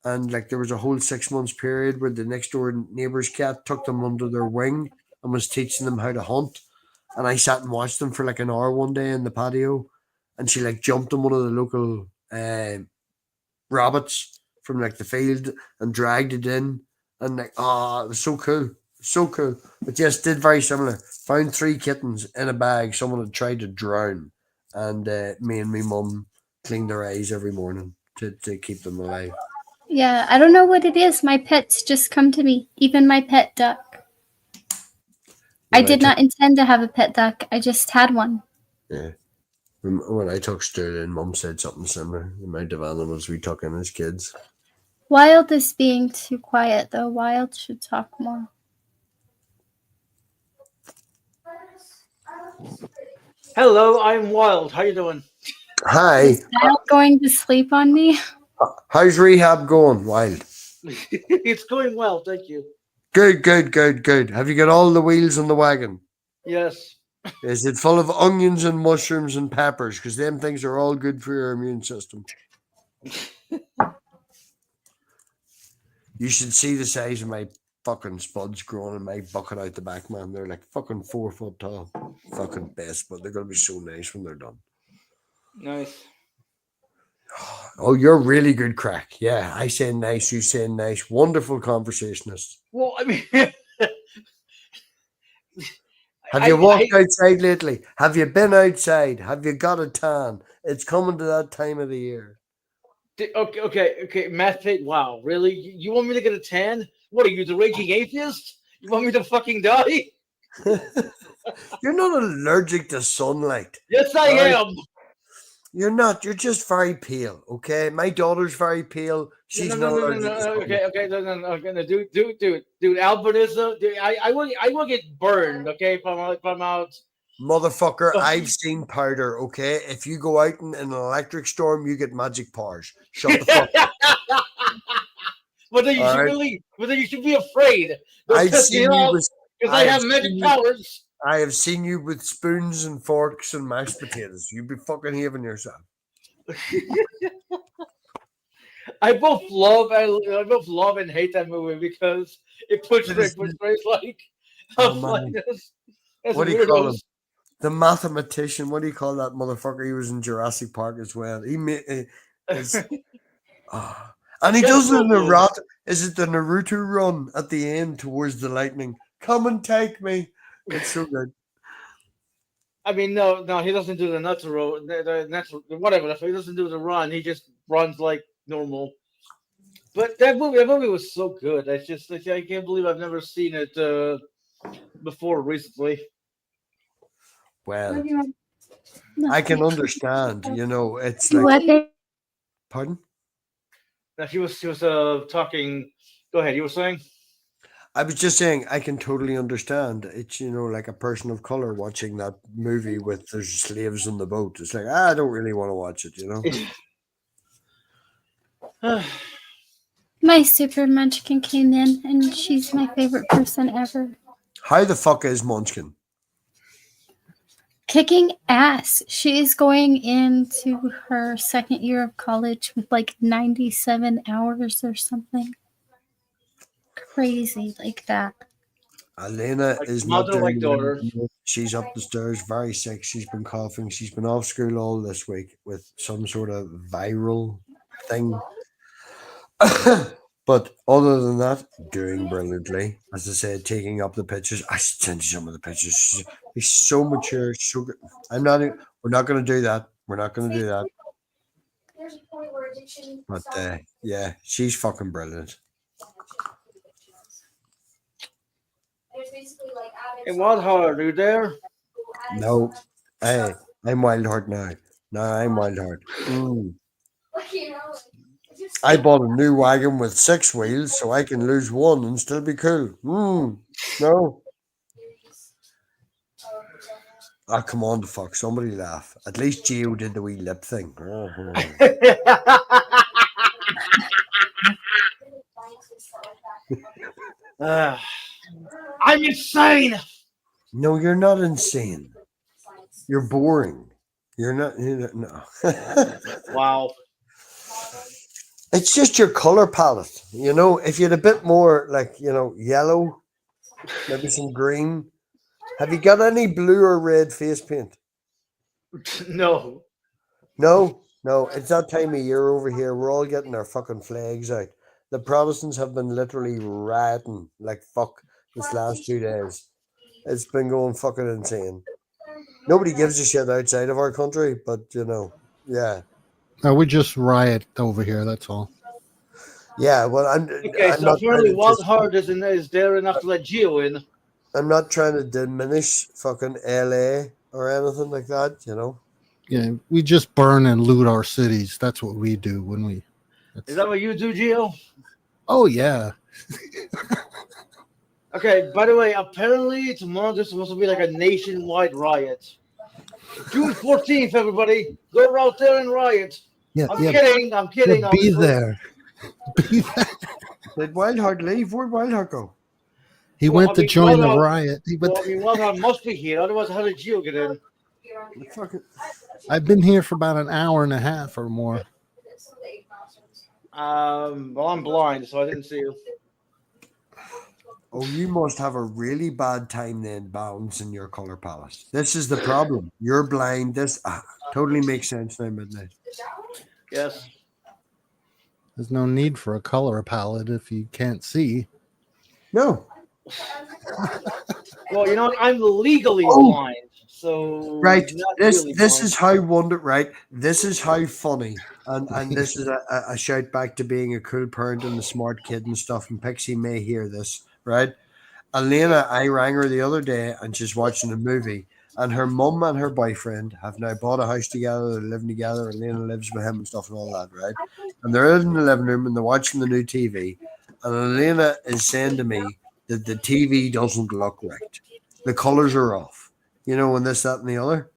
And there was a whole 6 months period where the next door neighbor's cat took them under their wing and was teaching them how to hunt. And I sat and watched them for an hour one day in the patio, and she jumped on one of the local rabbits from the field and dragged it in, and it was so cool. But yes, did very similar. Found 3 kittens in a bag someone had tried to drown, and me and my mum cleaned their eyes every morning to keep them alive. Yeah, I don't know what it is. My pets just come to me, even my pet duck. I did not intend to have a pet duck. I just had one. Yeah. When I took Sterling, Mum said something similar. The amount of animals we took in as kids. Wild is being too quiet, though. Wild should talk more. Hello, I'm Wild. How you doing? Hi. Is Wild going to sleep on me? How's rehab going, Wild? It's going well, thank you. Good. Have you got all the wheels on the wagon? Yes. Is it full of onions and mushrooms and peppers? Because them things are all good for your immune system. You should see the size of my fucking spuds growing in my bucket out the back, man. They're like fucking 4 foot tall. Fucking best, but they're gonna be so nice when they're done. Nice. Oh, you're really good, Crack. Yeah, I say nice, you say nice. Wonderful conversationist. Well, I mean, Have you walked outside lately? Have you been outside? Have you got a tan? It's coming to that time of the year. Okay. Matt Pitt, wow, really? You want me to get a tan? What are you, the raging atheist? You want me to fucking die? You're not allergic to sunlight. Yes, I am. You're not. You're just very pale, okay? My daughter's very pale. She's not allergic to sunlight. Okay, dude, albinism. Dude, I will get burned, okay, if I'm out. Motherfucker, I've seen powder, okay? If you go out in an electric storm, you get magic powers. Shut the fuck up. But then you should be afraid. I've seen you with, because I have magic powers. I have seen you with spoons and forks and mashed potatoes. You be fucking having yourself. I both love and hate that movie because it puts Ray's like, what do you call him? The mathematician. What do you call that motherfucker? He was in Jurassic Park as well. He made and he does the Naruto. Is it the Naruto run at the end towards the lightning? Come and take me. It's so good. I mean, no, he doesn't do the natural, whatever. If he doesn't do the run, he just runs like normal. But that movie was so good. I can't believe I've never seen it before recently. Well, I can understand. You know, it's like. Pardon? Now she was talking. Go ahead. You were saying. I was just saying I can totally understand. It's, you know, like a person of color watching that movie with there's slaves on the boat. It's like, I don't really want to watch it, you know. My super munchkin came in and she's my favorite person ever. How the fuck is Munchkin? Kicking ass. She is going into her second year of college with like 97 hours or something. Crazy like that. Elena like is mother, not like daughter. She's up the stairs, very sick. She's been coughing. She's been off school all this week with some sort of viral thing. But other than that, doing brilliantly. As I said, taking up the pictures. I sent you some of the pictures. She's so mature, so good. We're not going to do that. We're not going to do that. There's a point where addiction. But yeah, she's fucking brilliant. Hey, Wildheart, are you there? No. Hey, I'm Wildheart now. No, I'm Wildheart. I bought a new wagon with 6 wheels so I can lose one and still be cool. No. Ah, come on, the fuck. Somebody laugh. At least Gio did the wee lip thing. I'm insane. No, you're not insane. You're boring. You're not. No. Wow. It's just your color palette. You know, if you had a bit more like, you know, yellow, maybe some green. Have you got any blue or red face paint? No. No. It's that time of year over here. We're all getting our fucking flags out. The Protestants have been literally rioting like fuck this last 2 days. It's been going fucking insane. Nobody gives a shit outside of our country, but you know, yeah. No, we just riot over here. That's all. Yeah, well, I'm so apparently Wildheart is there enough to let Gio in. I'm not trying to diminish fucking LA or anything like that, you know. Yeah, we just burn and loot our cities. That's what we do when we. Is that what you do, Gio? Oh yeah. Okay. By the way, apparently tomorrow there's supposed to be like a nationwide riot. June 14th, everybody, go out there and riot. Yeah, I'm kidding. Yeah, be there. Be there. Did Wildheart leave? Where'd Wildheart go? He went to join the riot. Waldron must be here. Otherwise, how did Gio get in? I've been here for about an hour and a half or more. Well, I'm blind, so I didn't see you. Oh, you must have a really bad time then balancing your color palette. This is the problem. You're blind. This totally makes sense now, Midnight. Yes. There's no need for a color palette if you can't see. No. Well, you know, I'm legally blind, so right. not This really this blind. is how right. This is how funny, and this is a shout back to being a cool parent and a smart kid and stuff. And Pixie may hear this, right? Elena, I rang her the other day, and she's watching a movie, and her mum and her boyfriend have now bought a house together. They're living together. Elena lives with him and stuff and all that, right? And they're in the living room and they're watching the new TV, and Elena is saying to me that the TV doesn't look right. The colors are off. You know, and this, that, and the other.